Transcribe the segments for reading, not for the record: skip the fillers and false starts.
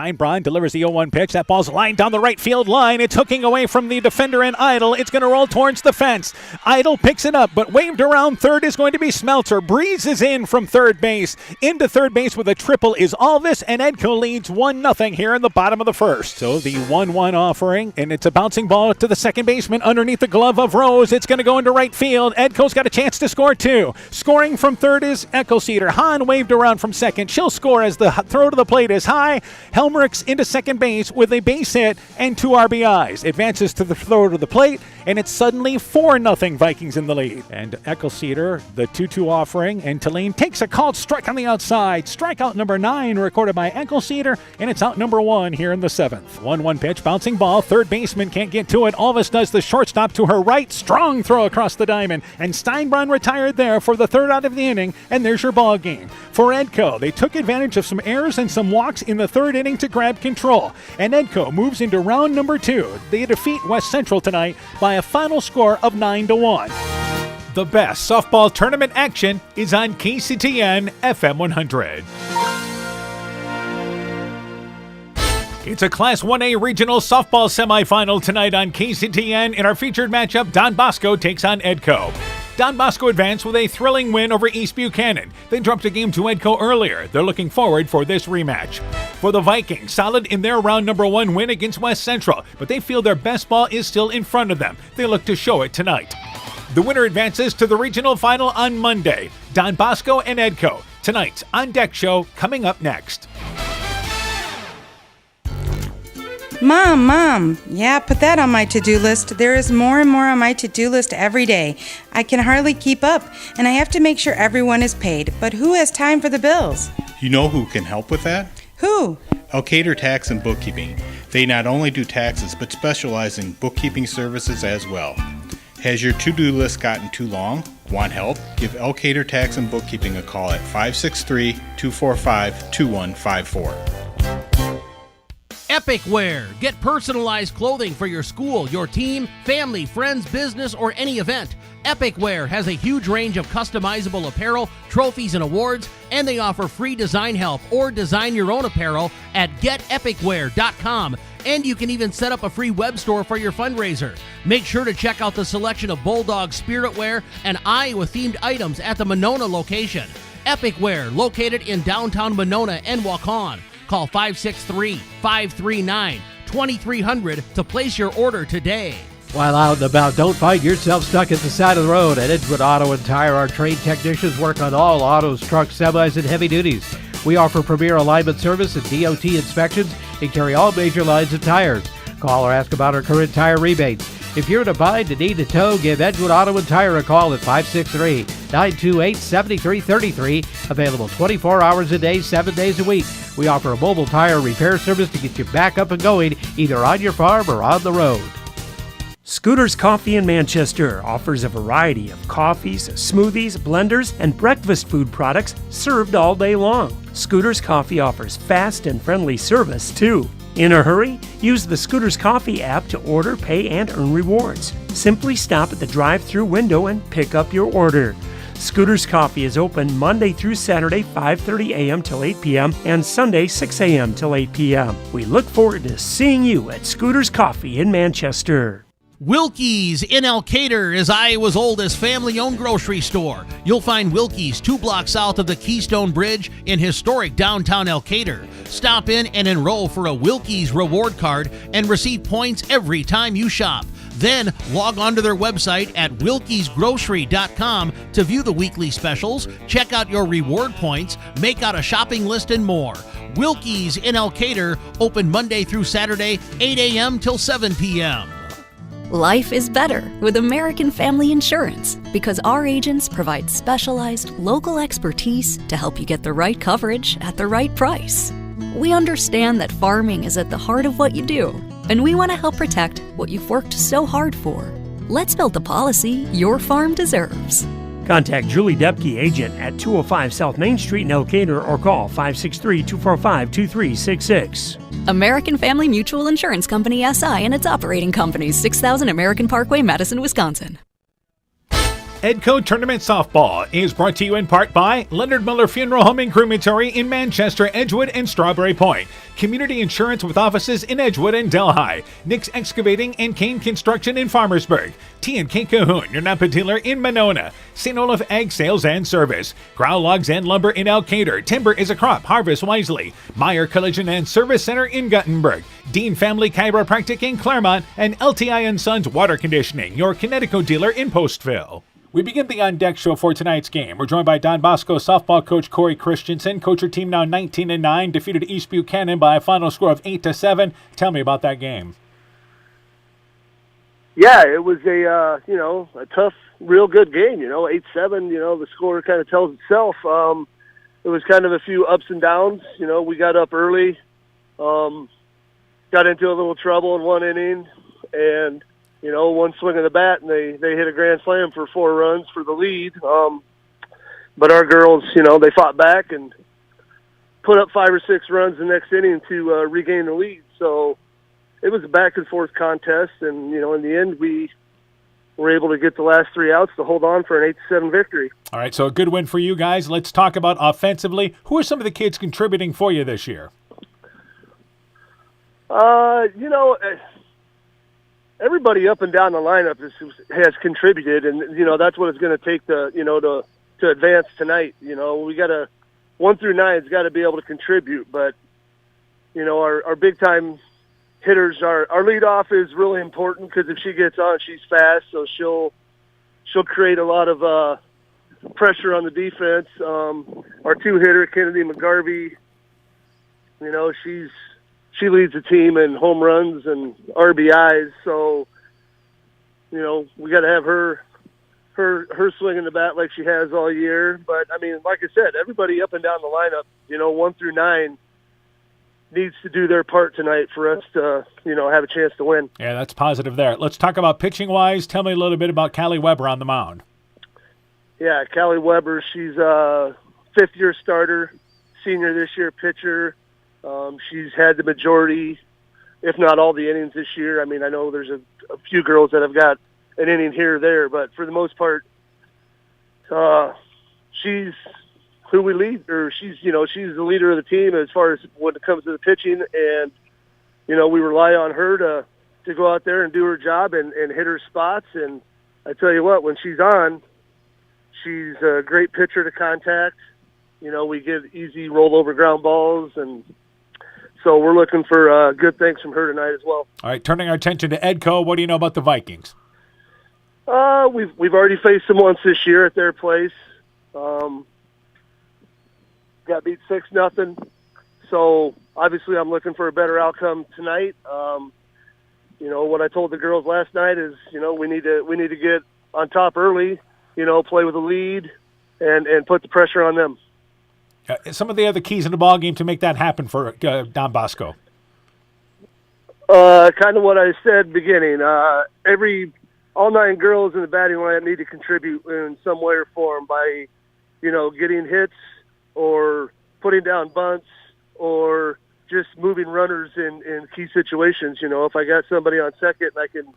Steinbron delivers the 0-1 pitch. That ball's lined down the right field line. It's hooking away from the defender and Idle. It's going to roll towards the fence. Idle picks it up, but waved around third is going to be Smeltzer. Breezes in from third base. Into third base with a triple is Alvis, and Ed-Co leads 1-0 here in the bottom of the first. So the 1-1 offering, and it's a bouncing ball to the second baseman underneath the glove of Rose. It's going to go into right field. Ed-Co's got a chance to score too. Scoring from third is Eckelceder. Hahn waved around from second. She'll score as the throw to the plate is high. Helmerich's into second base with a base hit and 2 RBIs. Advances to the throw to the plate, and it's suddenly 4-0 Vikings in the lead. And Eckelceder, the 2-2 offering, and Tulane takes a called strike on the outside. Strikeout number 9 recorded by Eckelceder, and it's out number 1 here in the 7th. 1-1 pitch, bouncing ball. Third baseman can't get to it. Alvis does the shortstop to her right. Strong throw across the diamond, and Steinbron retired there for the third out of the inning, and there's your ball game. For Ed-Co, they took advantage of some errors and some walks in the third inning to grab control, and Ed-Co moves into round number 2. They defeat West Central tonight by a final score of 9-1. The best softball tournament action is on KCTN FM 100. It's a Class 1A regional softball semifinal tonight on KCTN. In our featured matchup, Don Bosco takes on Ed-Co. Don Bosco advanced with a thrilling win over East Buchanan. They dropped a game to Ed-Co earlier. They're looking forward for this rematch. For the Vikings, solid in their round number 1 win against West Central, but they feel their best ball is still in front of them. They look to show it tonight. The winner advances to the regional final on Monday. Don Bosco and Ed-Co. Tonight's On Deck show coming up next. Mom, yeah, put that on my to-do list. There is more and more on my to-do list every day. I can hardly keep up, and I have to make sure everyone is paid. But who has time for the bills? You know who can help with that? Who? Elkader Tax and Bookkeeping. They not only do taxes, but specialize in bookkeeping services as well. Has your to-do list gotten too long? Want help? Give Elkader Tax and Bookkeeping a call at 563-245-2154. Epic Wear. Get personalized clothing for your school, your team, family, friends, business, or any event. Epic Wear has a huge range of customizable apparel, trophies, and awards, and they offer free design help or design your own apparel at getepicwear.com. And you can even set up a free web store for your fundraiser. Make sure to check out the selection of Bulldog Spirit Wear and Iowa-themed items at the Monona location. Epic Wear, located in downtown Monona and Waukon. Call 563-539-2300 to place your order today. While out and about, don't find yourself stuck at the side of the road. At Edgewood Auto and Tire, our trained technicians work on all autos, trucks, semis, and heavy duties. We offer premier alignment service and DOT inspections and carry all major lines of tires. Call or ask about our current tire rebates. If you're in a bind and need a tow, give Edgewood Auto and Tire a call at 563-928-7333. Available 24 hours a day, 7 days a week. We offer a mobile tire repair service to get you back up and going, either on your farm or on the road. Scooter's Coffee in Manchester offers a variety of coffees, smoothies, blenders, and breakfast food products served all day long. Scooter's Coffee offers fast and friendly service, too. In a hurry? Use the Scooter's Coffee app to order, pay, and earn rewards. Simply stop at the drive-thru window and pick up your order. Scooter's Coffee is open Monday through Saturday, 5:30 a.m. till 8 p.m. and Sunday, 6 a.m. till 8 p.m. We look forward to seeing you at Scooter's Coffee in Manchester. Wilkie's in Elkader is Iowa's oldest family-owned grocery store. You'll find Wilkie's 2 blocks south of the Keystone Bridge in historic downtown Elkader. Stop in and enroll for a Wilkie's reward card and receive points every time you shop. Then log on to their website at wilkiesgrocery.com to view the weekly specials, check out your reward points, make out a shopping list, and more. Wilkie's in Elkader, open Monday through Saturday, 8 a.m. till 7 p.m. Life is better with American Family Insurance because our agents provide specialized local expertise to help you get the right coverage at the right price. We understand that farming is at the heart of what you do, and we want to help protect what you've worked so hard for. Let's build the policy your farm deserves. Contact Julie Depke, agent at 205 South Main Street in Elkader, or call 563-245-2366. American Family Mutual Insurance Company, SI, and its operating companies, 6000 American Parkway, Madison, Wisconsin. Bosco-Ed-Co Tournament Softball is brought to you in part by Leonard Miller Funeral Home and Crematory in Manchester, Edgewood, and Strawberry Point. Community Insurance with offices in Edgewood and Delhi. Nick's Excavating and Kane Construction in Farmersburg. T&K Cahoon, your Napa dealer in Monona. St. Olaf Ag Sales and Service. Growl Logs and Lumber in Elkader. Timber is a crop. Harvest wisely. Meyer Collision and Service Center in Guttenberg. Dean Family Chiropractic in Claremont. And LTI & Sons Water Conditioning, your Connecticut dealer in Postville. We begin the On Deck show for tonight's game. We're joined by Don Bosco softball coach Corey Christensen. Coach, your team now 19-9, defeated East Buchanan by a final score of 8-7. Tell me about that game. Yeah, it was a tough, real good game. 8-7. The score kind of tells itself. It was kind of a few ups and downs. We got up early, got into a little trouble in one inning, and one swing of the bat, and they hit a grand slam for 4 runs for the lead. But our girls, they fought back and put up 5 or 6 runs the next inning to regain the lead. So it was a back-and-forth contest, and, in the end, we were able to get the last 3 outs to hold on for an 8-7 victory. All right, so a good win for you guys. Let's talk about offensively. Who are some of the kids contributing for you this year? Everybody up and down the lineup has contributed, and that's what it's going to take to advance tonight. We got to 1 through 9's got to be able to contribute, but our big time hitters, our leadoff is really important because if she gets on, she's fast, so she'll create a lot of pressure on the defense. Our 2-hitter, Kennedy McGarvey, she leads the team in home runs and RBIs, so we got to have her swinging the bat like she has all year. But like I said, everybody up and down the lineup, 1 through 9, needs to do their part tonight for us to have a chance to win. Yeah, that's positive there. Let's talk about pitching wise. Tell me a little bit about Callie Weber on the mound. Yeah, Callie Weber, she's a 5th-year starter, senior this year pitcher. She's had the majority, if not all the innings this year. I know there's a few girls that have got an inning here or there, but for the most part, she's who we lead, or she's the leader of the team as far as when it comes to the pitching, and we rely on her to go out there and do her job and hit her spots. And I tell you what, when she's on, she's a great pitcher to contact. We get easy rollover ground balls, and so we're looking for good things from her tonight as well. All right, turning our attention to Ed-Co, what do you know about the Vikings? We've already faced them once this year at their place. Got beat 6-0. So obviously I'm looking for a better outcome tonight. What I told the girls last night is, we need to get on top early, play with a lead and put the pressure on them. Some of the other keys in the ballgame to make that happen for Don Bosco. Kind of what I said beginning. All 9 girls in the batting lineup need to contribute in some way or form by, getting hits or putting down bunts or just moving runners in key situations. If I got somebody on second and I can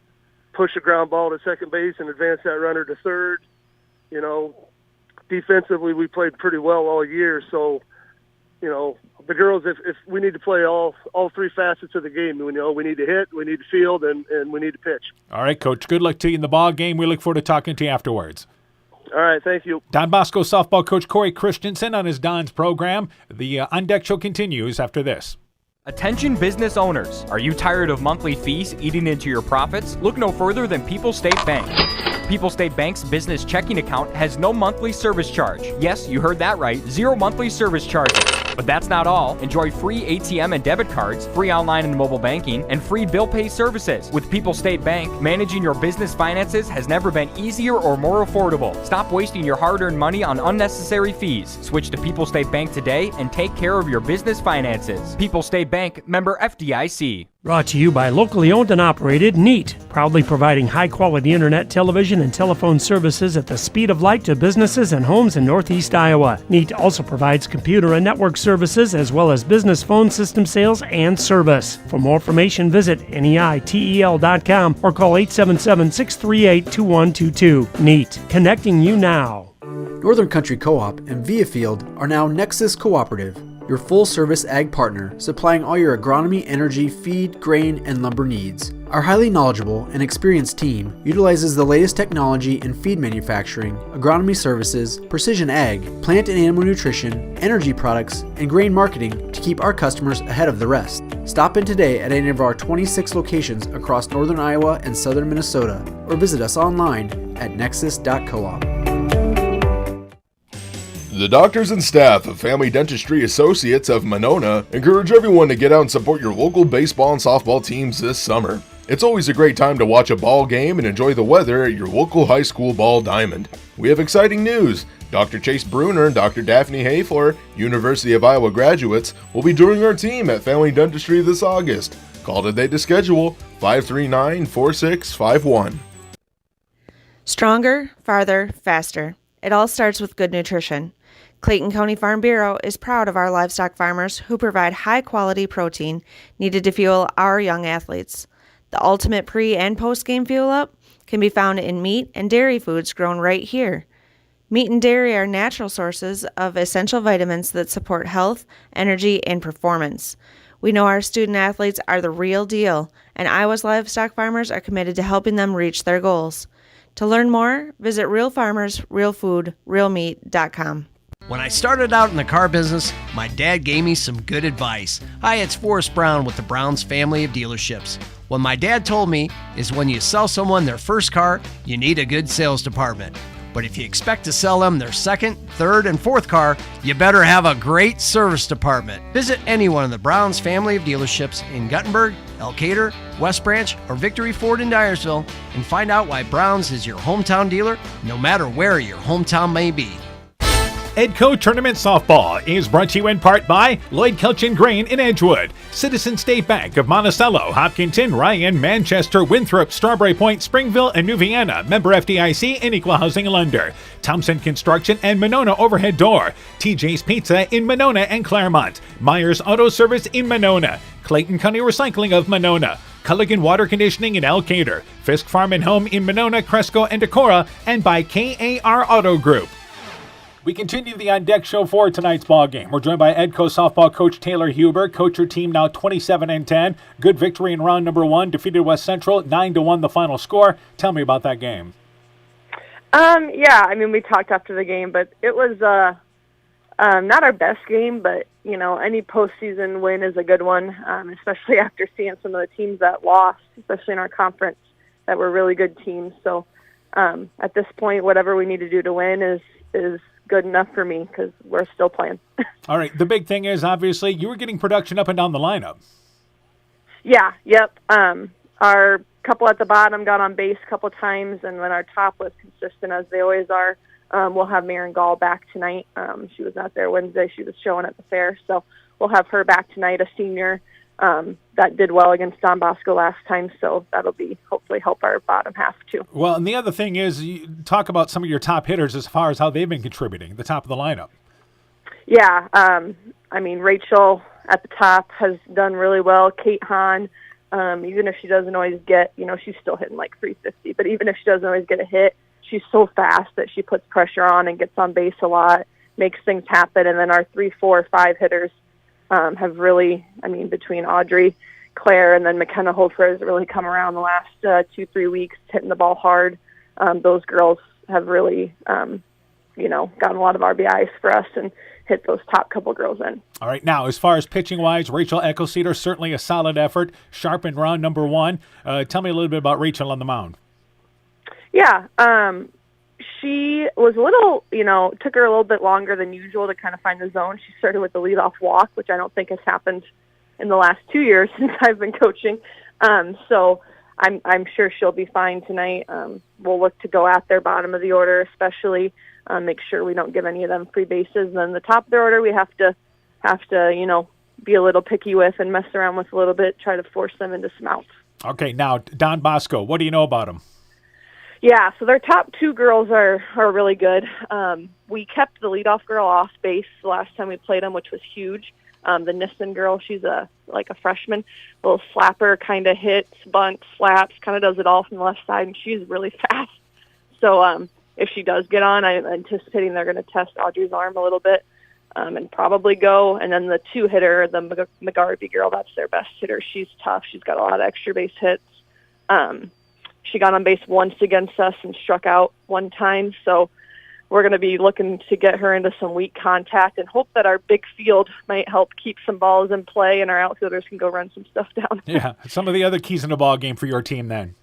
push a ground ball to second base and advance that runner to third, defensively, we played pretty well all year. So, the girls, if we need to play all 3 facets of the game, we need to hit, we need to field, and we need to pitch. All right, Coach. Good luck to you in the ball game. We look forward to talking to you afterwards. All right, thank you. Don Bosco softball coach Corey Christensen on his Don's program. The On Deck show continues after this. Attention business owners. Are you tired of monthly fees eating into your profits? Look no further than People State Bank. People State Bank's business checking account has no monthly service charge. Yes, you heard that right, 0 monthly service charges. But that's not all. Enjoy free ATM and debit cards, free online and mobile banking, and free bill pay services. With People State Bank, managing your business finances has never been easier or more affordable. Stop wasting your hard-earned money on unnecessary fees. Switch to People State Bank today and take care of your business finances. People State Bank, member FDIC. Brought to you by locally owned and operated NEAT, proudly providing high-quality internet, television, and telephone services at the speed of light to businesses and homes in Northeast Iowa. NEAT also provides computer and network services as well as business phone system sales and service. For more information, visit NEITEL.com or call 877-638-2122. NEAT, connecting you now. Northern Country Co-op and Viafield are now Nexus Cooperative, your full-service ag partner, supplying all your agronomy, energy, feed, grain, and lumber needs. Our highly knowledgeable and experienced team utilizes the latest technology in feed manufacturing, agronomy services, precision ag, plant and animal nutrition, energy products, and grain marketing to keep our customers ahead of the rest. Stop in today at any of our 26 locations across northern Iowa and southern Minnesota, or visit us online at nexus.coop. The doctors and staff of Family Dentistry Associates of Monona encourage everyone to get out and support your local baseball and softball teams this summer. It's always a great time to watch a ball game and enjoy the weather at your local high school ball diamond. We have exciting news. Dr. Chase Bruner and Dr. Daphne Hayfler, University of Iowa graduates, will be joining our team at Family Dentistry this August. Call today to schedule 539-4651. Stronger, farther, faster. It all starts with good nutrition. Clayton County Farm Bureau is proud of our livestock farmers who provide high-quality protein needed to fuel our young athletes. The ultimate pre- and post-game fuel-up can be found in meat and dairy foods grown right here. Meat and dairy are natural sources of essential vitamins that support health, energy, and performance. We know our student athletes are the real deal, and Iowa's livestock farmers are committed to helping them reach their goals. To learn more, visit realfarmersrealfoodrealmeat.com. When I started out in the car business, my dad gave me some good advice. Hi, it's Forrest Brown with the Brown's family of dealerships. What my dad told me is when you sell someone their first car, you need a good sales department. But if you expect to sell them their second, third, and fourth car, you better have a great service department. Visit any one of the Brown's family of dealerships in Guttenberg, Elkader, West Branch, or Victory Ford in Dyersville and find out why Brown's is your hometown dealer, no matter where your hometown may be. Ed-Co Tournament Softball is brought to you in part by Lloyd Kelchin Grain in Edgewood, Citizen State Bank of Monticello, Hopkinton, Ryan, Manchester, Winthrop, Strawberry Point, Springville, and New Vienna, member FDIC and equal housing lender. Thompson Construction and Monona Overhead Door, TJ's Pizza in Monona and Claremont, Myers Auto Service in Monona, Clayton County Recycling of Monona, Culligan Water Conditioning in Elkader, Fisk Farm and Home in Monona, Cresco, and Decorah, and by KAR Auto Group. We continue the On Deck show for tonight's ball game. We're joined by Ed-Co softball coach Taylor Huber. Coach, your team now 27-10. Good victory in round number 1. Defeated West Central 9-1 the final score. Tell me about that game. Yeah, I mean, we talked after the game, but it was not our best game, but, you know, any postseason win is a good one, especially after seeing some of the teams that lost, especially in our conference, that were really good teams. So at this point, whatever we need to do to win is good enough for me because we're still playing. All right. The big thing is, obviously, you were getting production up and down the lineup. Yeah, yep. Our couple at the bottom got on base a couple times, and then our top was consistent as they always are. We'll have Maren Gall back tonight. She was not there Wednesday. She was showing at the fair, so we'll have her back tonight, a senior that did well against Don Bosco last time, so that'll be hopefully help our bottom half too. Well, and the other thing is, you talk about some of your top hitters as far as how they've been contributing, the top of the lineup. Yeah, I mean, Rachel at the top has done really well. Kate Hahn, even if she doesn't always get, you know, she's still hitting like 350, but even if she doesn't always get a hit, she's so fast that she puts pressure on and gets on base a lot, makes things happen. And then our 3, 4, 5 hitters have really, I mean, between Audrey, Claire, and then McKenna Hofer has really come around the last 2-3 weeks, hitting the ball hard. Those girls have really, you know, gotten a lot of RBIs for us and hit those top couple girls in. All right, now, as far as pitching-wise, Rachel Eckelceder, certainly a solid effort, sharp in round number 1. Tell me a little bit about Rachel on the mound. Yeah, she was a little, you know, took her a little bit longer than usual to kind of find the zone. She started with the leadoff walk, which I don't think has happened in the last 2 years since I've been coaching. So I'm sure she'll be fine tonight. We'll look to go at their bottom of the order, especially make sure we don't give any of them free bases. And then the top of their order, we have to, you know, be a little picky with and mess around with a little bit, try to force them into some outs. Okay, now, Don Bosco, what do you know about them? Yeah, so their top 2 girls are really good. We kept the leadoff girl off base the last time we played them, which was huge. The Nissen girl, she's a freshman, little slapper, kind of hits, bunts, slaps, kind of does it all from the left side, and she's really fast. So if she does get on, I'm anticipating they're going to test Audrey's arm a little bit and probably go. And then the 2-hitter, the McGarvey girl, that's their best hitter. She's tough. She's got a lot of extra base hits. She got on base once against us and struck out one time. So we're going to be looking to get her into some weak contact and hope that our big field might help keep some balls in play and our outfielders can go run some stuff down. Yeah, some of the other keys in the ball game for your team then.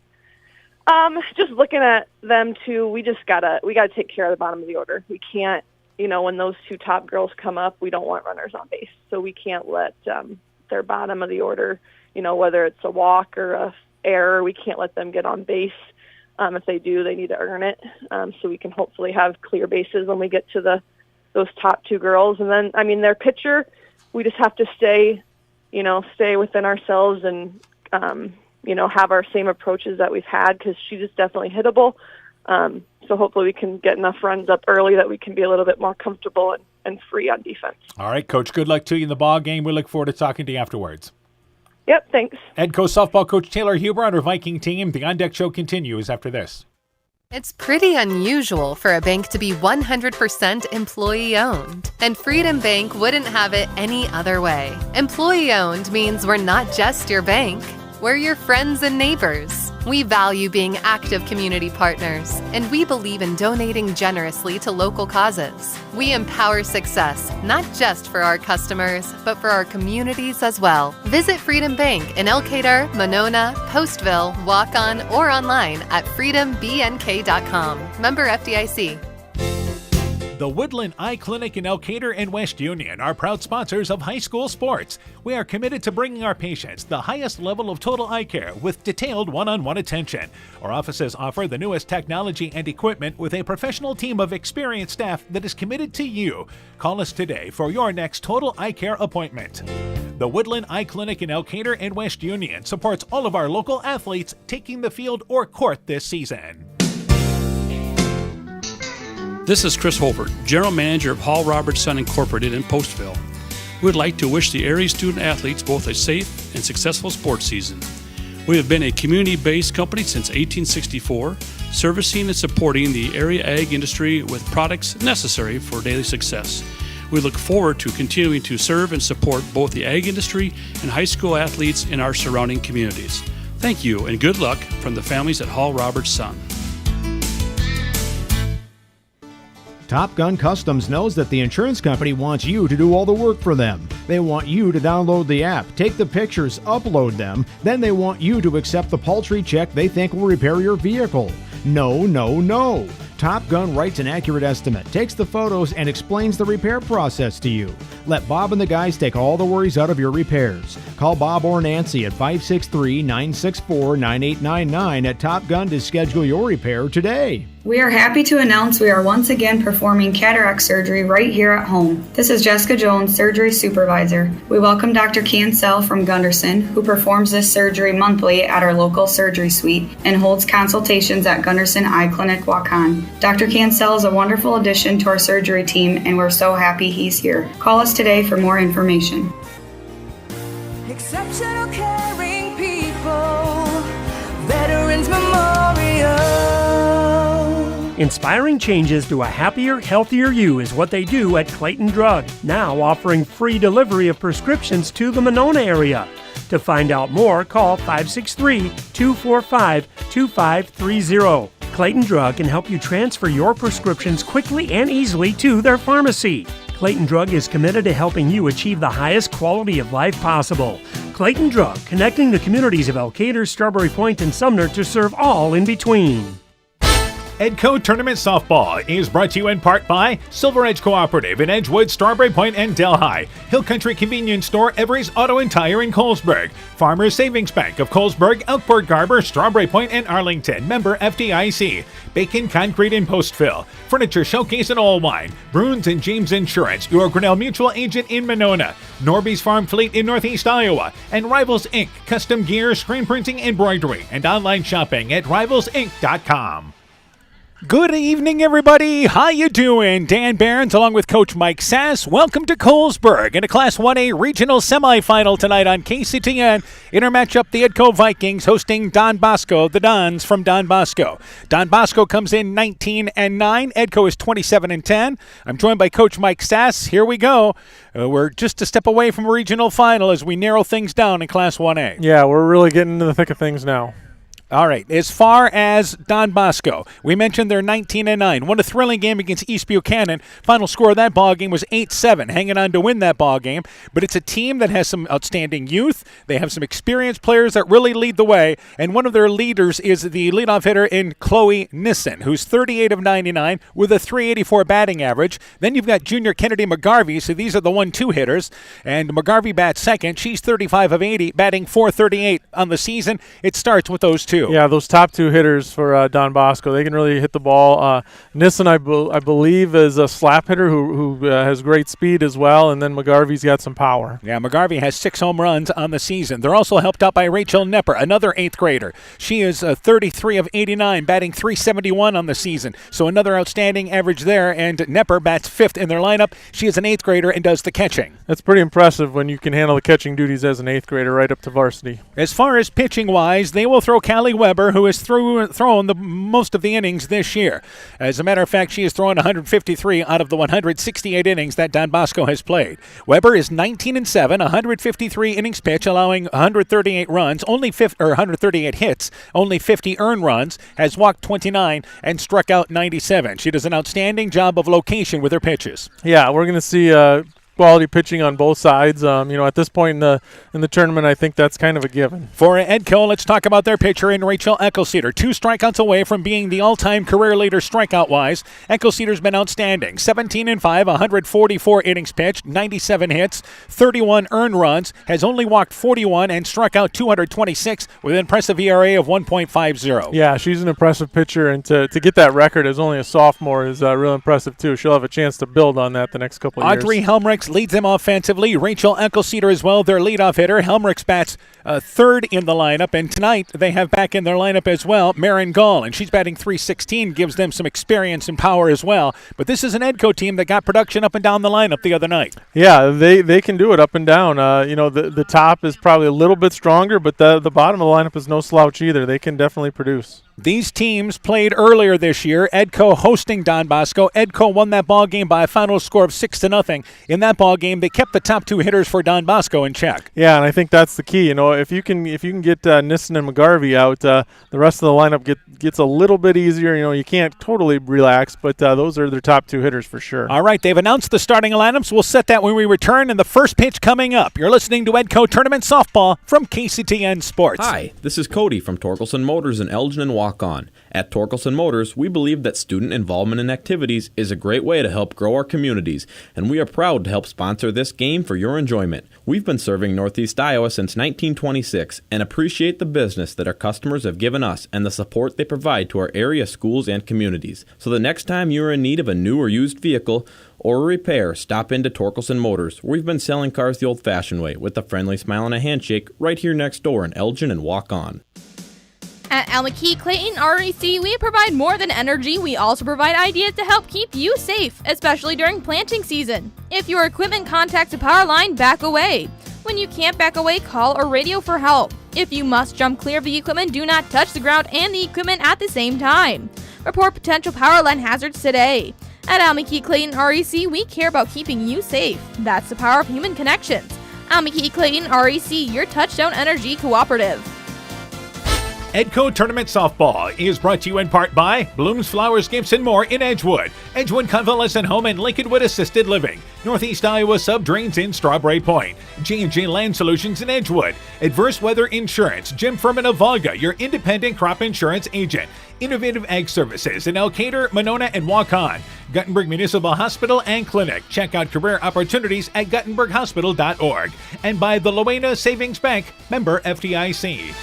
Just looking at them too, we gotta take care of the bottom of the order. We can't, when those 2 top girls come up, we don't want runners on base. So we can't let their bottom of the order, whether it's a walk or a error, we can't let them get on base. If they do, they need to earn it. So we can hopefully have clear bases when we get to those top 2 girls. And then, their pitcher, we just have to stay within ourselves and, have our same approaches that we've had because she's just definitely hittable. So hopefully we can get enough runs up early that we can be a little bit more comfortable and free on defense. All right, Coach, good luck to you in the ball game. We look forward to talking to you afterwards. Yep, thanks. Ed-Co softball coach Taylor Huber on our Viking team. The On Deck Show continues after this. It's pretty unusual for a bank to be 100% employee-owned, and Freedom Bank wouldn't have it any other way. Employee-owned means we're not just your bank. We're your friends and neighbors. We value being active community partners, and we believe in donating generously to local causes. We empower success, not just for our customers, but for our communities as well. Visit Freedom Bank in Elkader, Monona, Postville, Waukon, or online at freedombnk.com. Member FDIC. The Woodland Eye Clinic in Elkader and West Union are proud sponsors of high school sports. We are committed to bringing our patients the highest level of total eye care with detailed one-on-one attention. Our offices offer the newest technology and equipment with a professional team of experienced staff that is committed to you. Call us today for your next total eye care appointment. The Woodland Eye Clinic in Elkader and West Union supports all of our local athletes taking the field or court this season. This is Chris Holbert, General Manager of Hall Robertson Incorporated in Postville. We would like to wish the area student athletes both a safe and successful sports season. We have been a community-based company since 1864, servicing and supporting the area ag industry with products necessary for daily success. We look forward to continuing to serve and support both the ag industry and high school athletes in our surrounding communities. Thank you and good luck from the families at Hall Robertson. Top Gun Customs knows that the insurance company wants you to do all the work for them. They want you to download the app, take the pictures, upload them, then they want you to accept the paltry check they think will repair your vehicle. No, no, no. Top Gun writes an accurate estimate, takes the photos, and explains the repair process to you. Let Bob and the guys take all the worries out of your repairs. Call Bob or Nancy at 563-964-9899 at Top Gun to schedule your repair today. We are happy to announce we are once again performing cataract surgery right here at home. This is Jessica Jones, surgery supervisor. We welcome Dr. Cancel from Gunderson, who performs this surgery monthly at our local surgery suite and holds consultations at Gunderson Eye Clinic, Waukon. Dr. Cancel is a wonderful addition to our surgery team, and we're so happy he's here. Call us today for more information. Exceptional caring people, Veterans Memorial. Inspiring changes to a happier, healthier you is what they do at Clayton Drug, now offering free delivery of prescriptions to the Monona area. To find out more, call 563-245-2530. Clayton Drug can help you transfer your prescriptions quickly and easily to their pharmacy. Clayton Drug is committed to helping you achieve the highest quality of life possible. Clayton Drug, connecting the communities of Elkader, Strawberry Point, and Sumner to serve all in between. Ed-Co Tournament Softball is brought to you in part by Silver Edge Cooperative in Edgewood, Strawberry Point, and Delhi. Hill Country Convenience Store, Every's Auto and Tire in Colesburg. Farmers Savings Bank of Colesburg, Elkburg Garber, Strawberry Point, and Arlington. Member FDIC. Bacon Concrete in Postville. Furniture Showcase in Allwine. Bruins and James Insurance, your Grinnell Mutual agent in Monona. Norby's Farm Fleet in Northeast Iowa. And Rivals Inc. Custom gear, screen printing, embroidery, and online shopping at rivalsinc.com. Good evening, everybody. How you doing? Dan Barons along with Coach Mike Sass. Welcome to Colesburg in a Class 1A regional semifinal tonight on KCTN. In our matchup, the Ed-Co Vikings hosting Don Bosco, the Dons from Don Bosco. Don Bosco comes in 19-9. Ed-Co is 27-10. I'm joined by Coach Mike Sass. Here we go. We're just a step away from a regional final as we narrow things down in Class 1A. Yeah, we're really getting into the thick of things now. All right, as far as Don Bosco, we mentioned they're 19-9. Won a thrilling game against East Buchanan. Final score of that ball game was 8-7, hanging on to win that ball game. But it's a team that has some outstanding youth. They have some experienced players that really lead the way, and one of their leaders is the leadoff hitter in Chloe Nissen, who's 38 of 99 with a 384 batting average. Then you've got junior Kennedy McGarvey, so these are the 1-2 hitters, and McGarvey bats second. She's 35 of 80, batting 438 on the season. It starts with those two. Yeah, those top two hitters for Don Bosco, they can really hit the ball. Nissen, I believe, is a slap hitter who has great speed as well, and then McGarvey's got some power. Yeah, McGarvey has 6 home runs on the season. They're also helped out by Rachel Nepper, another 8th grader. She is 33 of 89, batting 371 on the season, so another outstanding average there, and Nepper bats 5th in their lineup. She is an 8th grader and does the catching. That's pretty impressive when you can handle the catching duties as an 8th grader right up to varsity. As far as pitching-wise, they will throw Callie Weber, who has thrown the most of the innings this year. As a matter of fact, she has thrown 153 out of the 168 innings that Don Bosco has played. Weber is 19-7, 153 innings pitch, allowing 138 runs, 138 hits, only 50 earned runs, has walked 29 and struck out 97. She does an outstanding job of location with her pitches. Yeah, we're going to see quality pitching on both sides. At this point in the tournament, I think that's kind of a given. For Ed-Co, let's talk about their pitcher in Rachel Eckelceder. 2 strikeouts away from being the all-time career leader strikeout-wise. Eckelceder's been outstanding. 17-5, 144 innings pitched, 97 hits, 31 earned runs, has only walked 41 and struck out 226 with an impressive ERA of 1.50. Yeah, she's an impressive pitcher, and to get that record as only a sophomore is real impressive too. She'll have a chance to build on that the next couple of years. Audrey Helmrich leads them offensively. Rachel Eckelceder as well, their leadoff hitter. Helmrich bats 3rd in the lineup, and tonight they have back in their lineup as well Marin Gall, and she's batting 316, gives them some experience and power as well. But this is an Ed-Co team that got production up and down the lineup the other night. Yeah, they can do it up and down. The top is probably a little bit stronger, but the bottom of the lineup is no slouch either. They can definitely produce. These teams played earlier this year. Ed-Co hosting Don Bosco. Ed-Co won that ball game by a final score of 6-0. In that ball game, they kept the top 2 hitters for Don Bosco in check. Yeah, and I think that's the key. If you can get Nissen and McGarvey out, the rest of the lineup gets a little bit easier. You can't totally relax, but those are their top 2 hitters for sure. All right, they've announced the starting lineups. We'll set that when we return, and the first pitch coming up. You're listening to Ed-Co Tournament Softball from KCTN Sports. Hi, this is Cody from Torkelson Motors in Elgin and Walk-On. At Torkelson Motors, we believe that student involvement in activities is a great way to help grow our communities, and we are proud to help sponsor this game for your enjoyment. We've been serving Northeast Iowa since 1926 and appreciate the business that our customers have given us and the support they provide to our area schools and communities. So the next time you are in need of a new or used vehicle or a repair, stop into Torkelson Motors, where we've been selling cars the old-fashioned way with a friendly smile and a handshake right here next door in Elgin and Walk-On. At Almaquee Clayton REC, we provide more than energy. We also provide ideas to help keep you safe, especially during planting season. If your equipment contacts a power line, back away. When you can't back away, call or radio for help. If you must jump clear of the equipment, do not touch the ground and the equipment at the same time. Report potential power line hazards today. At Almaquee Clayton REC, we care about keeping you safe. That's the power of human connections. Almaquee Clayton REC, your touchdown energy cooperative. Bosco-Ed-Co Tournament Softball is brought to you in part by Blooms Flowers Gifts and More in Edgewood, Edgewood Convalescent Home and Lincolnwood Assisted Living, Northeast Iowa Sub-Drains in Strawberry Point, J&J Land Solutions in Edgewood, Adverse Weather Insurance, Jim Furman of Volga, your independent crop insurance agent, Innovative Ag Services in Elkader, Monona, and Waukon, Guttenberg Municipal Hospital and Clinic. Check out career opportunities at guttenberghospital.org. And by the Loena Savings Bank, member FDIC.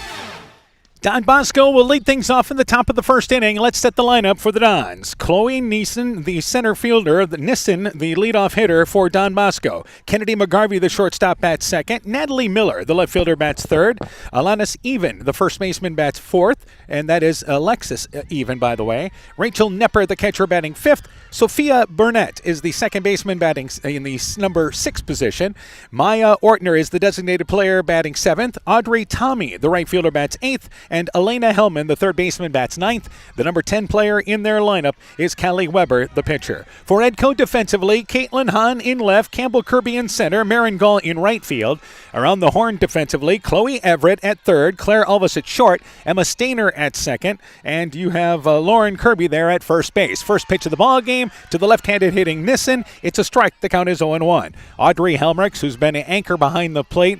Don Bosco will lead things off in the top of the first inning. Let's set the lineup for the Dons. Chloe Neeson, the center fielder. Nissen, the leadoff hitter for Don Bosco. Kennedy McGarvey, the shortstop, bats second. Natalie Miller, the left fielder, bats third. Alanis Even, the first baseman, bats fourth. And that is Alexis Even, by the way. Rachel Nepper, the catcher, batting fifth. Sophia Burnett is the second baseman, batting in the number 6 position. Maya Ortner is the designated player, batting seventh. Audrey Tommy, the right fielder, bats eighth. And Elena Hellman, the third baseman, bats ninth. The number 10 player in their lineup is Callie Weber, the pitcher. For Ed-Co defensively, Caitlin Hahn in left, Campbell Kirby in center, Marin Gall in right field. Around the horn defensively, Chloe Everett at third, Claire Alvis at short, Emma Stainer at second, and you have Lauren Kirby there at first base. First pitch of the ball game to the left-handed hitting Nissen. It's a strike. The count is 0-1. Audrey Helmrich, who's been an anchor behind the plate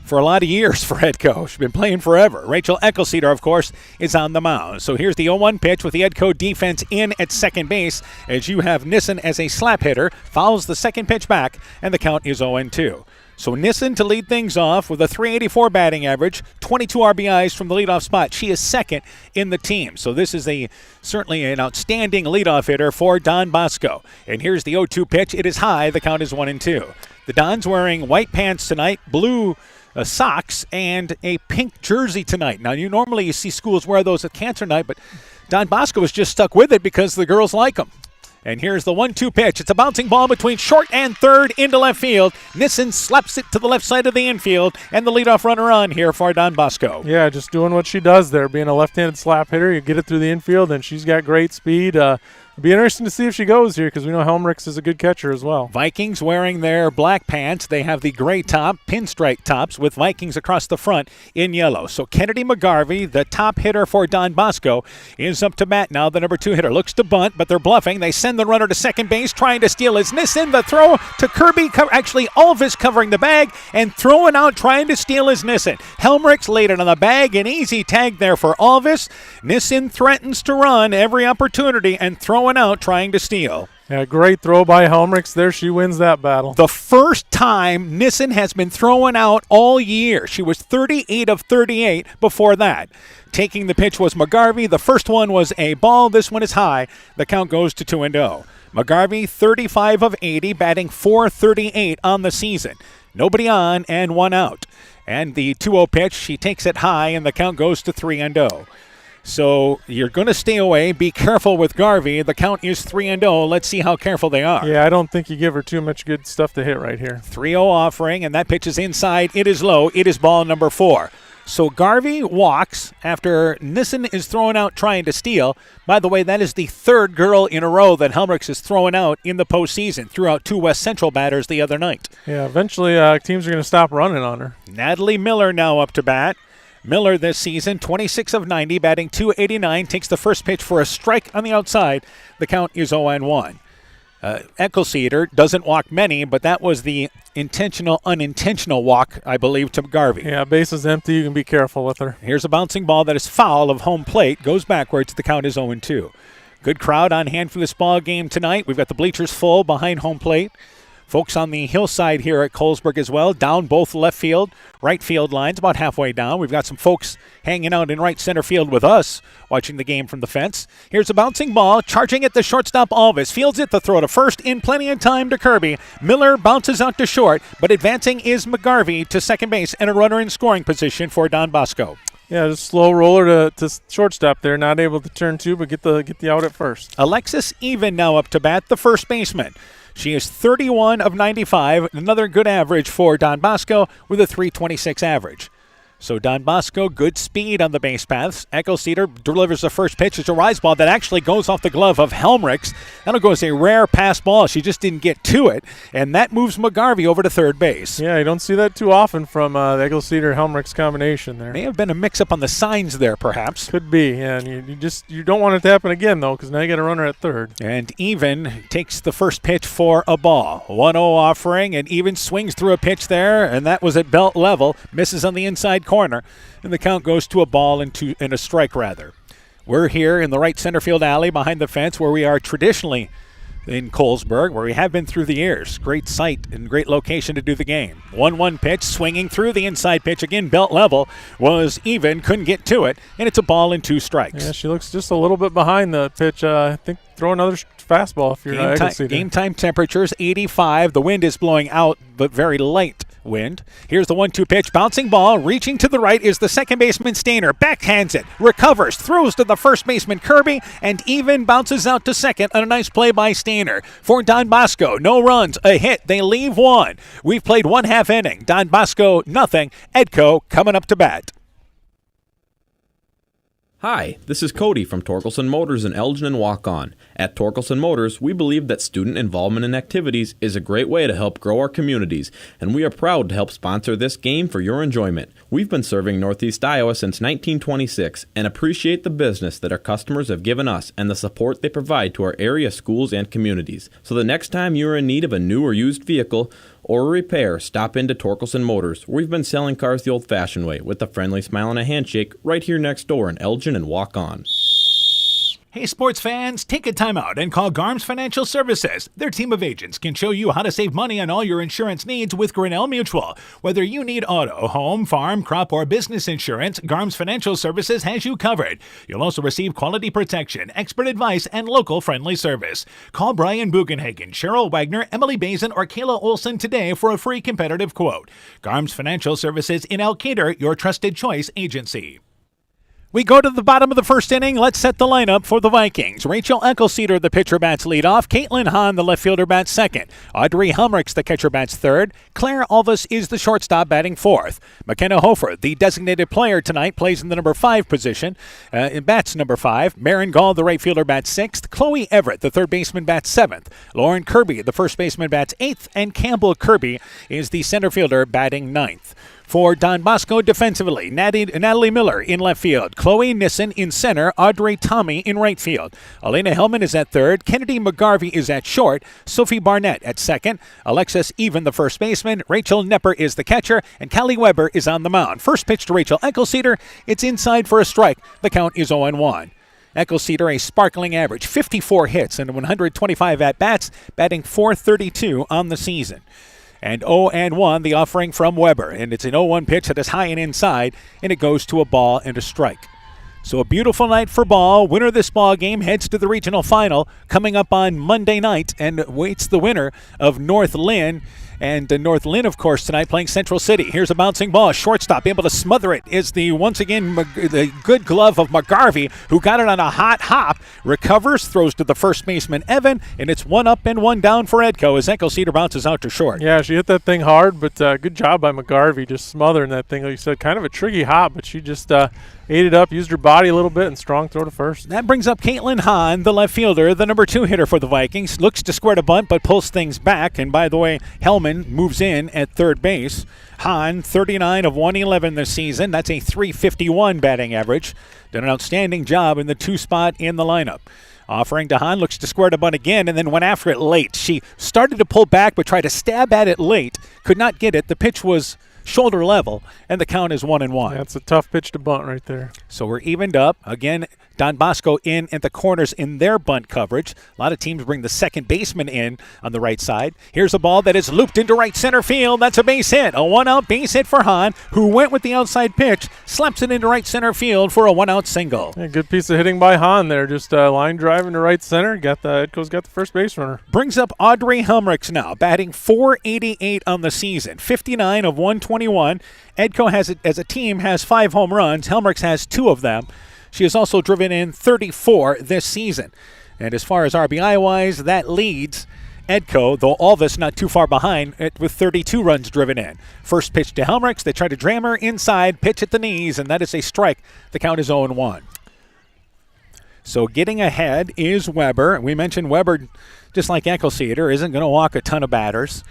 for a lot of years for Ed-Co. She's been playing forever. Rachel Eckelceder, of course, is on the mound. So here's the 0-1 pitch with the Ed-Co defense in at second base as you have Nissen as a slap hitter, fouls the second pitch back, and the count is 0-2. So Nissen to lead things off with a .384 batting average, 22 RBIs from the leadoff spot. She is second in the team. So this is certainly an outstanding leadoff hitter for Don Bosco. And here's the 0-2 pitch. It is high. The count is 1-2. The Dons wearing white pants tonight, blue socks, and a pink jersey tonight. Now, normally you see schools wear those at Cancer Night, but Don Bosco was just stuck with it because the girls like them. And here's the 1-2 pitch. It's a bouncing ball between short and third into left field. Nissen slaps it to the left side of the infield, and the leadoff runner on here for Don Bosco. Yeah, just doing what she does there, being a left-handed slap hitter. You get it through the infield, and she's got great speed. It'll be interesting to see if she goes here because we know Helmrichs is a good catcher as well. Vikings wearing their black pants. They have the gray top, pinstripe tops with Vikings across the front in yellow. So Kennedy McGarvey, the top hitter for Don Bosco, is up to bat now. The number 2 hitter looks to bunt, but they're bluffing. They send the runner to second base, trying to steal his Nissen. The throw to Kirby, actually Alvis covering the bag and throwing out, trying to steal his Nissen. Helmrichs laid it on the bag, an easy tag there for Alvis. Nissen threatens to run every opportunity and throwing out, trying to steal. Yeah, great throw by Helmrichs there. She wins that battle. The first time Nissen has been thrown out all year. She was 38 of 38 before that. Taking the pitch was McGarvey. The first one was a ball. This one is high. The count goes to 2-0. McGarvey, 35 of 80, batting .438 on the season. Nobody on and one out. And the 2-0 pitch, she takes it high, and the count goes to 3-0. So you're going to stay away. Be careful with Garvey. The count is 3-0. Let's see how careful they are. Yeah, I don't think you give her too much good stuff to hit right here. 3-0 offering, and that pitch is inside. It is low. It is ball number 4. So Garvey walks after Nissen is thrown out trying to steal. By the way, that is the third girl in a row that Helmrichs is throwing out in the postseason. Threw out 2 West Central batters the other night. Yeah, eventually teams are going to stop running on her. Natalie Miller now up to bat. Miller this season, 26 of 90, batting .289, takes the first pitch for a strike on the outside. The count is 0-1. Eckelceder doesn't walk many, but that was the unintentional walk, I believe, to Garvey. Yeah, base is empty. You can be careful with her. Here's a bouncing ball that is foul of home plate, goes backwards. The count is 0-2. Good crowd on hand for this ball game tonight. We've got the bleachers full behind home plate. Folks on the hillside here at Colesburg as well, down both left field, right field lines, about halfway down. We've got some folks hanging out in right center field with us, watching the game from the fence. Here's a bouncing ball, charging at the shortstop Alvis. Fields it, the throw to first, in plenty of time to Kirby. Miller bounces out to short, but advancing is McGarvey to second base and a runner in scoring position for Don Bosco. Yeah, just slow roller to shortstop there. Not able to turn 2, but get the out at first. Alexis Even now up to bat, the first baseman. She is 31 of 95, another good average for Don Bosco with a .326 average. So Don Bosco, good speed on the base paths. Echo Cedar delivers the first pitch. It's a rise ball that actually goes off the glove of Helmrichs. That'll go as a rare pass ball. She just didn't get to it, and that moves McGarvey over to third base. Yeah, you don't see that too often from the Echo Cedar Helmrichs combination there. May have been a mix-up on the signs there, perhaps. Could be, yeah. And you don't want it to happen again, though, because now you got a runner at third. And Even takes the first pitch for a ball. 1-0 offering, and Even swings through a pitch there, and that was at belt level. Misses on the inside corner. And the count goes to a ball and a strike, rather. We're here in the right center field alley behind the fence where we are traditionally in Colesburg, where we have been through the years. Great site and great location to do the game. 1-1 pitch, swinging through the inside pitch. Again, belt level, was Even, couldn't get to it, and it's a ball and 2 strikes. Yeah, she looks just a little bit behind the pitch. I think throw another fastball if you're Game time temperatures, 85. The wind is blowing out, but very light wind. Here's the 1-2 pitch, bouncing ball, reaching to the right is the second baseman Stainer, backhands it, recovers, throws to the first baseman Kirby, and Even bounces out to second on a nice play by Stainer. For Don Bosco, no runs, a hit, they leave 1. We've played 1/2 inning. Don Bosco, nothing. Ed-Co coming up to bat. Hi, this is Cody from Torkelson Motors in Elgin and Waukon. At Torkelson Motors, we believe that student involvement in activities is a great way to help grow our communities, and we are proud to help sponsor this game for your enjoyment. We've been serving Northeast Iowa since 1926 and appreciate the business that our customers have given us and the support they provide to our area schools and communities. So the next time you're in need of a new or used vehicle or a repair, stop into Torkelson Motors. We've been selling cars the old-fashioned way with a friendly smile and a handshake right here next door in Elgin and Waukon. Hey, sports fans, take a time out and call Garms Financial Services. Their team of agents can show you how to save money on all your insurance needs with Grinnell Mutual. Whether you need auto, home, farm, crop, or business insurance, Garms Financial Services has you covered. You'll also receive quality protection, expert advice, and local friendly service. Call Brian Bugenhagen, Cheryl Wagner, Emily Bazin, or Kayla Olson today for a free competitive quote. Garms Financial Services in Elkader, your trusted choice agency. We go to the bottom of the first inning. Let's set the lineup for the Vikings. Rachel Eckelceder, the pitcher, bats leadoff. Caitlin Hahn, the left fielder, bats second. Audrey Helmrichs, the catcher, bats third. Claire Alvis is the shortstop, batting fourth. McKenna Hofer, the designated player tonight, plays in the number 5 position. Bats number 5. Marin Gall, the right fielder, bats 6th. Chloe Everett, the third baseman, bats 7th. Lauren Kirby, the first baseman, bats 8th. And Campbell Kirby is the center fielder, batting 9th. For Don Bosco defensively, Natalie Miller in left field, Chloe Nissen in center, Audrey Tommy in right field. Elena Hellman is at third, Kennedy McGarvey is at short, Sophie Barnett at second, Alexis Even the first baseman, Rachel Nepper is the catcher, and Callie Weber is on the mound. First pitch to Rachel Eckelceder, it's inside for a strike. The count is 0-1. Eckelceder, a sparkling average, 54 hits and 125 at-bats, batting .432 on the season. And 0-1, the offering from Weber. And it's an 0-1 pitch that is high and inside, and it goes to a ball and a strike. So a beautiful night for ball. Winner of this ball game heads to the regional final coming up on Monday night and waits the winner of North Lynn. And North Lynn, of course, tonight playing Central City. Here's a bouncing ball. Shortstop able to smother it is once again the good glove of McGarvey, who got it on a hot hop. Recovers, throws to the first baseman, Evan, and it's 1 up and 1 down for Ed-Co as Eckelceder bounces out to short. Yeah, she hit that thing hard, but good job by McGarvey just smothering that thing. Like you said, kind of a tricky hop, but she just ate it up, used her body a little bit, and strong throw to first. That brings up Caitlin Hahn, the left fielder, the number 2 hitter for the Vikings. Looks to square to bunt, but pulls things back. And by the way, Hellman moves in at third base. Hahn, 39 of 111 this season. That's a .351 batting average. Done an outstanding job in the 2 spot in the lineup. Offering to Hahn, looks to square to bunt again, and then went after it late. She started to pull back, but tried to stab at it late. Could not get it. The pitch was shoulder level, and the count is 1-1. That's a tough pitch to bunt right there. So we're evened up. Again, Don Bosco in at the corners in their bunt coverage. A lot of teams bring the second baseman in on the right side. Here's a ball that is looped into right center field. That's a base hit. A 1-out base hit for Hahn, who went with the outside pitch, slaps it into right center field for a 1-out single. Yeah, good piece of hitting by Hahn there. Just line driving to right center. Ed-Co's got the first base runner. Brings up Audrey Helmrichs now, batting .488 on the season, 59 of 121. Ed-Co has, as a team, has 5 home runs. Helmrichs has 2 of them. She has also driven in 34 this season. And as far as RBI-wise, that leads Ed-Co, though Alvis not too far behind with 32 runs driven in. First pitch to Helmrichs. They try to jam her inside, pitch at the knees, and that is a strike. The count is 0-1. So getting ahead is Weber. We mentioned Weber, just like Eckelceder, isn't going to walk a ton of batters.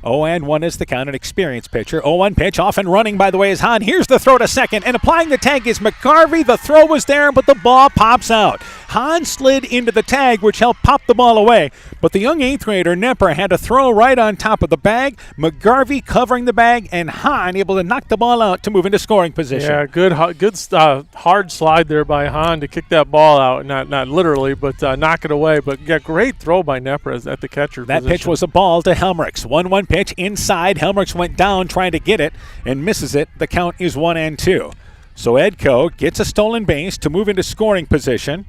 0-1 is the count, an experienced pitcher. 0-1 pitch, off and running, by the way, is Hahn. Here's the throw to second, and applying the tag is McGarvey. The throw was there, but the ball pops out. Hahn slid into the tag, which helped pop the ball away, but the young 8th grader, Nepper, had to throw right on top of the bag. McGarvey covering the bag, and Hahn able to knock the ball out to move into scoring position. Yeah, good hard slide there by Hahn to kick that ball out. Not literally, but knock it away. But yeah, great throw by Nepper at the catcher That position. pitch was a ball to Helmrichs. 1-1 pitch inside. Helmrichs went down trying to get it and misses it. The count is 1-2. So Ed-Co gets a stolen base to move into scoring position,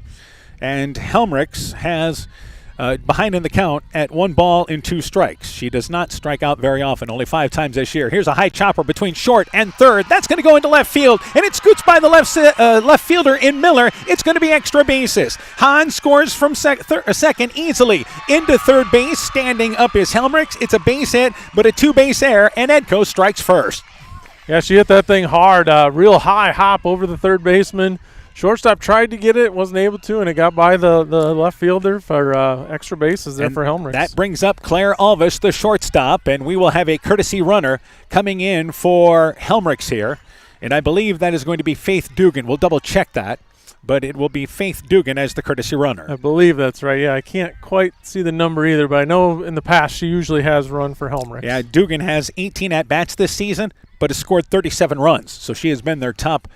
and Helmrichs has behind in the count at 1-2 strikes. She does not strike out very often, only 5 times this year. Here's a high chopper between short and third. That's going to go into left field, and it scoots by the left fielder in Miller. It's going to be extra bases. Hahn scores from second easily into third base. Standing up is Helmrichs. It's a base hit, but a 2-base error, and Ed-Co strikes first. Yeah, she hit that thing hard. Real high hop over the third baseman. Shortstop tried to get it, wasn't able to, and it got by the left fielder for extra bases there for Helmrichs. That brings up Claire Alvis, the shortstop, and we will have a courtesy runner coming in for Helmrichs here. And I believe that is going to be Faith Dugan. We'll double-check that, but it will be Faith Dugan as the courtesy runner. I believe that's right. Yeah, I can't quite see the number either, but I know in the past she usually has run for Helmrichs. Yeah, Dugan has 18 at-bats this season, but has scored 37 runs, so she has been their top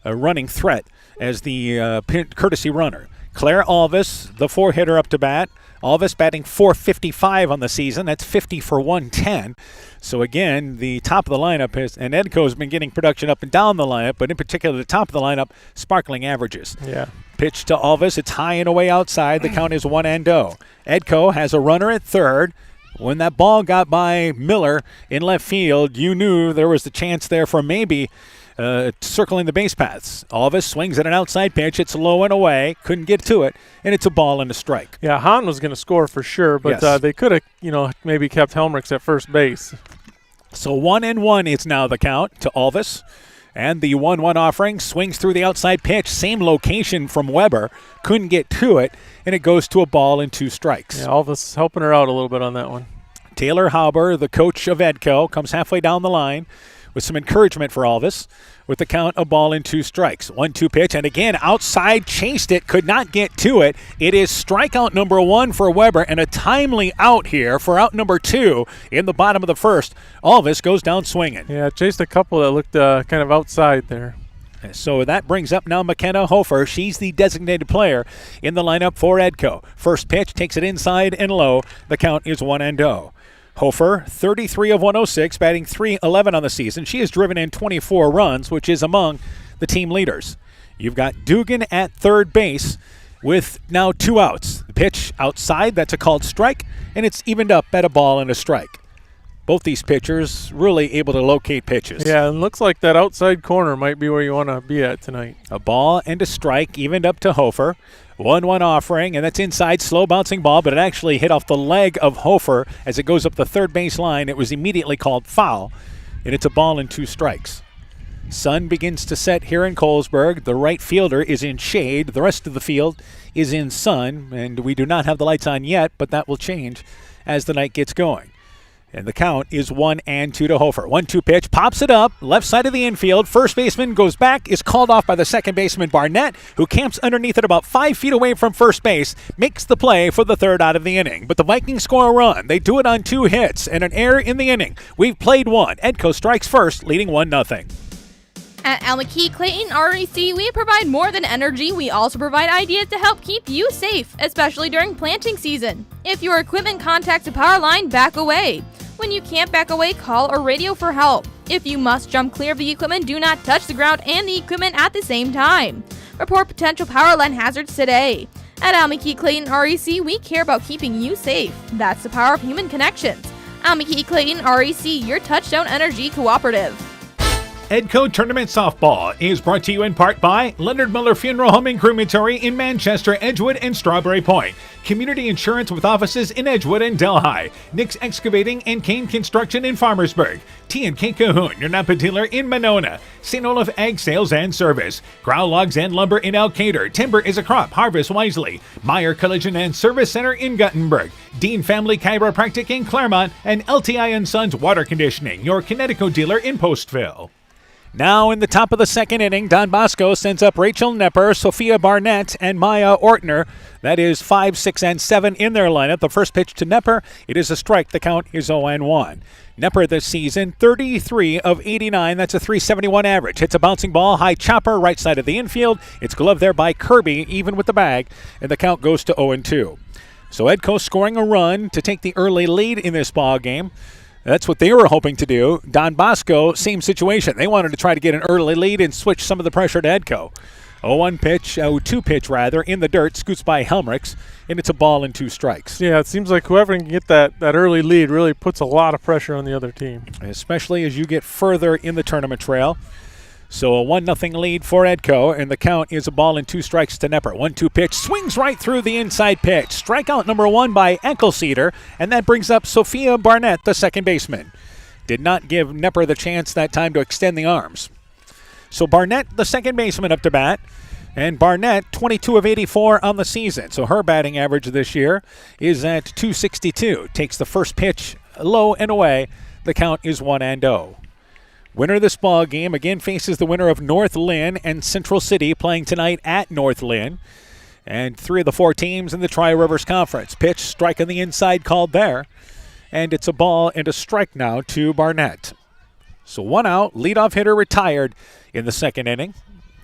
running threat as the courtesy runner. Claire Alvis, the 4-hitter up to bat. Alvis batting .455 on the season. That's 50 for 110. So again, the top of the lineup and Ed-Co has been getting production up and down the lineup, but in particular the top of the lineup, sparkling averages. Yeah. Pitch to Alvis. It's high and away outside. The count is 1-0. Ed-Co has a runner at third. When that ball got by Miller in left field, you knew there was the chance there for maybe circling the base paths. Alvis swings at an outside pitch. It's low and away. Couldn't get to it, and it's a ball and a strike. Yeah, Hahn was going to score for sure, but Yes. they could have, maybe kept Helmrichs at first base. So 1-1 is now the count to Alvis. And the 1-1 offering swings through the outside pitch. Same location from Weber. Couldn't get to it, and it goes to a ball and 2 strikes. Yeah, Alvis helping her out a little bit on that one. Taylor Hauber, the coach of Ed-Co, comes halfway down the line with some encouragement for Alvis with the count of ball and 2 strikes. 1-2 pitch, and again, outside, chased it, could not get to it. It is strikeout number 1 for Weber, and a timely out here for out number 2 in the bottom of the first. Alvis goes down swinging. Yeah, chased a couple that looked kind of outside there. So that brings up now McKenna Hofer. She's the designated player in the lineup for Ed-Co. First pitch takes it inside and low. The count is 1-0. Hofer, 33 of 106, batting .311 on the season. She has driven in 24 runs, which is among the team leaders. You've got Dugan at third base with now 2 outs. The pitch outside, that's a called strike, and it's evened up at a ball and a strike. Both these pitchers really able to locate pitches. Yeah, and looks like that outside corner might be where you want to be at tonight. A ball and a strike, evened up to Hofer. 1-1 offering, and that's inside, slow bouncing ball, but it actually hit off the leg of Hofer as it goes up the third base line. It was immediately called foul, and it's a ball and 2 strikes. Sun begins to set here in Colesburg. The right fielder is in shade. The rest of the field is in sun, and we do not have the lights on yet, but that will change as the night gets going. And the count is 1-2 to Hofer. 1-2 pitch, pops it up, left side of the infield. First baseman goes back, is called off by the second baseman Barnett, who camps underneath it about 5 feet away from first base, makes the play for the third out of the inning. But the Vikings score a run. They do it on 2 hits and an error in the inning. We've played 1. Ed-Co strikes first, leading 1-0. At Almaquee Clayton REC, we provide more than energy. We also provide ideas to help keep you safe, especially during planting season. If your equipment contacts a power line, back away. When you can't back away, call or radio for help. If you must jump clear of the equipment, do not touch the ground and the equipment at the same time. Report potential power line hazards today. At Almaquee Clayton REC, we care about keeping you safe. That's the power of human connections. Almaquee Clayton REC, your touchdown energy cooperative. Ed-Co Tournament Softball is brought to you in part by Leonard Miller Funeral Home and Crematory in Manchester, Edgewood, and Strawberry Point. Community Insurance with offices in Edgewood and Delhi. Nick's Excavating and Kane Construction in Farmersburg. T&K Cahoon, your Napa dealer in Monona. St. Olaf Ag Sales and Service. Growl Logs and Lumber in Elkader. Timber is a crop. Harvest wisely. Meyer Collision and Service Center in Guttenberg. Dean Family Chiropractic in Claremont. And LTI & Sons Water Conditioning, your Connecticut dealer in Postville. Now in the top of the second inning, Don Bosco sends up Rachel Nepper, Sophia Barnett, and Maya Ortner. That is 5, 6, and 7 in their lineup. The first pitch to Nepper, it is a strike. The count is 0-1. Nepper this season, 33 of 89. That's a .371 average. Hits a bouncing ball, high chopper, right side of the infield. It's gloved there by Kirby, even with the bag, and the count goes to 0-2. So Ed-Co scoring a run to take the early lead in this ball game. That's what they were hoping to do. Don Bosco, same situation. They wanted to try to get an early lead and switch some of the pressure to Ed-Co. 0-2 pitch in the dirt, scoots by Helmrichs, and it's a ball and 2 strikes. Yeah, it seems like whoever can get that early lead really puts a lot of pressure on the other team. Especially as you get further in the tournament trail. So a 1-0 lead for Ed-Co, and the count is a ball and 2 strikes to Nepper. 1-2 pitch, swings right through the inside pitch. Strikeout number 1 by Eccleseder, and that brings up Sophia Barnett, the second baseman. Did not give Nepper the chance that time to extend the arms. So Barnett, the second baseman, up to bat. And Barnett, 22 of 84 on the season. So her batting average this year is at .262. Takes the first pitch low and away. The count is 1-0. Winner of this ball game again faces the winner of North Lynn and Central City, playing tonight at North Lynn. And 3 of the 4 teams in the Tri-Rivers Conference. Pitch, strike on the inside called there. And it's a ball and a strike now to Barnett. So 1 out, leadoff hitter retired in the second inning.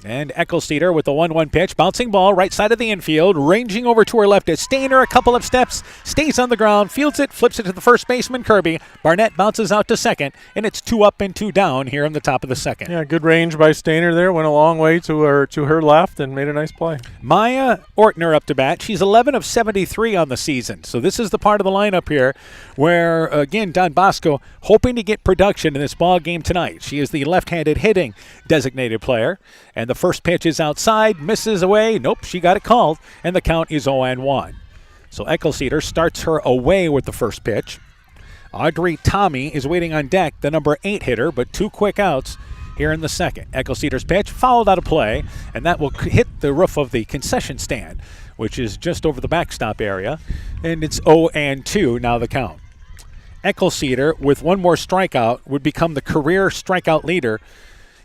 And Eccleseder with the 1-1 pitch, bouncing ball right side of the infield, ranging over to her left is Stainer, a couple of steps, stays on the ground, fields it, flips it to the first baseman, Kirby. Barnett bounces out to second, and it's 2 up and 2 down here in the top of the second. Yeah, good range by Stainer there, went a long way to her left and made a nice play. Maya Ortner up to bat. She's 11 of 73 on the season. So this is the part of the lineup here where, again, Don Bosco hoping to get production in this ball game tonight. She is the left-handed hitting designated player. And the first pitch is outside, misses away. Nope, she got it called, and the count is 0-1. So Eccleseder starts her away with the first pitch. Audrey Tommy is waiting on deck, the number 8 hitter, but 2 quick outs here in the second. Eccleseder's pitch fouled out of play, and that will hit the roof of the concession stand, which is just over the backstop area, and it's 0-2 now the count. Eccleseder, with 1 more strikeout, would become the career strikeout leader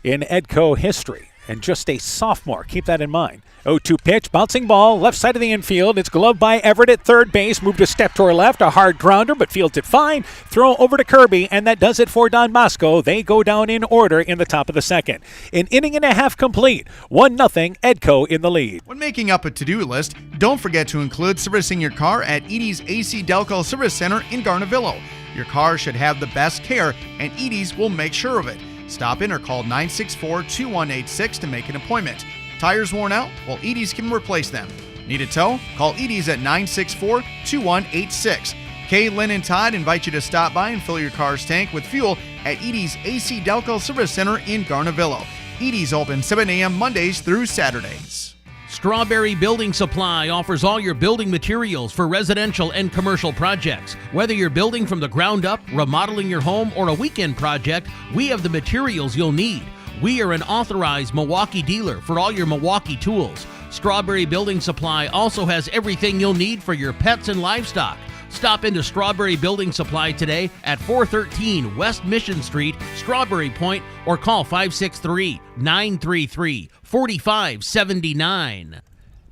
in Ed-Co history. And just a sophomore. Keep that in mind. 0-2 pitch, bouncing ball, left side of the infield. It's gloved by Everett at third base. Moved a step to her left, a hard grounder, but fields it fine. Throw over to Kirby, and that does it for Don Bosco. They go down in order in the top of the second. An inning and a half complete. 1-0, Ed-Co in the lead. When making up a to-do list, don't forget to include servicing your car at Edie's AC Delco Service Center in Garnavillo. Your car should have the best care, and Edie's will make sure of it. Stop in or call 964-2186 to make an appointment. Tires worn out? Well, Edie's can replace them. Need a tow? Call Edie's at 964-2186. Kay, Lynn, and Todd invite you to stop by and fill your car's tank with fuel at Edie's AC Delco Service Center in Garnavillo. Edie's open 7 a.m. Mondays through Saturdays. Strawberry Building Supply offers all your building materials for residential and commercial projects. Whether you're building from the ground up, remodeling your home, or a weekend project, we have the materials you'll need. We are an authorized Milwaukee dealer for all your Milwaukee tools. Strawberry Building Supply also has everything you'll need for your pets and livestock. Stop into Strawberry Building Supply today at 413 West Mission Street, Strawberry Point, or call 563-933-4579.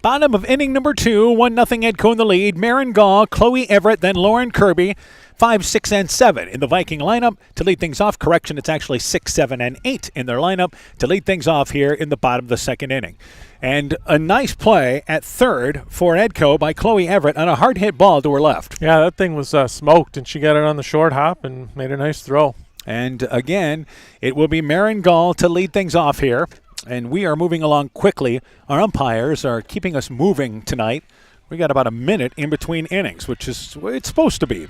Bottom of inning number 2, 1-0 Ed-Co in the lead. Marin Gall, Chloe Everett, then Lauren Kirby. 5, 6, and 7 in the Viking lineup. To lead things off, correction, it's actually 6, 7, and 8 in their lineup to lead things off here in the bottom of the second inning. And a nice play at third for Ed-Co by Chloe Everett on a hard-hit ball to her left. Yeah, that thing was smoked, and she got it on the short hop and made a nice throw. And again, it will be Marin Gall to lead things off here. And we are moving along quickly. Our umpires are keeping us moving tonight. We got about a minute in between innings, which is what it's supposed to be.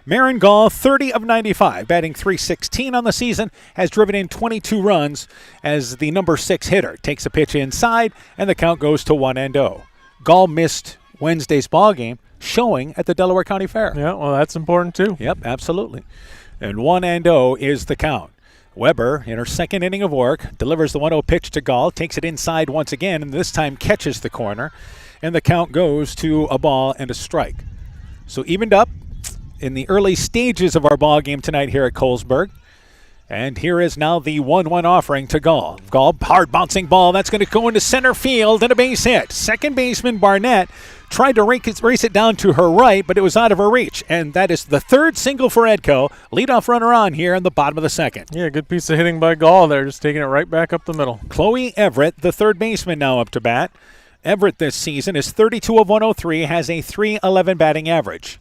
Marin Gall, 30 of 95, batting .316 on the season, has driven in 22 runs as the number 6 hitter. Takes a pitch inside, and the count goes to 1-0. Gall missed Wednesday's ball game, showing at the Delaware County Fair. Yeah, well, that's important too. Yep, absolutely. And 1-0 is the count. Weber, in her second inning of work, delivers the 1-0 pitch to Gall, takes it inside once again, and this time catches the corner, and the count goes to a ball and a strike. So evened up in the early stages of our ball game tonight here at Colesburg. And here is now the 1-1 offering to Gall. Gall, hard bouncing ball. That's going to go into center field and a base hit. Second baseman Barnett tried to race it down to her right, but it was out of her reach. And that is the third single for Ed-Co. Leadoff runner on here in the bottom of the second. Yeah, good piece of hitting by Gall there, just taking it right back up the middle. Chloe Everett, the third baseman, now up to bat. Everett this season is 32 of 103, has a .311 batting average.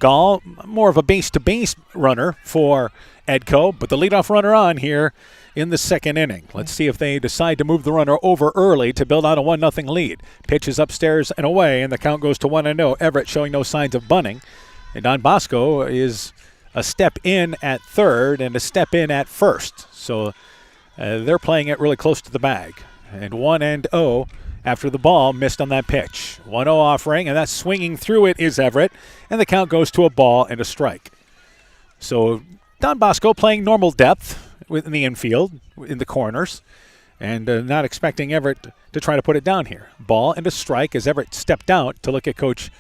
Gall, more of a base-to-base runner for Ed-Co, but the leadoff runner on here in the second inning. Let's see if they decide to move the runner over early to build out a 1-0 lead. Pitches upstairs and away, and the count goes to 1-0. Everett showing no signs of bunting. And Don Bosco is a step in at third and a step in at first. So they're playing it really close to the bag. And 1-0 after the ball missed on that pitch. 1-0 offering, and that's swinging through it is Everett, and the count goes to a ball and a strike. So Don Bosco playing normal depth in the infield, in the corners, and not expecting Everett to try to put it down here. Ball and a strike as Everett stepped out to look at Coach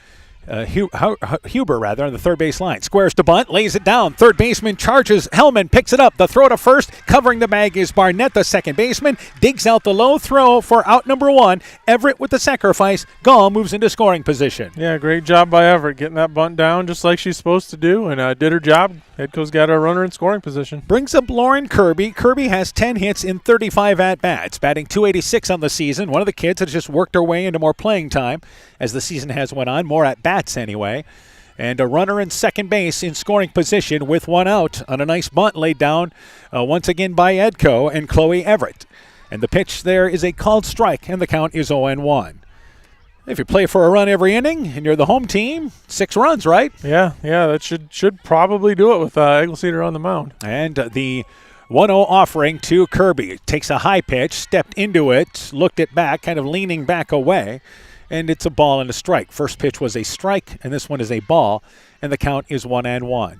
Huber on the third base line. Squares to bunt, lays it down. Third baseman charges. Hellman picks it up. The throw to first. Covering the bag is Barnett, the second baseman. Digs out the low throw for out number 1. Everett with the sacrifice. Gall moves into scoring position. Yeah, great job by Everett getting that bunt down just like she's supposed to do, and did her job. Ed-Co's got a runner in scoring position. Brings up Lauren Kirby. Kirby has 10 hits in 35 at-bats, batting .286 on the season. One of the kids has just worked her way into more playing time as the season has went on, more at-bats anyway. And a runner in second base in scoring position with 1 out on a nice bunt laid down once again by Ed-Co and Chloe Everett. And the pitch there is a called strike, and the count is 0-1. If you play for a run every inning and you're the home team, 6 runs, right? Yeah, that should probably do it with Eggleseder on the mound. And the 1-0 offering to Kirby. Takes a high pitch, stepped into it, looked it back, kind of leaning back away, and it's a ball and a strike. First pitch was a strike, and this one is a ball, and the count is 1-1.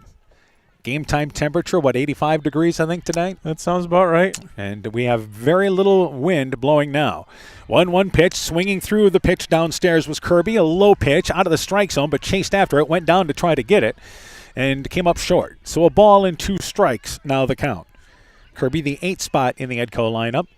Game time temperature, 85 degrees, I think, tonight? That sounds about right. And we have very little wind blowing now. 1-1 pitch, swinging through the pitch downstairs was Kirby. A low pitch out of the strike zone, but chased after it, went down to try to get it, and came up short. So a ball and 2 strikes, now the count. Kirby, the 8th spot in the Ed-Co lineup.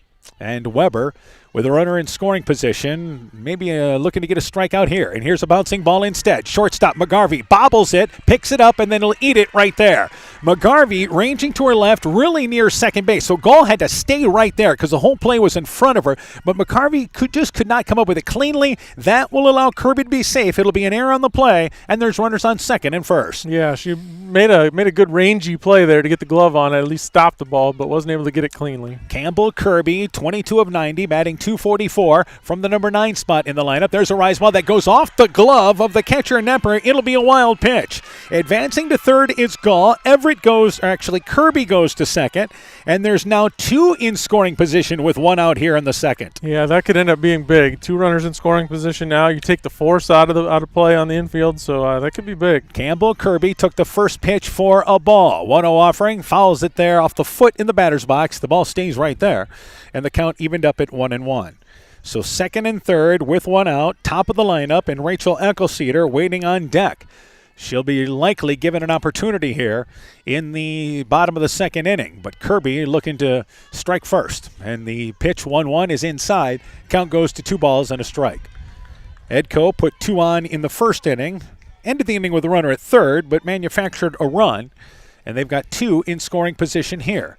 And Weber, with a runner in scoring position, maybe looking to get a strikeout here. And here's a bouncing ball instead. Shortstop McGarvey bobbles it, picks it up, and then he'll eat it right there. McGarvey ranging to her left, really near second base. So Gall had to stay right there because the whole play was in front of her. But McGarvey could not come up with it cleanly. That will allow Kirby to be safe. It'll be an error on the play, and there's runners on second and first. Yeah, she made a good rangy play there to get the glove on it, at least stop the ball, but wasn't able to get it cleanly. Campbell Kirby, 22 of 90, batting .244 from the number 9 spot in the lineup. There's a rise ball that goes off the glove of the catcher Nepper. It'll be a wild pitch. Advancing to third is Gall. Kirby goes to second, and there's now 2 in scoring position with 1 out here in the second. Yeah, that could end up being big. 2 runners in scoring position now. You take the force out of play on the infield, so that could be big. Campbell Kirby took the first pitch for a ball. 1-0 offering, fouls it there off the foot in the batter's box. The ball stays right there, and the count evened up at 1-1. So second and third with 1 out, top of the lineup, and Rachel Eggleseder waiting on deck. She'll be likely given an opportunity here in the bottom of the second inning, but Kirby looking to strike first, and the pitch 1-1 is inside. Count goes to 2 balls and a strike. Ed-Co put 2 on in the first inning, ended the inning with a runner at third, but manufactured a run, and they've got 2 in scoring position here.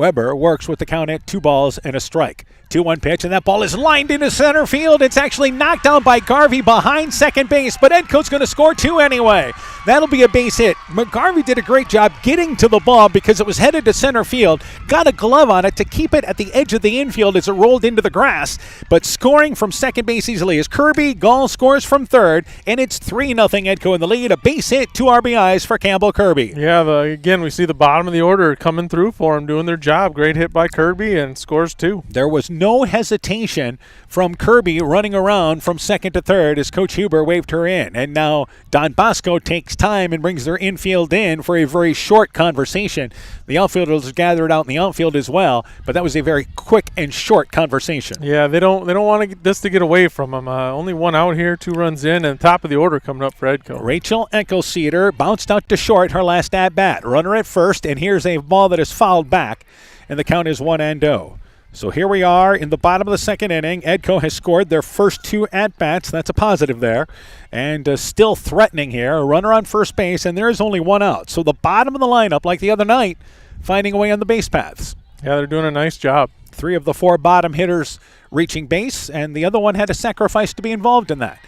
Weber works with the count at 2 balls and a strike. 2-1 pitch, and that ball is lined into center field. It's actually knocked down by Garvey behind second base, but Ed-Co's going to score 2 anyway. That'll be a base hit. McGarvey did a great job getting to the ball because it was headed to center field. Got a glove on it to keep it at the edge of the infield as it rolled into the grass, but scoring from second base easily is Kirby. Gall scores from third, and it's 3-0 Ed-Co in the lead. A base hit, 2 RBIs for Campbell Kirby. Yeah, again, we see the bottom of the order coming through for him, doing their job. Great hit by Kirby, and scores 2. There was no hesitation from Kirby running around from second to third as Coach Huber waved her in. And now Don Bosco takes time and brings their infield in for a very short conversation. The outfielders gathered out in the outfield as well, but that was a very quick and short conversation. Yeah, they don't want this to get away from them. Only 1 out here, 2 runs in, and top of the order coming up for Ed-Co. Rachel Eckelceder bounced out to short her last at-bat. Runner at first, and here's a ball that is fouled back, and the count is 1-0. So here we are in the bottom of the second inning. Ed-Co has scored their first 2 at-bats. That's a positive there. And still threatening here. A runner on first base, and there is only 1 out. So the bottom of the lineup, like the other night, finding a way on the base paths. Yeah, they're doing a nice job. 3 of the 4 bottom hitters reaching base, and the other one had a sacrifice to be involved in that.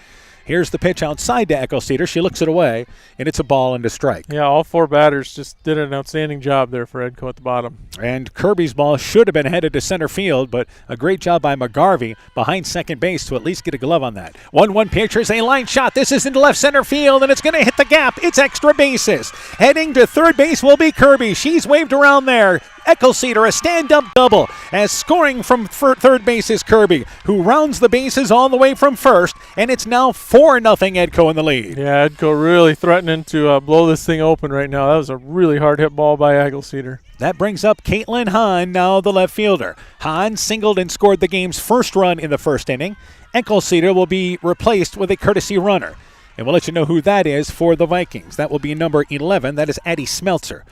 Here's the pitch outside to Eckelceder. She looks it away, and it's a ball and a strike. Yeah, all 4 batters just did an outstanding job there for Ed-Co at the bottom. And Kirby's ball should have been headed to center field, but a great job by McGarvey behind second base to at least get a glove on that. 1-1 pitch. Here's a line shot. This is into left center field, and it's going to hit the gap. It's extra bases. Heading to third base will be Kirby. She's waved around there. Eckelceder, a stand-up double, as scoring from third base is Kirby, who rounds the bases all the way from first, and it's now 4-0 Ed-Co in the lead. Yeah, Ed-Co really threatening to blow this thing open right now. That was a really hard hit ball by Eckelceder. That brings up Caitlin Hahn, now the left fielder. Hahn singled and scored the game's first run in the first inning. Eckelceder will be replaced with a courtesy runner, and we'll let you know who that is for the Vikings. That will be number 11. That is Addie Smeltzer.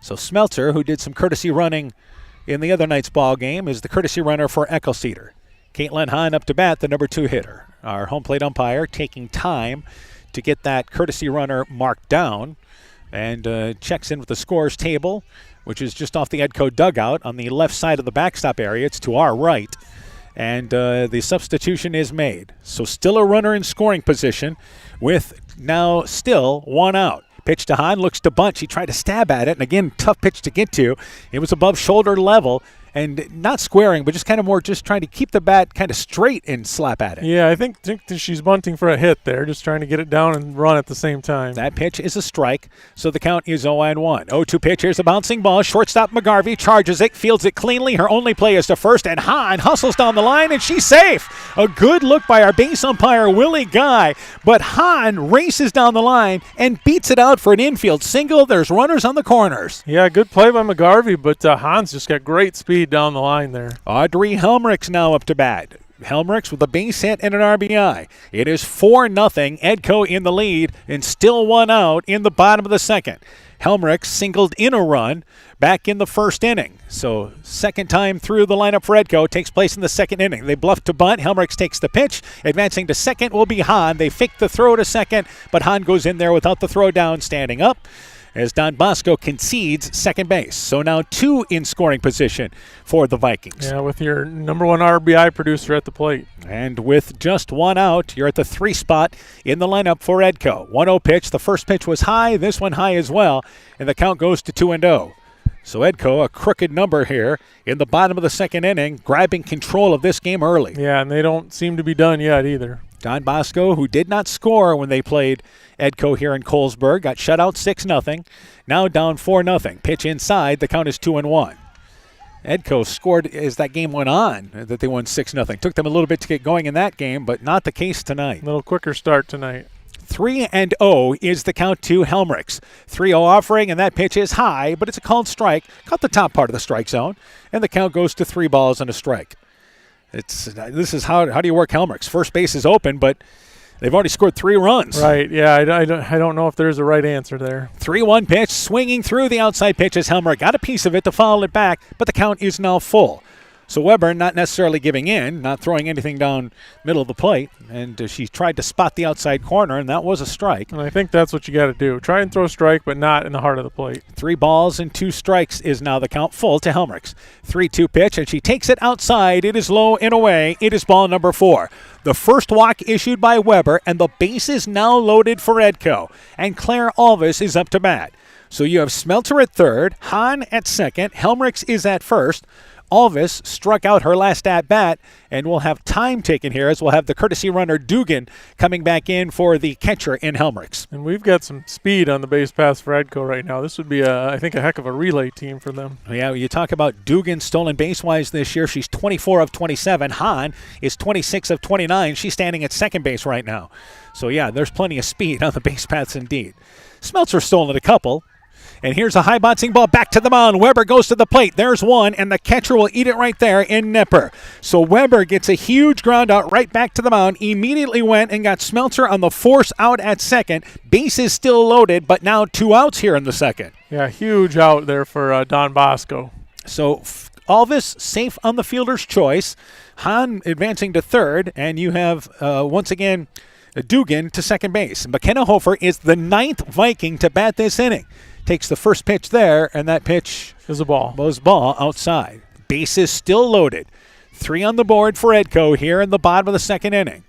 So Smeltzer, who did some courtesy running in the other night's ball game, is the courtesy runner for Eckelceder. Caitlin Hahn up to bat, the number 2 hitter. Our home plate umpire taking time to get that courtesy runner marked down and checks in with the scores table, which is just off the Ed-Co dugout on the left side of the backstop area. It's to our right. And the substitution is made. So still a runner in scoring position with now still 1 out. Pitch to Hahn, looks to bunt. She tried to stab at it, and again, tough pitch to get to. It was above shoulder level, and not squaring, but just kind of more just trying to keep the bat kind of straight and slap at it. Yeah, I think she's bunting for a hit there, just trying to get it down and run at the same time. That pitch is a strike, so the count is 0-1. 0-2 pitch, here's a bouncing ball. Shortstop McGarvey charges it, fields it cleanly. Her only play is to first, and Hahn hustles down the line, and she's safe. A good look by our base umpire, Willie Guy, but Hahn races down the line and beats it out for an infield single. There's runners on the corners. Yeah, good play by McGarvey, but Hahn's just got great speed down the line there. Audrey Helmrich's now up to bat. Helmrich's with a base hit and an RBI. It is 4-0, Ed-Co in the lead, and still 1 out in the bottom of the second. Helmrich singled in a run back in the first inning. So second time through the lineup for Ed-Co takes place in the second inning. They bluff to bunt. Helmrich takes the pitch. Advancing to second will be Hahn. They fake the throw to second, but Hahn goes in there without the throw down, standing up, as Don Bosco concedes second base. So now 2 in scoring position for the Vikings. Yeah, with your number 1 RBI producer at the plate. And with just 1 out, you're at the 3 spot in the lineup for Ed-Co. 1-0 pitch. The first pitch was high. This one high as well. And the count goes to 2-0. So Ed-Co, a crooked number here in the bottom of the second inning, grabbing control of this game early. Yeah, and they don't seem to be done yet either. Don Bosco, who did not score when they played Ed-Co here in Colesburg, got shut out 6-0. Now down 4-0. Pitch inside. The count is 2-1. Ed-Co scored as that game went on, that they won 6-0. Took them a little bit to get going in that game, but not the case tonight. A little quicker start tonight. 3-0 is the count to Helmrichs. 3-0 offering, and that pitch is high, but it's a called strike. Caught the top part of the strike zone, and the count goes to 3 balls and a strike. This is how do you work Helmrichs? First base is open, but they've already scored 3 runs. Right, yeah, I don't know if there's a right answer there. 3-1 pitch, swinging through the outside pitch as Helmrich got a piece of it to foul it back, but the count is now full. So Weber not necessarily giving in, not throwing anything down middle of the plate, and she tried to spot the outside corner, and that was a strike. And I think that's what you got to do. Try and throw a strike, but not in the heart of the plate. 3 balls and 2 strikes is now the count, full to Helmrichs. 3-2 pitch, and she takes it outside. It is low and away. It is ball number 4. The first walk issued by Weber, and the base is now loaded for Ed-Co. And Claire Alvis is up to bat. So you have Smelter at third, Hahn at second, Helmrichs is at first. Alvis struck out her last at-bat, and we'll have time taken here as we'll have the courtesy runner Dugan coming back in for the catcher in Helmrichs. And we've got some speed on the base pass for Ed-Co right now. This would be, I think, a heck of a relay team for them. Yeah, you talk about Dugan stolen base-wise this year. She's 24 of 27. Hahn is 26 of 29. She's standing at second base right now. So, yeah, there's plenty of speed on the base paths indeed. Smeltzer stolen a couple. And here's a high bouncing ball back to the mound. Weber goes to the plate. There's one, and the catcher will eat it right there in Nipper. So Weber gets a huge ground out right back to the mound. Immediately went and got Smeltzer on the force out at second. Base is still loaded, but now 2 outs here in the second. Yeah, huge out there for Don Bosco. So Alvis safe on the fielder's choice. Hahn advancing to third, and you have, once again, Dugan to second base. McKenna Hofer is the 9th Viking to bat this inning. Takes the first pitch there, and that pitch is a ball. Was ball outside. Bases still loaded. 3 on the board for Ed-Co here in the bottom of the second inning.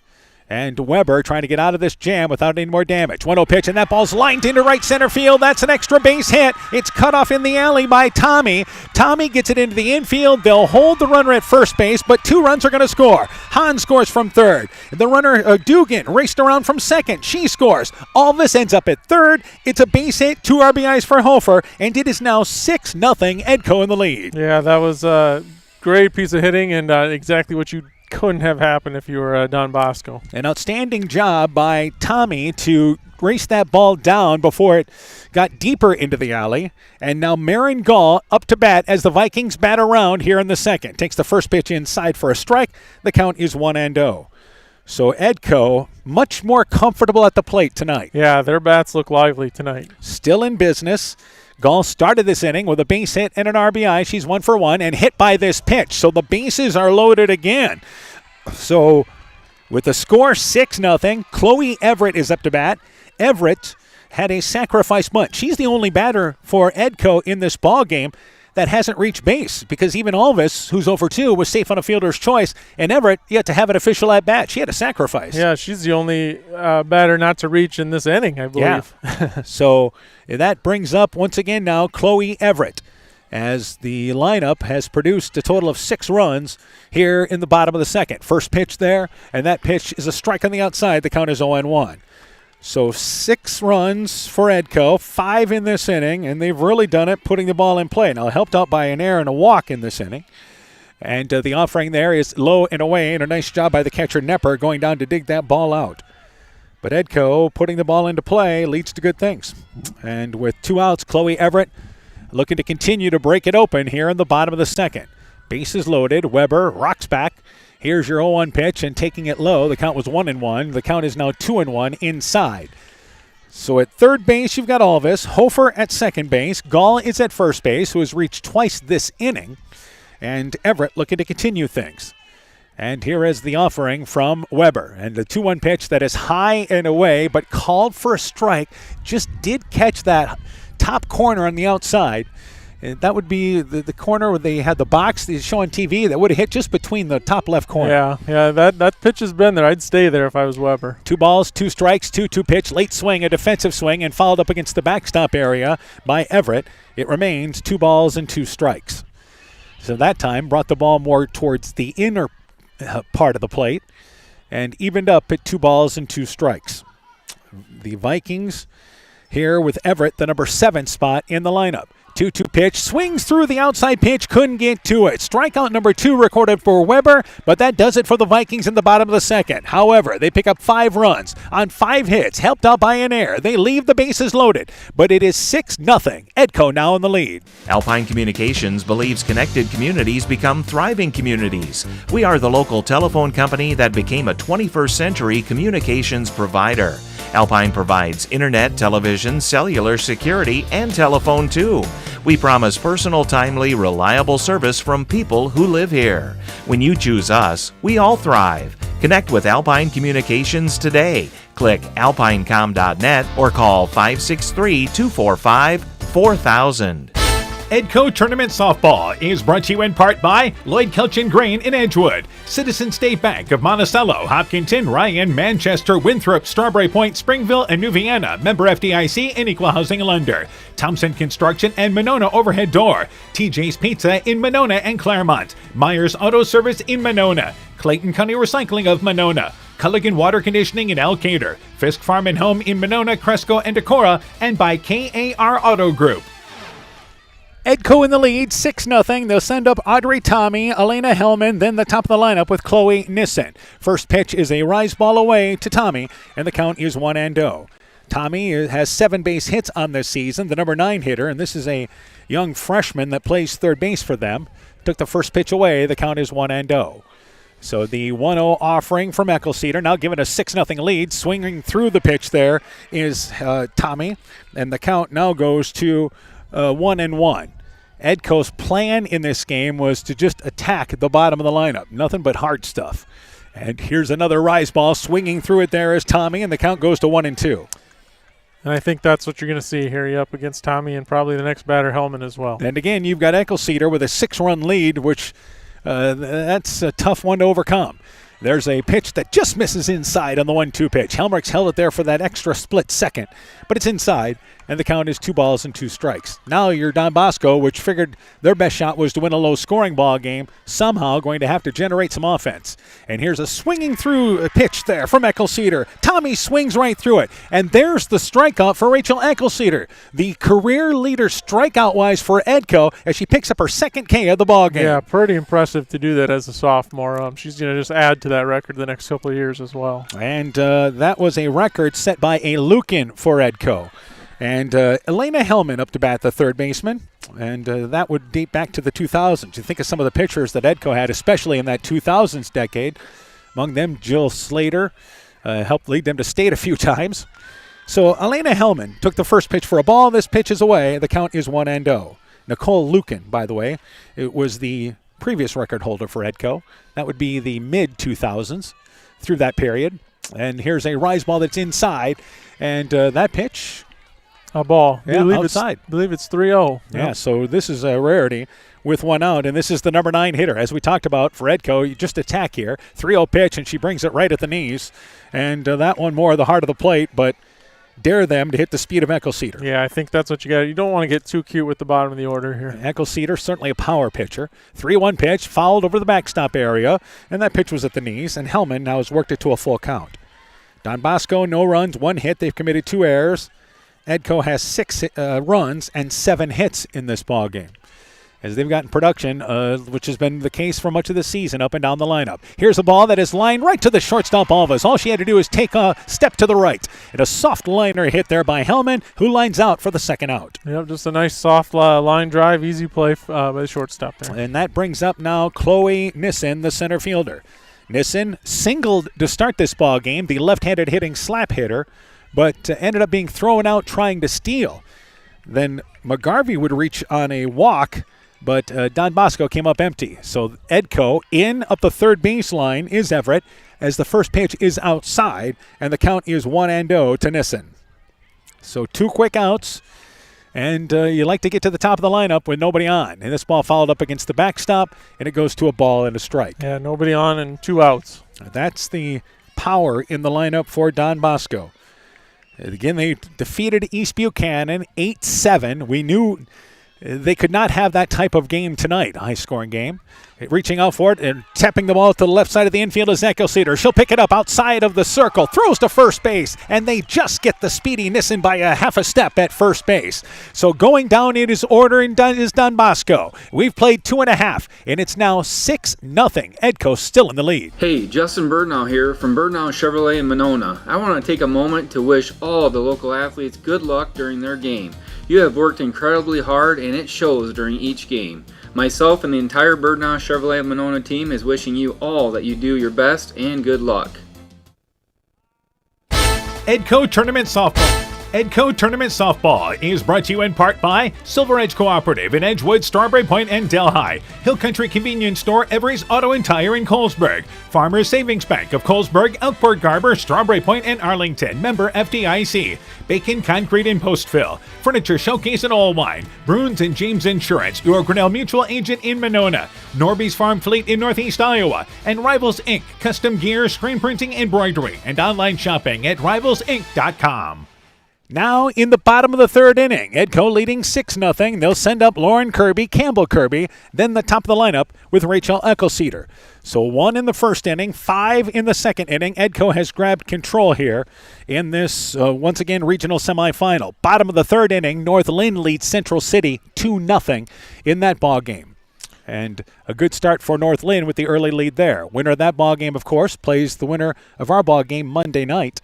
And Weber trying to get out of this jam without any more damage. 1-0 pitch, and that ball's lined into right center field. That's an extra base hit. It's cut off in the alley by Tommy. Tommy gets it into the infield. They'll hold the runner at first base, but 2 runs are going to score. Hahn scores from third. The runner, Dugan, raced around from second. She scores. Alvis ends up at third. It's a base hit, 2 RBIs for Hofer, and it is now 6-0 Ed-Co in the lead. Yeah, that was a great piece of hitting and exactly what you couldn't have happened if you were Don Bosco. An outstanding job by Tommy to race that ball down before it got deeper into the alley. And now Marin Gall up to bat as the Vikings bat around here in the second. Takes the first pitch inside for a strike. The count is 1-0. So Ed-Co much more comfortable at the plate tonight. Yeah, their bats look lively tonight. Still in business. Gall started this inning with a base hit and an RBI. She's 1 for 1 and hit by this pitch. So the bases are loaded again. So with the score 6-0, Chloe Everett is up to bat. Everett had a sacrifice bunt. She's the only batter for Ed-Co in this ball game that hasn't reached base because even Alvis, who's 0 for 2, was safe on a fielder's choice, and Everett yet to have an official at bat. She had a sacrifice. Yeah, she's the only batter not to reach in this inning, I believe. Yeah. So that brings up once again now Chloe Everett, as the lineup has produced a total of 6 runs here in the bottom of the second. First pitch there, and that pitch is a strike on the outside. The count is 0-1. So 6 runs for Ed-Co, 5 in this inning, and they've really done it putting the ball in play. Now helped out by an error and a walk in this inning. And the offering there is low and away, and a nice job by the catcher Nepper going down to dig that ball out. But Ed-Co putting the ball into play leads to good things. And with 2 outs, Chloe Everett looking to continue to break it open here in the bottom of the second. Bases loaded. Weber rocks back. Here's your 0-1 pitch, and taking it low. The count was 1-1. The count is now 2-1 inside. So at third base, you've got Alvis. Hofer at second base. Gall is at first base, who has reached twice this inning. And Everett looking to continue things. And here is the offering from Weber. And the 2-1 pitch that is high and away, but called for a strike. Just did catch that top corner on the outside. And that would be the corner where they had the box they show on TV that would have hit just between the top left corner. Yeah, that pitch has been there. I'd stay there if I was Weber. 2 balls, 2 strikes, 2-2 pitch, late swing, a defensive swing, and followed up against the backstop area by Everett. It remains 2 balls and 2 strikes. So that time brought the ball more towards the inner part of the plate and evened up at 2 balls and 2 strikes. The Vikings here with Everett, the number 7 spot in the lineup. 2-2 pitch, swings through the outside pitch, couldn't get to it. Strikeout number 2 recorded for Weber, but that does it for the Vikings in the bottom of the second. However, they pick up 5 runs on 5 hits, helped out by an error. They leave the bases loaded, but it is 6-0. Ed-Co now in the lead. Alpine Communications believes connected communities become thriving communities. We are the local telephone company that became a 21st century communications provider. Alpine provides internet, television, cellular security, and telephone too. We promise personal, timely, reliable service from people who live here. When you choose us, we all thrive. Connect with Alpine Communications today. Click alpinecom.net or call 563-245-4000. Ed-Co Tournament Softball is brought to you in part by Lloyd Kelchin Grain in Edgewood, Citizen State Bank of Monticello, Hopkinton, Ryan, Manchester, Winthrop, Strawberry Point, Springville, and New Vienna, member FDIC and equal housing lender, Thompson Construction and Monona Overhead Door, TJ's Pizza in Monona and Claremont, Myers Auto Service in Monona, Clayton County Recycling of Monona, Culligan Water Conditioning in Elkader, Fisk Farm and Home in Monona, Cresco, and Decorah, and by KAR Auto Group. Ed-Co in the lead, 6-0. They'll send up Audrey Tommy, Elena Hellman, then the top of the lineup with Chloe Nissen. First pitch is a rise ball away to Tommy, and the count is 1-0. Tommy has 7 base hits on this season, the number 9 hitter, and this is a young freshman that plays third base for them. Took the first pitch away, the count is 1-0. So the 1-0 offering from Ecclescedar, now given a 6-0 lead. Swinging through the pitch there is Tommy, and the count now goes to 1-1. Ed-Co's plan in this game was to just attack the bottom of the lineup. Nothing but hard stuff. And here's another rise ball. Swinging through it there is Tommy, and the count goes to 1-2. And I think that's what you're going to see here. You up against Tommy and probably the next batter, Hellman, as well. And again, you've got Ecclescedar with a 6-run lead, which that's a tough one to overcome. There's a pitch that just misses inside on the 1-2 pitch. Helmrich's held it there for that extra split second, but it's inside, and the count is 2-2. Now you're Don Bosco, which figured their best shot was to win a low-scoring ball game, somehow going to have to generate some offense. And here's a swinging through pitch there from Ecclescedar. Tommy swings right through it, and there's the strikeout for Rachel Ecclescedar, the career leader strikeout-wise for Ed-Co as she picks up her second K of the ball game. Yeah, pretty impressive to do that as a sophomore. She's going to just add to that record the next couple of years as well. And that was a record set by a Lucan for Ed-Co. And Elena Hellman up to bat, the third baseman. And that would date back to the 2000s. You think of some of the pitchers that Ed-Co had, especially in that 2000s decade. Among them, Jill Slater helped lead them to state a few times. So Elena Hellman took the first pitch for a ball. This pitch is away. The count is 1-0. Nicole Lucan, by the way, it was the previous record holder for Ed-Co. That would be the mid-2000s through that period. And here's a rise ball that's inside. And that pitch... A ball. Yeah, outside. I believe it's 3-0. Yeah, so this is a rarity with one out, and this is the number 9 hitter. As we talked about for Ed-Co, you just attack here. 3-0 pitch, and she brings it right at the knees. And that one more the heart of the plate, but dare them to hit the speed of Ecclescedar. Yeah, I think that's what you got. You don't want to get too cute with the bottom of the order here. Ecclescedar, certainly a power pitcher. 3-1 pitch, fouled over the backstop area, and that pitch was at the knees, and Hellman now has worked it to a full count. Don Bosco, no runs, 1 hit. They've committed 2 errors. Ed-Co has 6 runs and 7 hits in this ball game, as they've gotten production, which has been the case for much of the season up and down the lineup. Here's a ball that is lined right to the shortstop Alvis. All she had to do is take a step to the right. And a soft liner hit there by Hellman, who lines out for the second out. Yep, just a nice soft line drive, easy play by the shortstop there. And that brings up now Chloe Nissen, the center fielder. Nissen singled to start this ball game, the left-handed hitting slap hitter, but ended up being thrown out trying to steal. Then McGarvey would reach on a walk, but Don Bosco came up empty. So Ed-Co in up the third baseline is Everett, as the first pitch is outside, and the count is 1-0 to Nissen. So 2 quick outs, and you like to get to the top of the lineup with nobody on. And this ball fouled up against the backstop, and it goes to a ball and a strike. Yeah, nobody on and 2 outs. That's the power in the lineup for Don Bosco. Again, they defeated East Buchanan 8-7. We knew they could not have that type of game tonight, a high-scoring game. Reaching out for it and tapping the ball to the left side of the infield is Ecclescedar. She'll pick it up outside of the circle, throws to first base, and they just get the speedy Nissen by a half a step at first base. So going down in his order is Don Bosco. We've played 2.5, and it's now 6-0. Ed-Co still in the lead. Hey, Justin Birdnow here from Birdnow Chevrolet in Monona. I want to take a moment to wish all the local athletes good luck during their game. You have worked incredibly hard, and it shows during each game. Myself and the entire Birdnow Chevrolet Monona team is wishing you all that you do your best and good luck. Ed-Co Tournament Softball. Ed-Co Tournament Softball is brought to you in part by Silver Edge Cooperative in Edgewood, Strawberry Point, and Delhi. Hill Country Convenience Store, Every's Auto and Tire in Colesburg. Farmers Savings Bank of Colesburg, Elkburg Garber, Strawberry Point, and Arlington. Member FDIC. Bacon Concrete in Postville. Furniture Showcase in Allwine. Bruins and James Insurance, your Grinnell Mutual agent in Monona. Norby's Farm Fleet in Northeast Iowa. And Rivals Inc. Custom gear, screen printing, embroidery, and online shopping at rivalsinc.com. Now in the bottom of the third inning, Ed-Co leading 6-0. They'll send up Lauren Kirby, Campbell Kirby, then the top of the lineup with Rachel Eckelceder. So 1 in the first inning, 5 in the second inning. Ed-Co has grabbed control here in this, once again, regional semifinal. Bottom of the third inning, North Lynn leads Central City 2-0 in that ball game. And a good start for North Lynn with the early lead there. Winner of that ball game, of course, plays the winner of our ball game Monday night.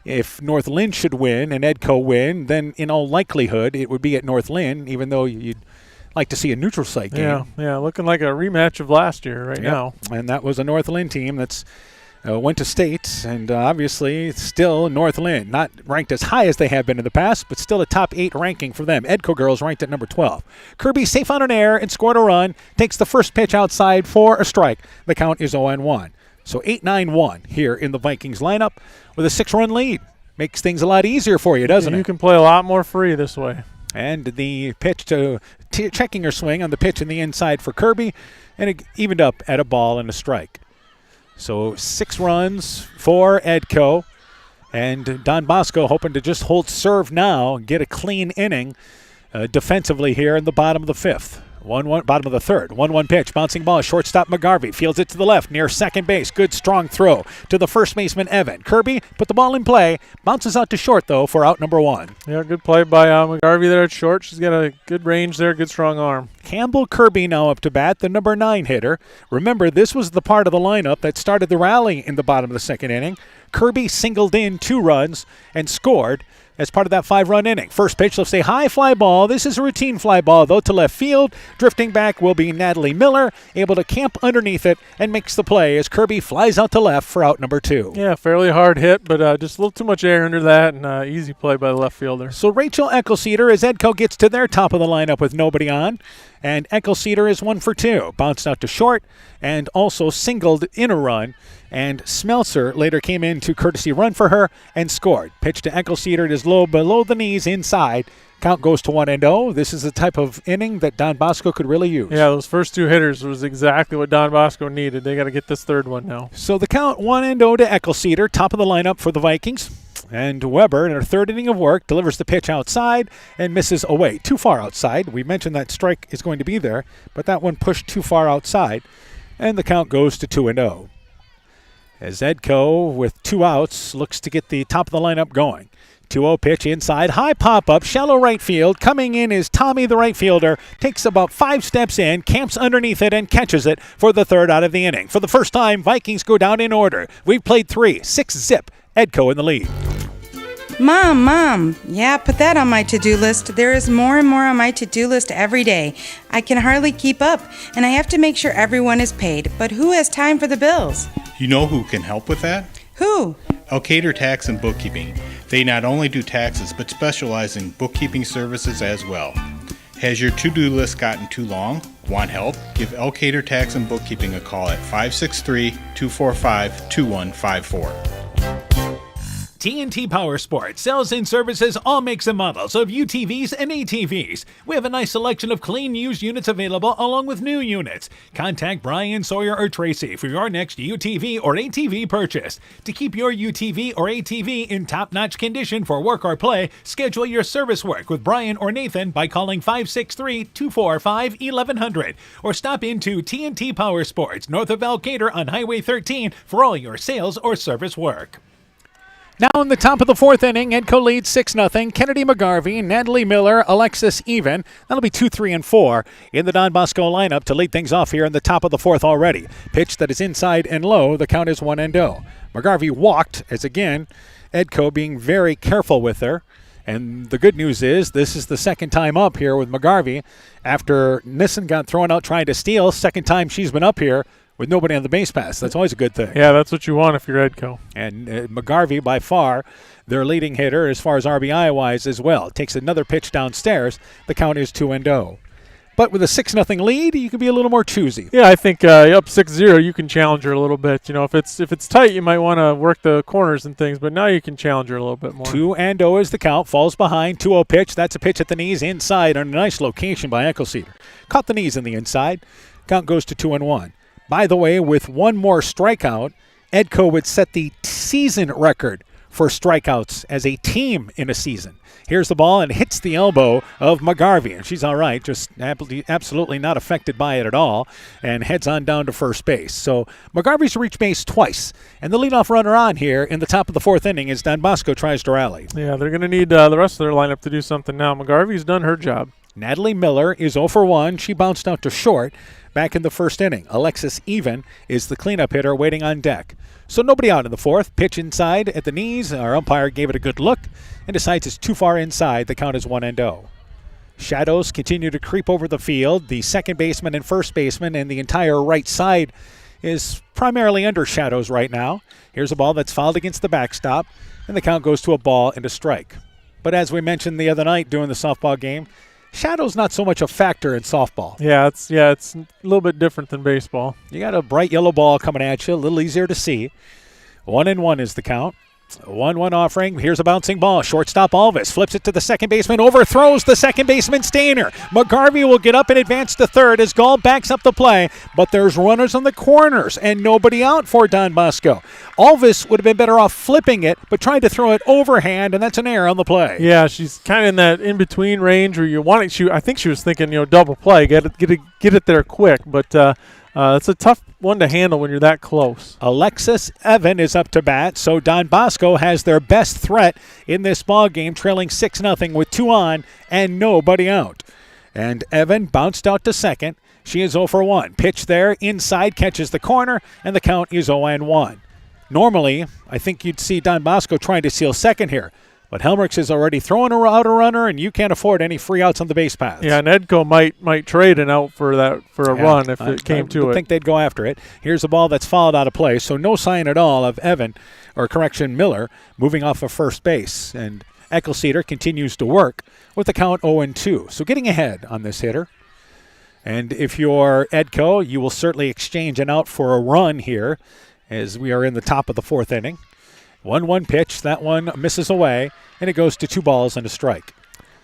If North Lynn should win and Ed-Co win, then in all likelihood it would be at North Lynn, even though you'd like to see a neutral site game. Yeah, looking like a rematch of last year now. And that was a North Lynn team that's went to state, and obviously still North Lynn, not ranked as high as they have been in the past, but still a top 8 ranking for them. Ed-Co girls ranked at number 12. Kirby safe on an air and scored a run, takes the first pitch outside for a strike. The count is 0-1. So 8-9-1 here in the Vikings lineup with a 6-run lead. Makes things a lot easier for you, doesn't it? You can play a lot more free this way. And the pitch to checking her swing on the pitch in the inside for Kirby, and it evened up at a ball and a strike. So 6 runs for Ed-Co, and Don Bosco hoping to just hold serve now and get a clean inning defensively here in the bottom of the fifth. 1-1, bottom of the third. 1-1 pitch, bouncing ball. Shortstop McGarvey fields it to the left near second base. Good strong throw to the first baseman Evan. Kirby put the ball in play. Bounces out to short though for out number 1. Yeah, good play by McGarvey there at short. She's got a good range there, good strong arm. Campbell Kirby now up to bat, the number 9 hitter. Remember, this was the part of the lineup that started the rally in the bottom of the second inning. Kirby singled in 2 runs and scored as part of that 5-run inning. First pitch, let's say high fly ball. This is a routine fly ball, though, to left field. Drifting back will be Natalie Miller, able to camp underneath it and makes the play as Kirby flies out to left for out number 2. Yeah, fairly hard hit, but just a little too much air under that, and easy play by the left fielder. So Rachel Eckelceder as Ed-Co gets to their top of the lineup with nobody on, and Eckelceder is 1 for 2. Bounced out to short and also singled in a run. And Smeltzer later came in to courtesy run for her and scored. Pitch to Eckelceder, it is low below the knees inside. Count goes to 1-0. This is the type of inning that Don Bosco could really use. Yeah, those first 2 hitters was exactly what Don Bosco needed. They got to get this third one now. So the count 1-0 to Eckelceder, top of the lineup for the Vikings. And Weber, in her third inning of work, delivers the pitch outside and misses away. Too far outside. We mentioned that strike is going to be there, but that one pushed too far outside. And the count goes to 2-0. As Ed-Co, with 2 outs, looks to get the top of the lineup going. 2-0 pitch inside, high pop-up, shallow right field. Coming in is Tommy, the right fielder. Takes about 5 steps in, camps underneath it, and catches it for the third out of the inning. For the first time, Vikings go down in order. We've played 3, 6-zip. Ed-Co in the lead. Mom, yeah, put that on my to-do list. There is more and more on my to-do list every day. I can hardly keep up, and I have to make sure everyone is paid. But who has time for the bills? You know who can help with that? Who? Elkader Tax and Bookkeeping. They not only do taxes, but specialize in bookkeeping services as well. Has your to-do list gotten too long? Want help? Give Elkader Tax and Bookkeeping a call at 563-245-2154. TNT Power Sports sells and services all makes and models of UTVs and ATVs. We have a nice selection of clean used units available along with new units. Contact Brian, Sawyer, or Tracy for your next UTV or ATV purchase. To keep your UTV or ATV in top-notch condition for work or play, schedule your service work with Brian or Nathan by calling 563-245-1100 or stop into TNT Power Sports north of Elkader on Highway 13 for all your sales or service work. Now in the top of the 4th inning, Ed-Co leads 6-0. Kennedy McGarvey, Natalie Miller, Alexis Even. That'll be 2, 3, and 4 in the Don Bosco lineup to lead things off here in the top of the 4th already. Pitch that is inside and low. The count is 1-0. McGarvey walked as, again, Ed-Co being very careful with her. And the good news is this is the second time up here with McGarvey. After Nissen got thrown out trying to steal, second time she's been up here with nobody on the base pass. That's always a good thing. Yeah, that's what you want if you're Ed-Co. And McGarvey, by far, their leading hitter as far as RBI-wise as well. Takes another pitch downstairs. The count is 2-0. But with a 6-0 lead, you can be a little more choosy. Yeah, I think up 6-0, you can challenge her a little bit. You know, if it's tight, you might want to work the corners and things, but now you can challenge her a little bit more. 2-0 is the count. Falls behind. 2-0 pitch. That's a pitch at the knees inside on a nice location by Eckelceder. Caught the knees in the inside. Count goes to 2-1. By the way, with one more strikeout, Ed-Co would set the season record for strikeouts as a team in a season. Here's the ball and hits the elbow of McGarvey. And she's all right, just absolutely not affected by it at all, and heads on down to first base. So McGarvey's reached base twice. And the leadoff runner on here in the top of the fourth inning as Don Bosco tries to rally. Yeah, they're going to need the rest of their lineup to do something now. McGarvey's done her job. Natalie Miller is 0 for 1. She bounced out to short back in the first inning. Alexis Even is the cleanup hitter waiting on deck. So nobody out in the fourth. Pitch inside at the knees. Our umpire gave it a good look and decides it's too far inside. The count is 1-0. Shadows continue to creep over the field. The second baseman and first baseman and the entire right side is primarily under shadows right now. Here's a ball that's fouled against the backstop, and the count goes to a ball and a strike. But as we mentioned the other night during the softball game, shadow's not so much a factor in softball. Yeah, it's a little bit different than baseball. You got a bright yellow ball coming at you, a little easier to see. 1-1 is the count. 1-1 offering. Here's a bouncing ball. Shortstop Alvis flips it to the second baseman, overthrows the second baseman Stainer. McGarvey will get up and advance to third as Gall backs up the play, but there's runners on the corners and nobody out for Don Bosco. Alvis would have been better off flipping it, but tried to throw it overhand, and that's an error on the play. Yeah, she's kind of in that in-between range where you want it. I think she was thinking, double play, get it there quick, but it's a tough one to handle when you're that close. Alexis Evan is up to bat, so Don Bosco has their best threat in this ball game, trailing 6-0 with 2 on and nobody out. And Evan bounced out to second. She is 0 for 1. Pitch there, inside, catches the corner, and the count is 0-1. Normally, I think you'd see Don Bosco trying to seal second here. But Helmrichs is already throwing out a runner, and you can't afford any free outs on the base paths. Yeah, and Ed-Co might trade an out for a run if it came to it. I think they'd go after it. Here's a ball that's fouled out of play, so no sign at all of Miller moving off of first base. And Eckelceder continues to work with the count 0-2. So getting ahead on this hitter. And if you're Ed-Co, you will certainly exchange an out for a run here as we are in the top of the fourth inning. 1-1 pitch. That one misses away, and it goes to 2 balls and a strike.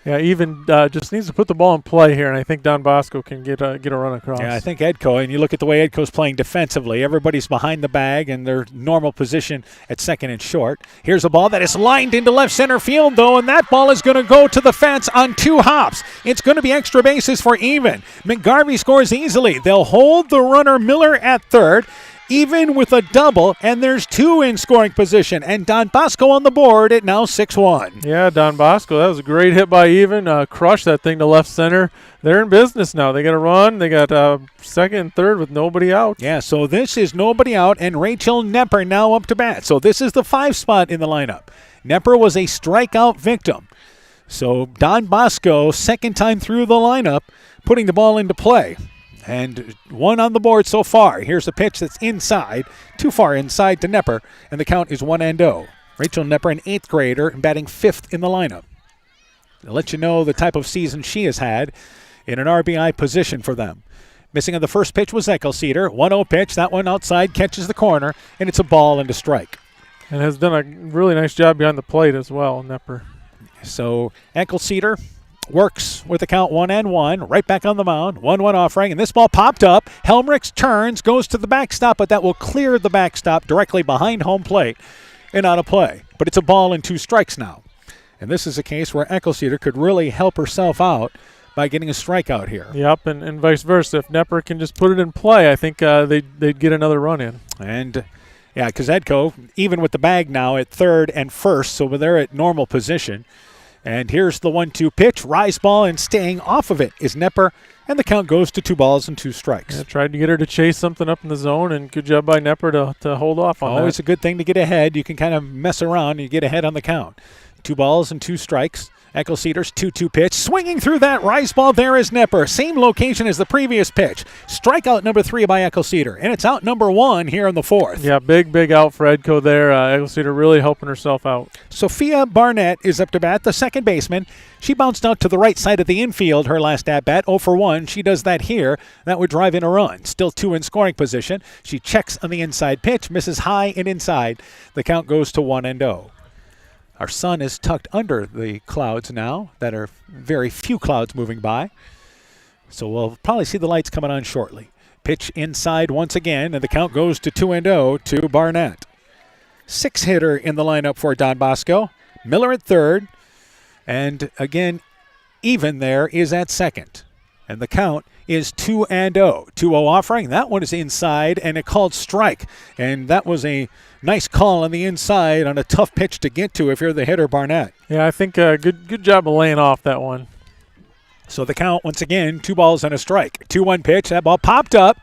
Yeah, Even just needs to put the ball in play here, and I think Don Bosco can get a run across. Yeah, I think Ed-Co, and you look at the way Ed-Co's playing defensively, everybody's behind the bag in their normal position at second and short. Here's a ball that is lined into left center field, though, and that ball is going to go to the fence on 2 hops. It's going to be extra bases for Even. McGarvey scores easily. They'll hold the runner Miller at third. Even with a double, and there's 2 in scoring position, and Don Bosco on the board at now 6-1. Yeah, Don Bosco, that was a great hit by Even. Crushed that thing to left center. They're in business now. They got a run. They got second and third with nobody out. Yeah, so this is nobody out, and Rachel Nepper now up to bat. So this is the 5 spot in the lineup. Nepper was a strikeout victim. So Don Bosco, second time through the lineup, putting the ball into play. And 1 on the board so far. Here's a pitch that's inside, too far inside to Nepper, and the count is 1-0. Rachel Nepper, an 8th grader, and batting 5th in the lineup. I'll let you know the type of season she has had in an RBI position for them. Missing on the first pitch was Eckelceder. 1-0 pitch, that one outside, catches the corner, and it's a ball and a strike. And has done a really nice job behind the plate as well, Nepper. So Eckelceder works with the count 1-1, right back on the mound. 1-1 offering, and this ball popped up. Helmrichs turns, goes to the backstop, but that will clear the backstop directly behind home plate and out of play. But it's a ball and 2 strikes now. And this is a case where Eckelceder could really help herself out by getting a strikeout here. Yep, and vice versa. If Nepper can just put it in play, I think they'd get another run in. And yeah, because Ed-Co, even with the bag now at third and first, so they're at normal position. And here's the 1-2 pitch, rise ball, and staying off of it is Nepper, and the count goes to 2 balls and 2 strikes. Yeah, tried to get her to chase something up in the zone, and good job by Nepper to hold off on that. Always a good thing to get ahead. You can kind of mess around and you get ahead on the count. 2 balls and 2 strikes. Eckelceder's 2-2 pitch. Swinging through that rise ball there is Nepper. Same location as the previous pitch. Strikeout number 3 by Eckelceder. And it's out number 1 here in the 4th. Yeah, big out for Ed-Co there. Eckelceder really helping herself out. Sophia Barnett is up to bat, the second baseman. She bounced out to the right side of the infield her last at-bat, 0 for 1. She does that here. That would drive in a run. Still 2 in scoring position. She checks on the inside pitch, misses high and inside. The count goes to 1-0. Our sun is tucked under the clouds now. That are very few clouds moving by. So we'll probably see the lights coming on shortly. Pitch inside once again, and the count goes to 2-0 to Barnett. 6-hitter in the lineup for Don Bosco. Miller at third. And again, even there is at second. And the count is 2-0. 2-0 offering. That one is inside and a called strike. And that was a nice call on the inside on a tough pitch to get to if you're the hitter, Barnett. Yeah, I think good job of laying off that one. So the count, once again, 2 balls and a strike. 2-1 pitch. That ball popped up.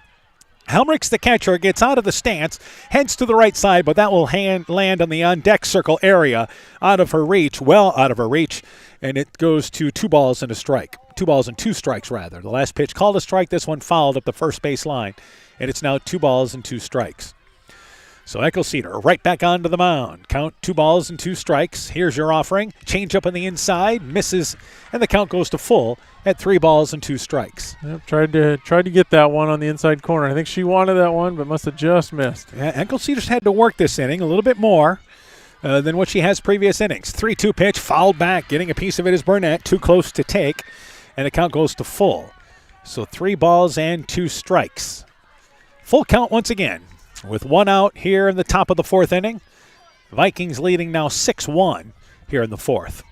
Helmrichs, the catcher, gets out of the stance, heads to the right side, but that will land on the on-deck circle area, out of her reach, well out of her reach, and it goes to 2 balls and a strike. 2 balls and 2 strikes, rather. The last pitch called a strike. This one fouled up the first base line, and it's now 2 balls and 2 strikes. So Eckelceder right back onto the mound. Count 2 balls and 2 strikes. Here's your offering. Change up on the inside, misses, and the count goes to full at 3 balls and 2 strikes. Yep, tried to get that one on the inside corner. I think she wanted that one, but must have just missed. Yeah, Eckelceder's had to work this inning a little bit more than what she has previous innings. 3-2 pitch, fouled back. Getting a piece of it is Burnett, too close to take, and the count goes to full. So 3 balls and 2 strikes. Full count once again. With 1 out here in the top of the 4th inning. Vikings leading now 6-1 here in the 4th.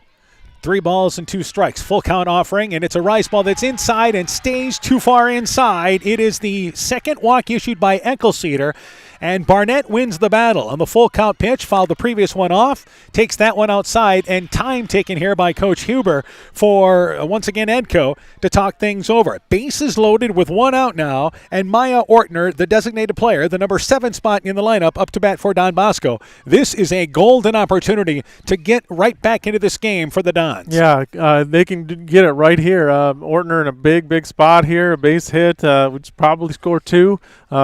3 balls and 2 strikes. Full count offering, and it's a rise ball that's inside and stays too far inside. It is the second walk issued by Eckelceder, and Barnett wins the battle on the full count pitch. Fouled the previous one off, takes that one outside, and time taken here by Coach Huber for, once again, Ed-Co to talk things over. Bases loaded with 1 out now, and Maya Ortner, the designated player, the number 7 spot in the lineup, up to bat for Don Bosco. This is a golden opportunity to get right back into this game for the Dons. Yeah, they can get it right here. Ortner in a big spot here, a base hit, which probably score 2,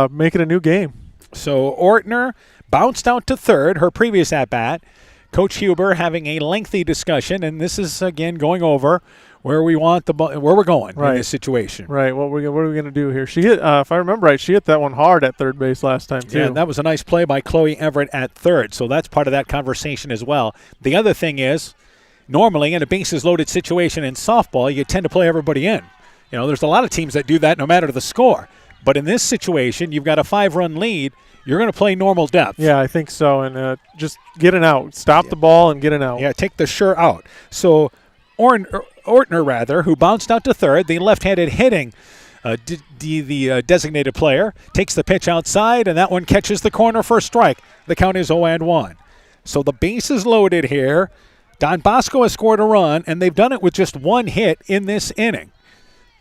make it a new game. So Ortner bounced out to third, her previous at-bat. Coach Huber having a lengthy discussion, and this is, again, going over where we want the where we're going in this situation. Right, what are we going to do here? She hit, if I remember right, she hit that one hard at third base last time, too. Yeah, that was a nice play by Chloe Everett at third, so that's part of that conversation as well. The other thing is, normally in a bases-loaded situation in softball, you tend to play everybody in. You know, there's a lot of teams that do that no matter the score. But in this situation, you've got a 5-run lead. You're going to play normal depth. Yeah, I think so. And just get an out. Stop the ball and get an out. Yeah, take the sure out. So Ortner, who bounced out to third, the left-handed hitting the designated player, takes the pitch outside, and that one catches the corner for a strike. The count is 0-1. So the base is loaded here. Don Bosco has scored a run, and they've done it with just 1 hit in this inning.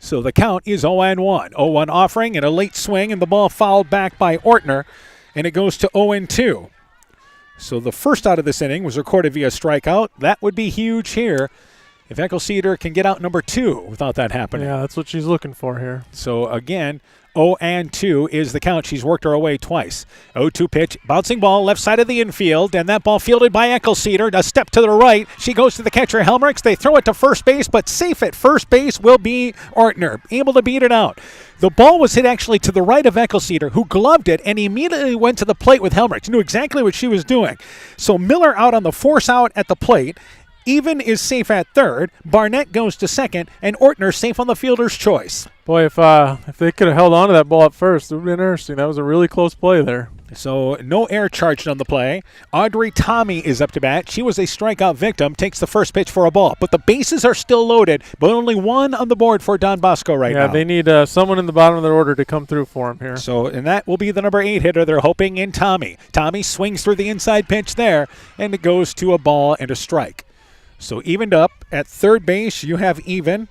So the count is 0-1. 0-1 offering and a late swing, and the ball fouled back by Ortner, and it goes to 0-2. So the first out of this inning was recorded via strikeout. That would be huge here if Eckelceder can get out number 2 without that happening. Yeah, that's what she's looking for here. So again, 0-2 is the count. She's worked her away twice. 0-2 pitch, bouncing ball left side of the infield, and that ball fielded by Eckelceder. A step to the right. She goes to the catcher, Helmrichs. They throw it to first base, but safe at first base will be Ortner, able to beat it out. The ball was hit actually to the right of Eckelceder, who gloved it, and he immediately went to the plate with Helmrichs. Knew exactly what she was doing. So Miller out on the force out at the plate. Even is safe at third. Barnett goes to second, and Ortner safe on the fielder's choice. Boy, if they could have held on to that ball at first, it would have been interesting. That was a really close play there. So no air charged on the play. Audrey Tommy is up to bat. She was a strikeout victim, takes the first pitch for a ball. But the bases are still loaded, but only 1 on the board for Don Bosco right now. Yeah, they need someone in the bottom of their order to come through for him here. So, and that will be the number 8 hitter they're hoping in Tommy. Tommy swings through the inside pitch there, and it goes to a ball and a strike. So evened up at third base, you have even.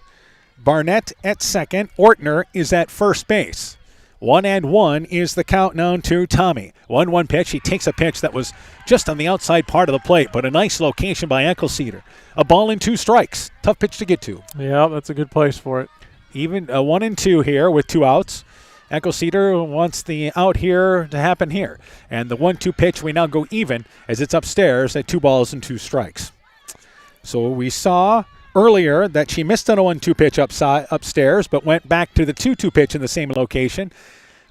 Barnett at second. Ortner is at first base. 1-1 is the count now to Tommy. 1-1 pitch. He takes a pitch that was just on the outside part of the plate, but a nice location by Eckelceder. A ball and 2 strikes. Tough pitch to get to. Yeah, that's a good place for it. Even 1-2 here with 2 outs. Eckelceder wants the out here to happen here. And the 1-2 pitch, we now go even as it's upstairs at 2 balls and 2 strikes. So we saw earlier that she missed on a 1-2 pitch upstairs, but went back to the 2-2 pitch in the same location.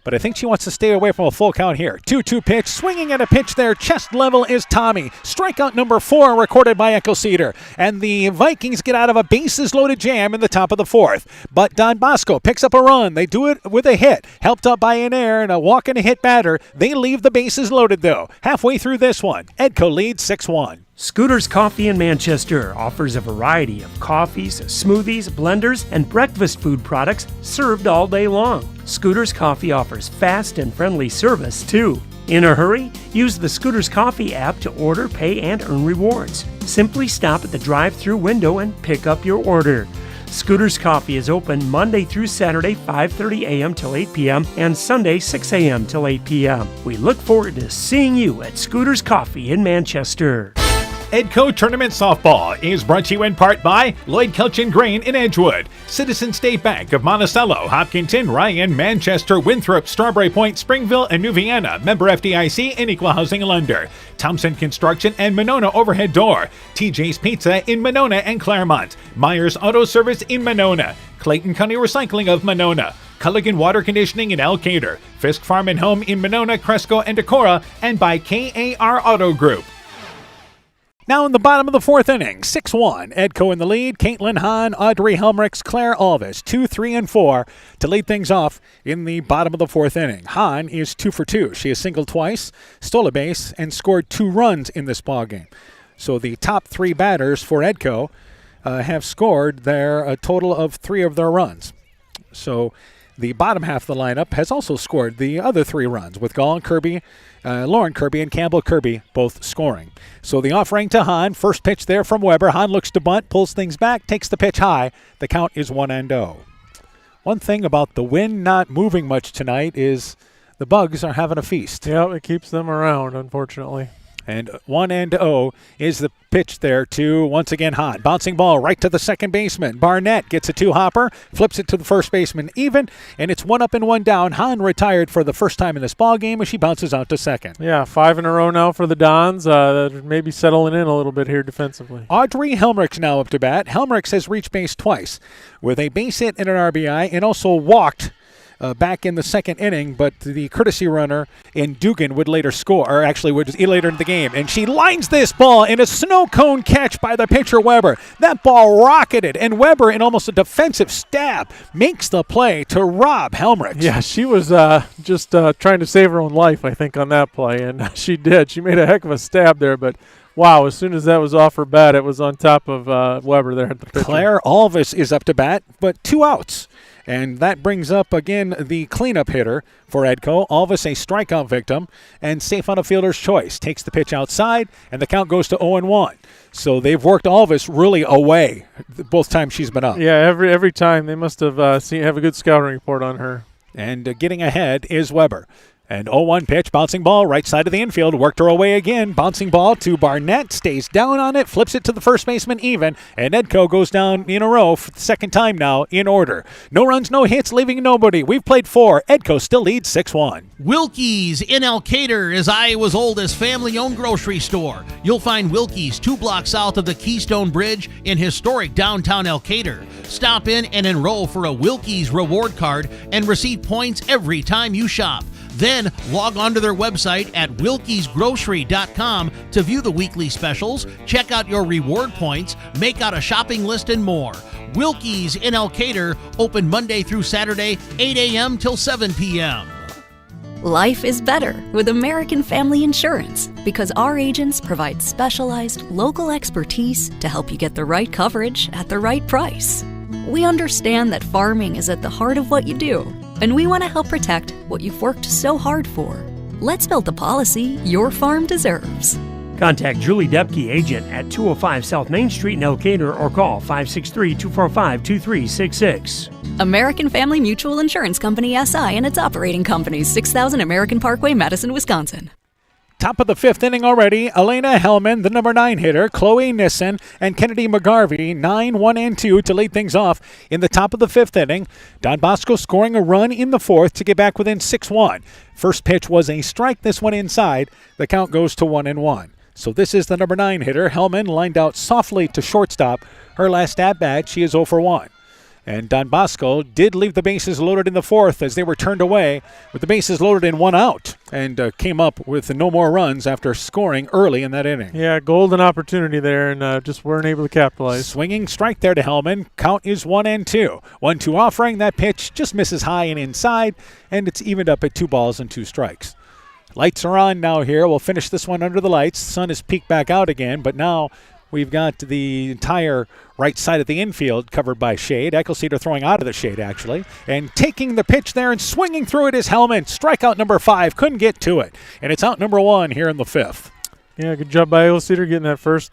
But I think she wants to stay away from a full count here. 2-2 pitch, swinging at a pitch there, chest level is Tommy. Strikeout number 4 recorded by Eckelceder. And the Vikings get out of a bases-loaded jam in the top of the 4th. But Don Bosco picks up a run. They do it with a hit, helped up by an error and a walk and a hit batter. They leave the bases loaded, though. Halfway through this one, Ed-Co leads 6-1. Scooters Coffee in Manchester offers a variety of coffees, smoothies, blenders, and breakfast food products served all day long. Scooters Coffee offers fast and friendly service, too. In a hurry? Use the Scooters Coffee app to order, pay, and earn rewards. Simply stop at the drive-thru window and pick up your order. Scooters Coffee is open Monday through Saturday, 5:30 a.m. till 8 p.m. and Sunday, 6 a.m. till 8 p.m. We look forward to seeing you at Scooters Coffee in Manchester. Ed-Co Tournament Softball is brought to you in part by Lloyd Kelchin Grain in Edgewood, Citizen State Bank of Monticello, Hopkinton, Ryan, Manchester, Winthrop, Strawberry Point, Springville, and New Vienna, member FDIC and equal housing lender. Thompson Construction and Monona Overhead Door, TJ's Pizza in Monona and Claremont, Myers Auto Service in Monona, Clayton County Recycling of Monona, Culligan Water Conditioning in Elkader, Fisk Farm and Home in Monona, Cresco, and Decorah, and by KAR Auto Group. Now in the bottom of the 4th inning, 6-1. Ed-Co in the lead. Caitlin Hahn, Audrey Helmrichs, Claire Alvis, 2, 3, and 4 to lead things off in the bottom of the 4th inning. Hahn is 2 for 2. She has singled twice, stole a base, and scored 2 runs in this ballgame. So the top 3 batters for Ed-Co have scored a total of 3 of their runs. So the bottom half of the lineup has also scored the other 3 runs, with Gall and Kirby, Lauren Kirby and Campbell Kirby both scoring. So the offering to Hahn, first pitch there from Weber. Hahn looks to bunt, pulls things back, takes the pitch high. The count is 1-0. One thing about the wind not moving much tonight is the bugs are having a feast. Yeah, it keeps them around, unfortunately. And 1-0 is the pitch there to, once again, Hahn. Bouncing ball right to the second baseman. Barnett gets a 2-hopper, flips it to the first baseman even, and it's 1 up and 1 down. Hahn retired for the first time in this ball game as she bounces out to second. Yeah, 5 in a row now for the Dons. Maybe settling in a little bit here defensively. Audrey Helmrichs now up to bat. Helmrichs has reached base twice with a base hit and an RBI, and also walked back in the second inning, but the courtesy runner in Dugan would later score, or actually would later in the game. And she lines this ball in a snow cone catch by the pitcher Weber. That ball rocketed, and Weber, in almost a defensive stab, makes the play to rob Helmrichs. Yeah, she was just trying to save her own life, I think, on that play, and she did. She made a heck of a stab there, but wow, as soon as that was off her bat, it was on top of Weber there at the pitcher. Claire Alvis is up to bat, but 2 outs. And that brings up, again, the cleanup hitter for Ed-Co. Alvis, a strikeout victim, and safe on a fielder's choice. Takes the pitch outside, and the count goes to 0-1. So they've worked Alvis really away both times she's been up. Yeah, every time. They must have have a good scouting report on her. And getting ahead is Weber. And 0-1 pitch, bouncing ball, right side of the infield, worked her away again. Bouncing ball to Barnett, stays down on it, flips it to the first baseman even, and Ed-Co goes down in a row for the second time now in order. No runs, no hits, leaving nobody. We've played 4. Ed-Co still leads 6-1. Wilkie's in Elkader is Iowa's oldest family-owned grocery store. You'll find Wilkie's 2 blocks south of the Keystone Bridge in historic downtown Elkader. Stop in and enroll for a Wilkie's reward card and receive points every time you shop. Then log on to their website at wilkiesgrocery.com to view the weekly specials, check out your reward points, make out a shopping list, and more. Wilkie's in Elkader, open Monday through Saturday, 8 a.m. till 7 p.m. Life is better with American Family Insurance because our agents provide specialized local expertise to help you get the right coverage at the right price. We understand that farming is at the heart of what you do, and we want to help protect what you've worked so hard for. Let's build the policy your farm deserves. Contact Julie Depke, agent, at 205 South Main Street in Elkader or call 563-245-2366. American Family Mutual Insurance Company SI and its operating companies, 6000 American Parkway, Madison, Wisconsin. Top of the fifth inning already. Elena Hellman, the number 9 hitter, Chloe Nissen, and Kennedy McGarvey, 9, 1, and 2 to lead things off in the top of the fifth inning. Don Bosco scoring a run in the fourth to get back within 6-1. First pitch was a strike, this one inside. The count goes to 1-1. So this is the number 9 hitter. Hellman lined out softly to shortstop. Her last at-bat, she is 0 for 1. And Don Bosco did leave the bases loaded in the fourth as they were turned away with the bases loaded in 1 out, and came up with no more runs after scoring early in that inning. Yeah, golden opportunity there, and just weren't able to capitalize. Swinging strike there to Hellman. Count is 1-2. 1-2 offering. That pitch just misses high and inside, and it's evened up at 2 balls and 2 strikes. Lights are on now here. We'll finish this one under the lights. Sun has peeked back out again, but now we've got the entire right side of the infield covered by shade. Eccleston throwing out of the shade, actually. And taking the pitch there and swinging through it is Hellman. Strikeout number 5. Couldn't get to it. And it's out number 1 here in the fifth. Yeah, good job by Eccleston getting that first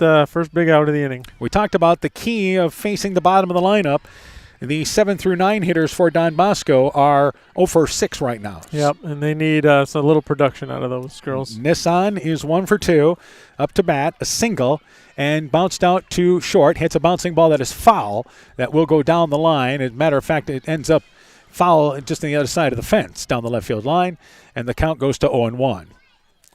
big out of the inning. We talked about the key of facing the bottom of the lineup. The 7 through 9 hitters for Don Bosco are 0 for 6 right now. Yep, and they need a little production out of those girls. Nissan is 1 for 2, up to bat, a single, and bounced out to short. Hits a bouncing ball that is foul that will go down the line. As a matter of fact, it ends up foul just on the other side of the fence down the left field line, and the count goes to 0-1.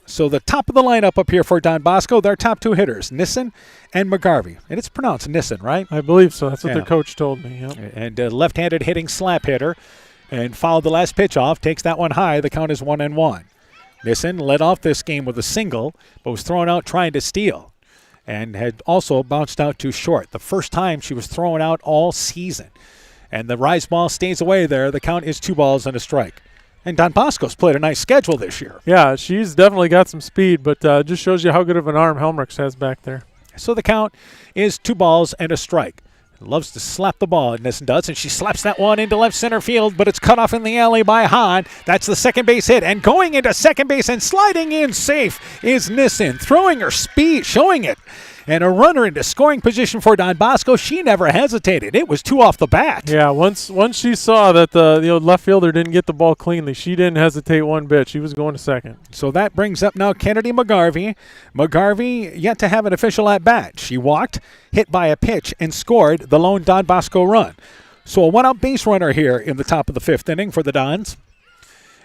So the top of the lineup up here for Don Bosco, their top 2 hitters, Nissen and McGarvey. And it's pronounced Nissen, right? I believe so. That's what their coach told me. Yep. And left-handed hitting slap hitter. And fouled the last pitch off, takes that one high. The count is 1-1. Nissen led off this game with a single, but was thrown out trying to steal. And had also bounced out to short. The first time she was thrown out all season. And the rise ball stays away there. The count is 2 balls and a strike. And Don Bosco's played a nice schedule this year. Yeah, she's definitely got some speed, but just shows you how good of an arm Helmrich has back there. So the count is 2 balls and a strike. Loves to slap the ball, Nissen does, and she slaps that one into left center field, but it's cut off in the alley by Hahn. That's the second base hit, and going into second base and sliding in safe is Nissen, throwing her speed, showing it. And a runner into scoring position for Don Bosco. She never hesitated. It was 2 off the bat. Yeah, once she saw that the left fielder didn't get the ball cleanly, she didn't hesitate one bit. She was going to second. So that brings up now Kennedy McGarvey. McGarvey yet to have an official at-bat. She walked, hit by a pitch, and scored the lone Don Bosco run. So a one-out base runner here in the top of the fifth inning for the Dons.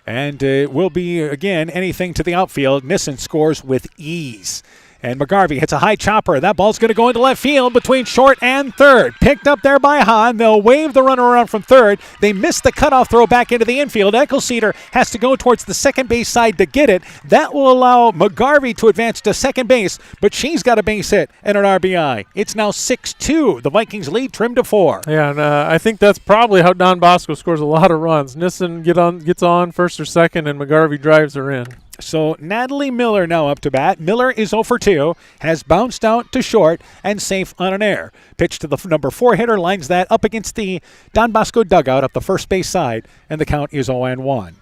And it will be, again, anything to the outfield. Nissen scores with ease. And McGarvey hits a high chopper. That ball's going to go into left field between short and third. Picked up there by Hahn. They'll wave the runner around from third. They miss the cutoff throw back into the infield. Eccleston has to go towards the second base side to get it. That will allow McGarvey to advance to second base, but she's got a base hit and an RBI. It's now 6-2. The Vikings lead trimmed to 4. Yeah, and I think that's probably how Don Bosco scores a lot of runs. Nissen gets on first or second, and McGarvey drives her in. So Natalie Miller now up to bat. Miller is 0 for 2, has bounced out to short and safe on an error. Pitch to the number 4 hitter, lines that up against the Don Bosco dugout up the first base side, and the count is 0-1.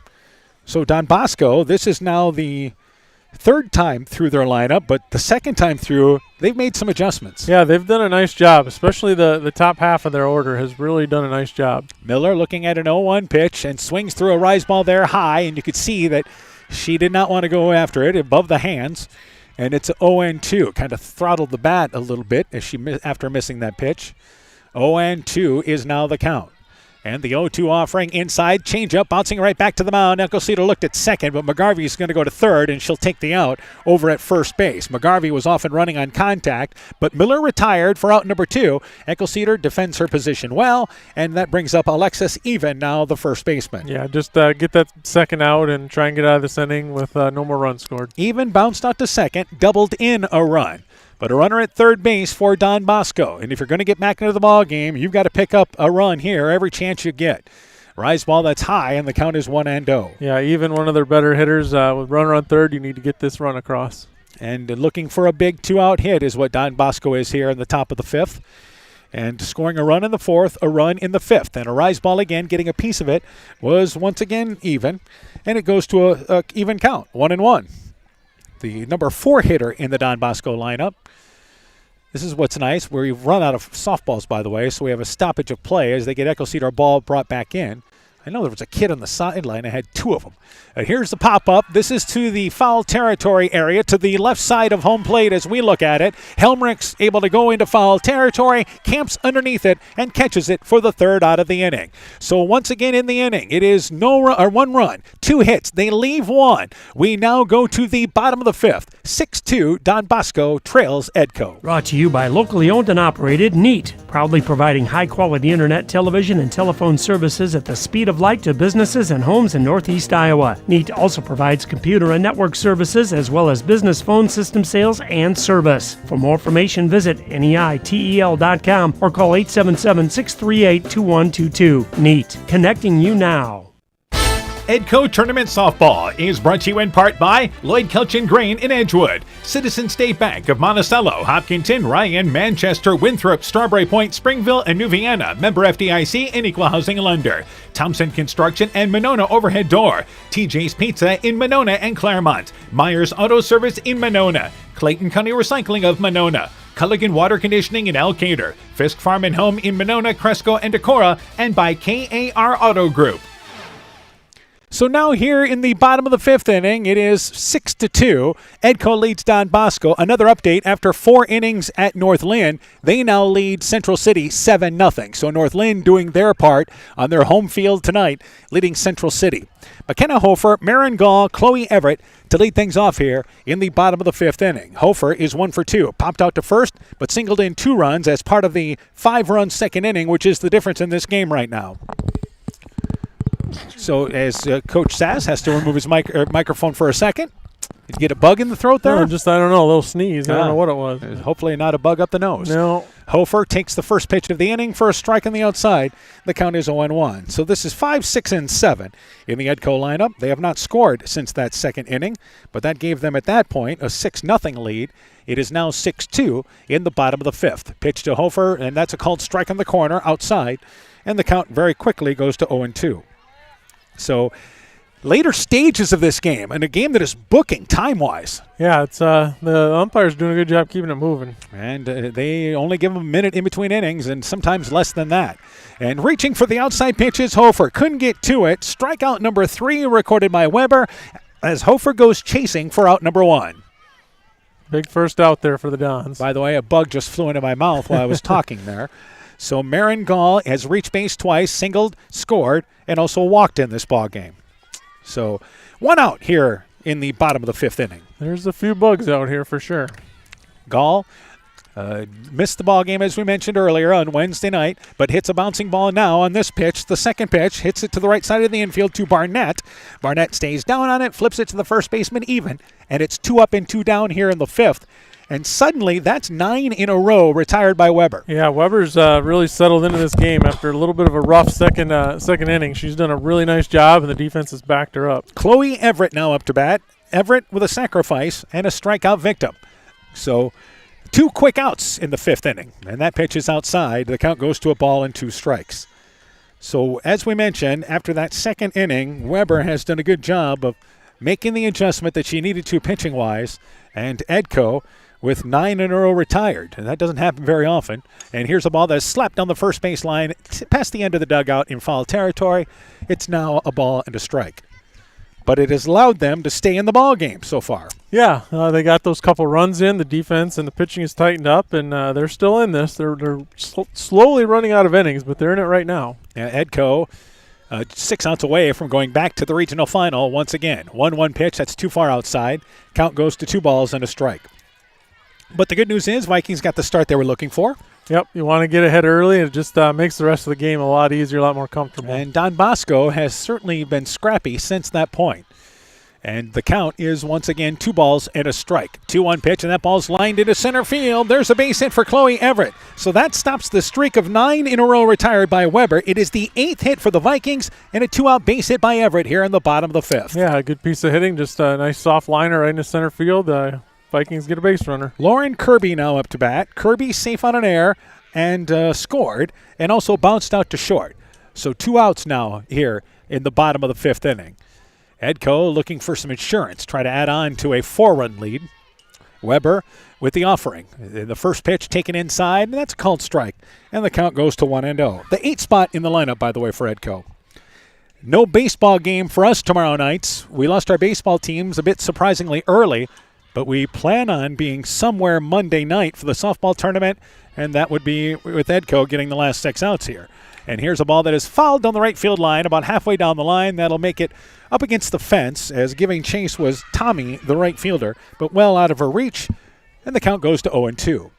So Don Bosco, this is now the third time through their lineup, but the second time through, they've made some adjustments. Yeah, they've done a nice job, especially the top half of their order has really done a nice job. Miller looking at an 0-1 pitch and swings through a rise ball there high, and you could see that she did not want to go after it above the hands, and it's 0-2. Kind of throttled the bat a little bit after missing that pitch. 0-2 is now the count. And the 0-2 offering inside, changeup, bouncing right back to the mound. Eccleston looked at second, but McGarvey's going to go to third, and she'll take the out over at first base. McGarvey was often running on contact, but Miller retired for out number 2. Eccleston defends her position well, and that brings up Alexis Even, now the first baseman. Yeah, just get that second out and try and get out of this inning with no more runs scored. Even bounced out to second, doubled in a run. But a runner at third base for Don Bosco. And if you're going to get back into the ball game, you've got to pick up a run here every chance you get. Rise ball that's high, and the count is 1-0. Yeah, even one of their better hitters with runner on third, you need to get this run across. And looking for a big 2-out hit is what Don Bosco is here in the top of the fifth. And scoring a run in the fourth, a run in the fifth. And a rise ball again, getting a piece of it, was once again even. And it goes to a even count, 1-1. the number 4 hitter in the Don Bosco lineup. This is what's nice. We've run out of softballs, by the way, so we have a stoppage of play as they get Echo Cedar ball brought back in. I know there was a kid on the sideline. I had 2 of them. Here's the pop-up. This is to the foul territory area, to the left side of home plate as we look at it. Helmrich's able to go into foul territory, camps underneath it, and catches it for the 3rd out of the inning. So once again in the inning, it is 1 run, 2 hits. They leave 1. We now go to the bottom of the 5th. 6-2, Don Bosco trails Ed-Co. Brought to you by locally owned and operated NEAT, proudly providing high-quality internet, television, and telephone services at the speed of light to businesses and homes in Northeast Iowa. NEAT also provides computer and network services as well as business phone system sales and service. For more information, visit NEITEL.com or call 877-638-2122. NEAT, connecting you now. Ed-Co Tournament Softball is brought to you in part by Lloyd Kelchin Grain in Edgewood, Citizen State Bank of Monticello, Hopkinton, Ryan, Manchester, Winthrop, Strawberry Point, Springville, and New Vienna, member FDIC and equal housing lender. Thompson Construction and Monona Overhead Door, TJ's Pizza in Monona and Claremont, Myers Auto Service in Monona, Clayton County Recycling of Monona, Culligan Water Conditioning in Elkader, Fisk Farm and Home in Monona, Cresco, and Decorah, and by KAR Auto Group. So now here in the bottom of the 5th inning, it is 6-2. Ed-Co leads Don Bosco. Another update, after 4 innings at North Lynn, they now lead Central City 7-0. So North Lynn doing their part on their home field tonight, leading Central City. McKenna Hofer, Marin Gall, Chloe Everett to lead things off here in the bottom of the 5th inning. Hofer is 1 for 2. Popped out to first, but singled in 2 runs as part of the 5-run second inning, which is the difference in this game right now. So as Coach Sass has to remove his microphone for a second. Did you get a bug in the throat there? No, just, I don't know, a little sneeze. I don't know what it was. Hopefully not a bug up the nose. No. Hofer takes the first pitch of the inning for a strike on the outside. The count is 0-1. So this is 5, 6, and 7 in the Ed-Co lineup. They have not scored since that second inning, but that gave them at that point a 6-0 lead. It is now 6-2 in the bottom of the 5th. Pitch to Hofer, and that's a called strike on the corner outside, and the count very quickly goes to 0-2. So later stages of this game, and a game that is booking time-wise. Yeah, it's the umpire's doing a good job keeping it moving. And they only give them a minute in between innings, and sometimes less than that. And reaching for the outside pitch is Hofer. Couldn't get to it. Strikeout number 3 recorded by Weber as Hofer goes chasing for out number 1. Big first out there for the Dons. By the way, a bug just flew into my mouth while I was talking there. So Marin Gall has reached base twice, singled, scored, and also walked in this ball game. So 1 out here in the bottom of the 5th inning. There's a few bugs out here for sure. Gall missed the ball game, as we mentioned earlier, on Wednesday night, but hits a bouncing ball now on this pitch. The second pitch hits it to the right side of the infield to Barnett. Barnett stays down on it, flips it to the first baseman even, and it's 2 up and 2 down here in the 5th. And suddenly, that's 9 in a row retired by Weber. Yeah, Weber's really settled into this game after a little bit of a rough second inning. She's done a really nice job, and the defense has backed her up. Chloe Everett now up to bat. Everett with a sacrifice and a strikeout victim. So 2 quick outs in the 5th inning, and that pitch is outside. The count goes to a ball and 2 strikes. So as we mentioned, after that second inning, Weber has done a good job of making the adjustment that she needed to pitching-wise, and Ed-Co with 9 in a row retired. And that doesn't happen very often. And here's a ball that's slapped down the first base line past the end of the dugout in foul territory. It's now a ball and a strike. But it has allowed them to stay in the ball game so far. Yeah, they got those couple runs in. The defense and the pitching is tightened up, and they're still in this. They're slowly running out of innings, but they're in it right now. Yeah, Ed-Co 6 outs away from going back to the regional final once again. 1-1 pitch, that's too far outside. Count goes to 2 balls and a strike. But the good news is Vikings got the start they were looking for. Yep, you want to get ahead early. It just makes the rest of the game a lot easier, a lot more comfortable. And Don Bosco has certainly been scrappy since that point. And the count is once again 2 balls and a strike. 2-1 pitch, and that ball's lined into center field. There's a base hit for Chloe Everett. So that stops the streak of 9 in a row retired by Weber. It is the 8th hit for the Vikings, and a 2-out base hit by Everett here in the bottom of the 5th. Yeah, a good piece of hitting. Just a nice soft liner right into center field. Vikings get a base runner. Lauren Kirby now up to bat. Kirby safe on an air and scored, and also bounced out to short. So 2 outs now here in the bottom of the 5th inning. Ed-Co looking for some insurance, try to add on to a 4-run lead. Weber with the offering. The first pitch taken inside, and that's a called strike. And the count goes to 1-0. The 8 spot in the lineup, by the way, for Ed-Co. No baseball game for us tomorrow night. We lost our baseball teams a bit surprisingly early, but we plan on being somewhere Monday night for the softball tournament, and that would be with Ed-Co getting the last 6 outs here. And here's a ball that is fouled down the right field line, about halfway down the line. That'll make it up against the fence, as giving chase was Tommy, the right fielder, but well out of her reach, and the count goes to 0-2.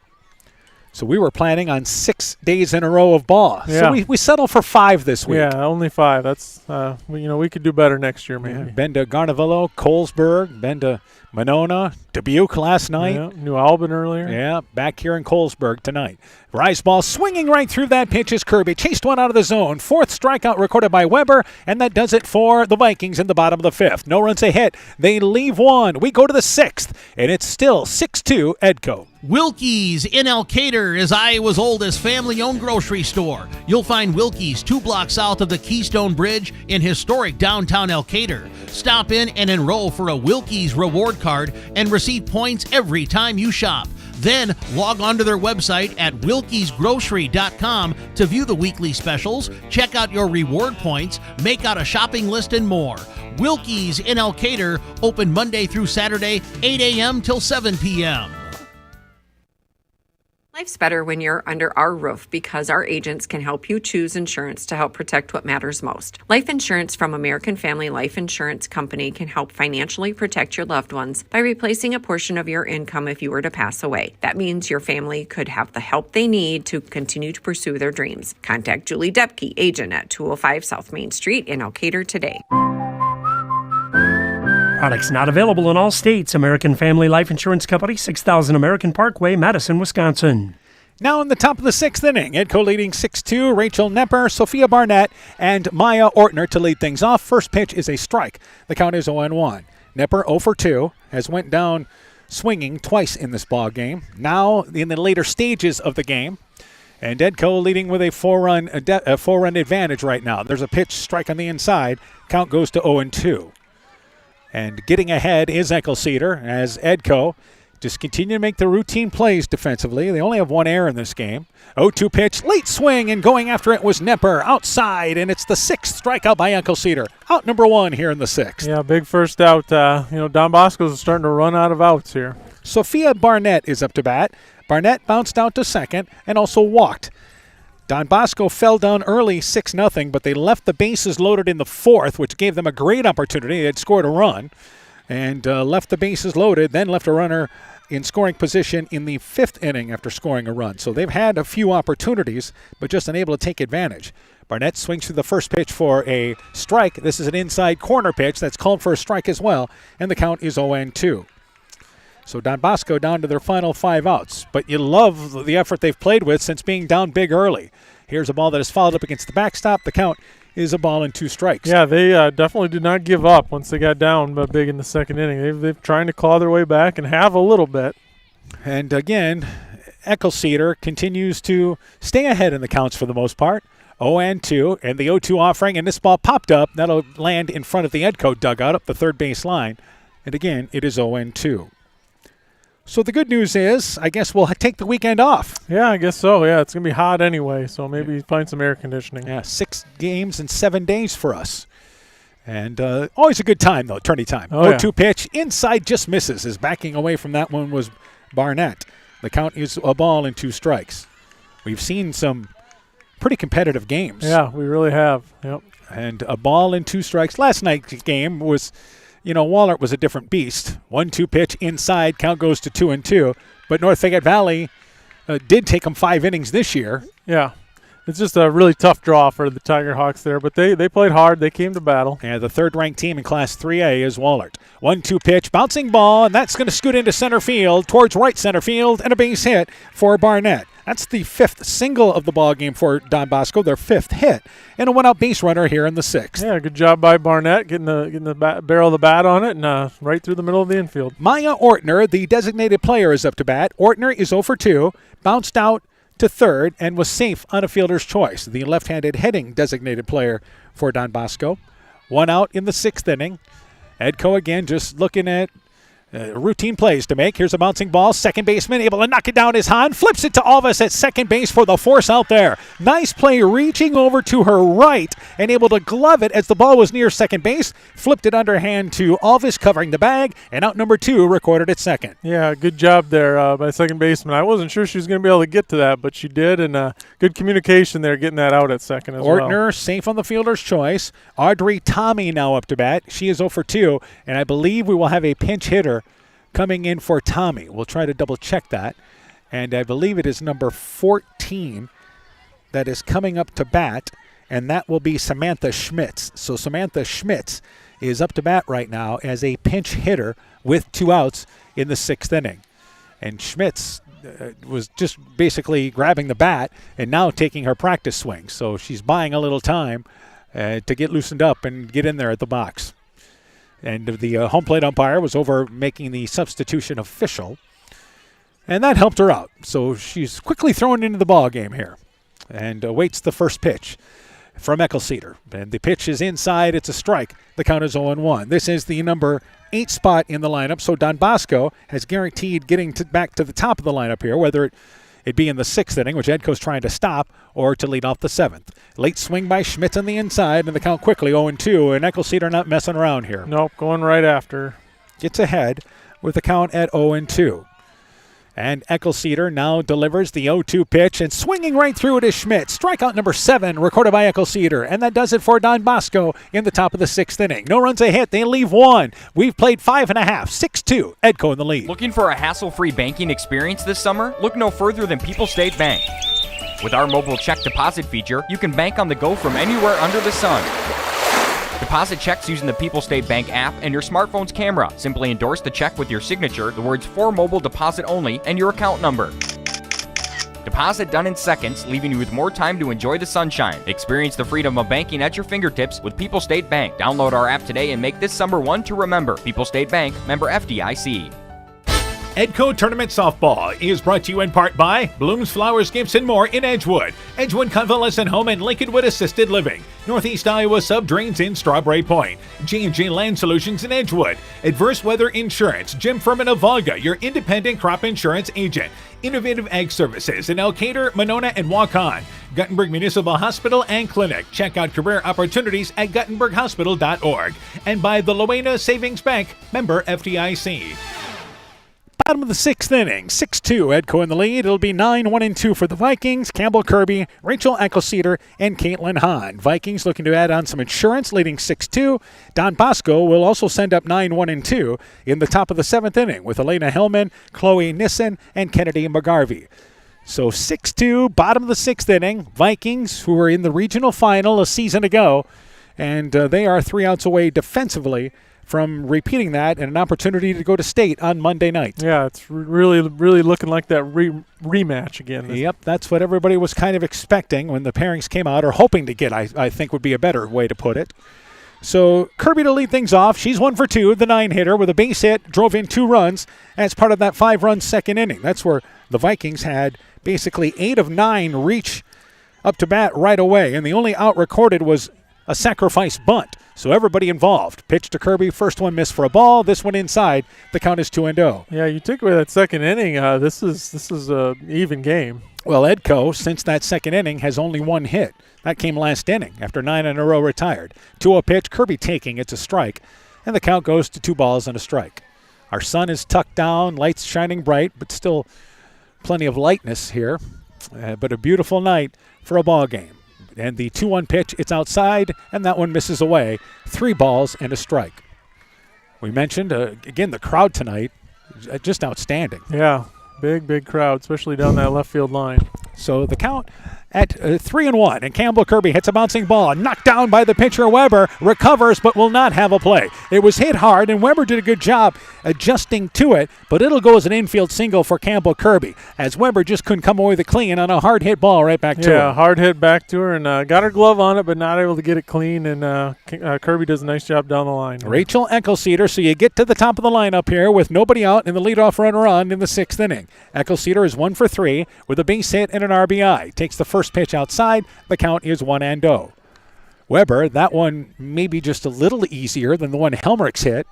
So we were planning on 6 days in a row of ball. Yeah. So we settled for 5 this week. Yeah, only 5. That's we could do better next year, maybe. Yeah, been to Garnavillo, Colesburg, been to Monona, Dubuque last night. Yeah, New Albin earlier. Yeah, back here in Colesburg tonight. Rise ball swinging right through that pitch is Kirby. Chased one out of the zone. 4th strikeout recorded by Weber, and that does it for the Vikings in the bottom of the 5th. No runs a hit. They leave 1. We go to the 6th, and it's still 6-2 Ed-Co. Wilkie's in Elkader is Iowa's oldest family-owned grocery store. You'll find Wilkie's 2 blocks south of the Keystone Bridge in historic downtown Elkader. Stop in and enroll for a Wilkie's reward card and receive points every time you shop. Then log on to their website at wilkiesgrocery.com to view the weekly specials, check out your reward points, make out a shopping list, and more. Wilkie's in Elkader, open Monday through Saturday, 8 a.m. till 7 p.m. Life's better when you're under our roof because our agents can help you choose insurance to help protect what matters most. Life insurance from American Family Life Insurance Company can help financially protect your loved ones by replacing a portion of your income if you were to pass away. That means your family could have the help they need to continue to pursue their dreams. Contact Julie Depke, agent at 205 South Main Street in Elkader today. Products not available in all states. American Family Life Insurance Company, 6000 American Parkway, Madison, Wisconsin. Now in the top of the 6th inning, Ed-Co leading 6-2, Rachel Nepper, Sophia Barnett, and Maya Ortner to lead things off. First pitch is a strike. The count is 0-1. Nepper 0-2, has went down swinging twice in this ball game. Now in the later stages of the game, and Ed-Co leading with a 4-run advantage right now. There's a pitch, strike on the inside. Count goes to 0-2. And getting ahead is Eckelceder as Ed-Co just continue to make the routine plays defensively. They only have 1 error in this game. 0-2 pitch, late swing, and going after it was Nepper outside, and it's the 6th strikeout by Eckelceder. Out number 1 here in the 6th. Yeah, big first out. Don Bosco's starting to run out of outs here. Sophia Barnett is up to bat. Barnett bounced out to second and also walked. Don Bosco fell down early 6-0, but they left the bases loaded in the 4th, which gave them a great opportunity. They had scored a run and left the bases loaded, then left a runner in scoring position in the 5th inning after scoring a run. So they've had a few opportunities, but just unable to take advantage. Barnett swings through the first pitch for a strike. This is an inside corner pitch that's called for a strike as well, and the count is 0-2. So Don Bosco down to their final 5 outs. But you love the effort they've played with since being down big early. Here's a ball that is fouled up against the backstop. The count is a ball and 2 strikes. Yeah, they definitely did not give up once they got down big in the 2nd inning. They've trying to claw their way back and have a little bit. And again, Eckelceder continues to stay ahead in the counts for the most part. 0-2, and the 0-2 offering, and this ball popped up. That'll land in front of the Ed-Co dugout up the third base line. And again, it is 0-2. So the good news is, I guess we'll take the weekend off. Yeah, I guess so. Yeah, it's going to be hot anyway, so maybe find some air conditioning. Yeah, 6 games in 7 days for us. And always a good time, though, tourney time. 0-2 pitch, inside just misses. As backing away from that one was Barnett. The count is a ball and 2 strikes. We've seen some pretty competitive games. Yeah, we really have. Yep. And a ball and 2 strikes. Last night's game was... Wahlert was a different beast. 1-2 pitch inside, count goes to 2-2. But North Fayette Valley did take them 5 innings this year. Yeah, it's just a really tough draw for the Tiger Hawks there. But they played hard. They came to battle. And the 3rd-ranked team in Class 3A is Wahlert. 1-2 pitch, bouncing ball, and that's going to scoot into center field, towards right center field, and a base hit for Barnett. That's the 5th single of the ball game for Don Bosco, their 5th hit, and a one-out base runner here in the 6th. Yeah, good job by Barnett getting the barrel of the bat on it and right through the middle of the infield. Maya Ortner, the designated player, is up to bat. Ortner is 0-2, bounced out to 3rd, and was safe on a fielder's choice. The left-handed hitting designated player for Don Bosco. 1 out in the 6th inning. Ed-Co again just looking at routine plays to make. Here's a bouncing ball. Second baseman able to knock it down is Hahn. Flips it to Alvis at second base for the force out there. Nice play reaching over to her right and able to glove it as the ball was near second base. Flipped it underhand to Alvis covering the bag, and out number 2 recorded at second. Yeah, good job there by second baseman. I wasn't sure she was going to be able to get to that, but she did, and good communication there getting that out at second as well. Ortner safe on the fielder's choice. Audrey Tommy now up to bat. She is 0 for 2, and I believe we will have a pinch hitter coming in for Tommy. We'll try to double check that. And I believe it is number 14 that is coming up to bat, and that will be Samantha Schmitz. So Samantha Schmitz is up to bat right now as a pinch hitter with 2 outs in the 6th inning. And Schmitz was just basically grabbing the bat and now taking her practice swing. So she's buying a little time to get loosened up and get in there at the box. And the home plate umpire was over making the substitution official, and that helped her out. So she's quickly thrown into the ball game here and awaits the first pitch from Eckelceder. And the pitch is inside. It's a strike. The count is 0-1. This is the number 8 spot in the lineup, so Don Bosco has guaranteed getting back to the top of the lineup here, whether it be in the 6th inning, which Ed-Co's trying to stop, or to lead off the 7th. Late swing by Schmitz on the inside, and the count quickly 0-2, and Eckelceder not messing around here. Nope, going right after. Gets ahead with the count at 0-2. And Eckelceder now delivers the 0-2 pitch, and swinging right through it is Schmitz. Strikeout number 7 recorded by Eckelceder, and that does it for Don Bosco in the top of the 6th inning. No runs a hit. They leave 1. We've played 5.5, 6-2. Ed-Co in the lead. Looking for a hassle-free banking experience this summer? Look no further than People State Bank. With our mobile check deposit feature, you can bank on the go from anywhere under the sun. Deposit checks using the People State Bank app and your smartphone's camera. Simply endorse the check with your signature, the words "for mobile deposit only," and your account number. Deposit done in seconds, leaving you with more time to enjoy the sunshine. Experience the freedom of banking at your fingertips with People State Bank. Download our app today and make this summer one to remember. People State Bank, member FDIC. Ed-Co Tournament Softball is brought to you in part by Blooms Flowers, Gifts, and More in Edgewood, Edgewood Convalescent Home and Lincolnwood Assisted Living, Northeast Iowa Sub-Drains in Strawberry Point, J&J Land Solutions in Edgewood, Adverse Weather Insurance, Jim Furman of Volga, your independent crop insurance agent, Innovative Ag Services in Elkader, Monona, and Waukon, Guttenberg Municipal Hospital and Clinic. Check out career opportunities at guttenberghospital.org, and by the Loena Savings Bank, member FDIC. Bottom of the 6th inning, 6-2, Ed-Co in the lead. It'll be 9-1-2 for the Vikings. Campbell Kirby, Rachel Eckelceder, and Caitlin Hahn. Vikings looking to add on some insurance, leading 6-2. Don Bosco will also send up 9-1-2 in the top of the 7th inning with Elena Hellman, Chloe Nissen, and Kennedy McGarvey. So 6-2, bottom of the 6th inning. Vikings, who were in the regional final a season ago, and they are 3 outs away defensively from repeating that and an opportunity to go to state on Monday night. Yeah, it's really looking like that rematch again. Yep, that's what everybody was kind of expecting when the pairings came out, or hoping to get, I think would be a better way to put it. So Kirby to lead things off. She's 1 for 2, the 9-hitter with a base hit, drove in 2 runs as part of that 5-run second inning. That's where the Vikings had basically 8 of 9 reach up to bat right away, and the only out recorded was a sacrifice bunt. So everybody involved. Pitch to Kirby, first one missed for a ball, this one inside. The count is 2-0. Yeah, you take away that second inning, this is a even game. Well, Ed-Co, since that second inning, has only 1 hit. That came last inning after 9 in a row retired. 2-0 pitch, Kirby taking, it's a strike, and the count goes to 2 balls and a strike. Our sun is tucked down, lights shining bright, but still plenty of lightness here. But a beautiful night for a ball game. And the 2-1 pitch, it's outside, and that one misses away. 3 balls and a strike. We mentioned, again, the crowd tonight, just outstanding. Yeah, big crowd, especially down that left field line. So the count at 3-1, and Campbell Kirby hits a bouncing ball, knocked down by the pitcher Weber, recovers but will not have a play. It was hit hard, and Weber did a good job adjusting to it, but it'll go as an infield single for Campbell Kirby, as Weber just couldn't come away with it clean on a hard hit ball right back to her. Yeah, hard hit back to her, and got her glove on it, but not able to get it clean, and Kirby does a nice job down the line. Rachel Eckelceder, so you get to the top of the lineup here with nobody out and the leadoff runner on in the 6th inning. Eckelceder is 1 for 3 with a base hit and an RBI. Takes the first pitch outside. The count is 1-0. Weber, that one maybe just a little easier than the one Helmrich's hit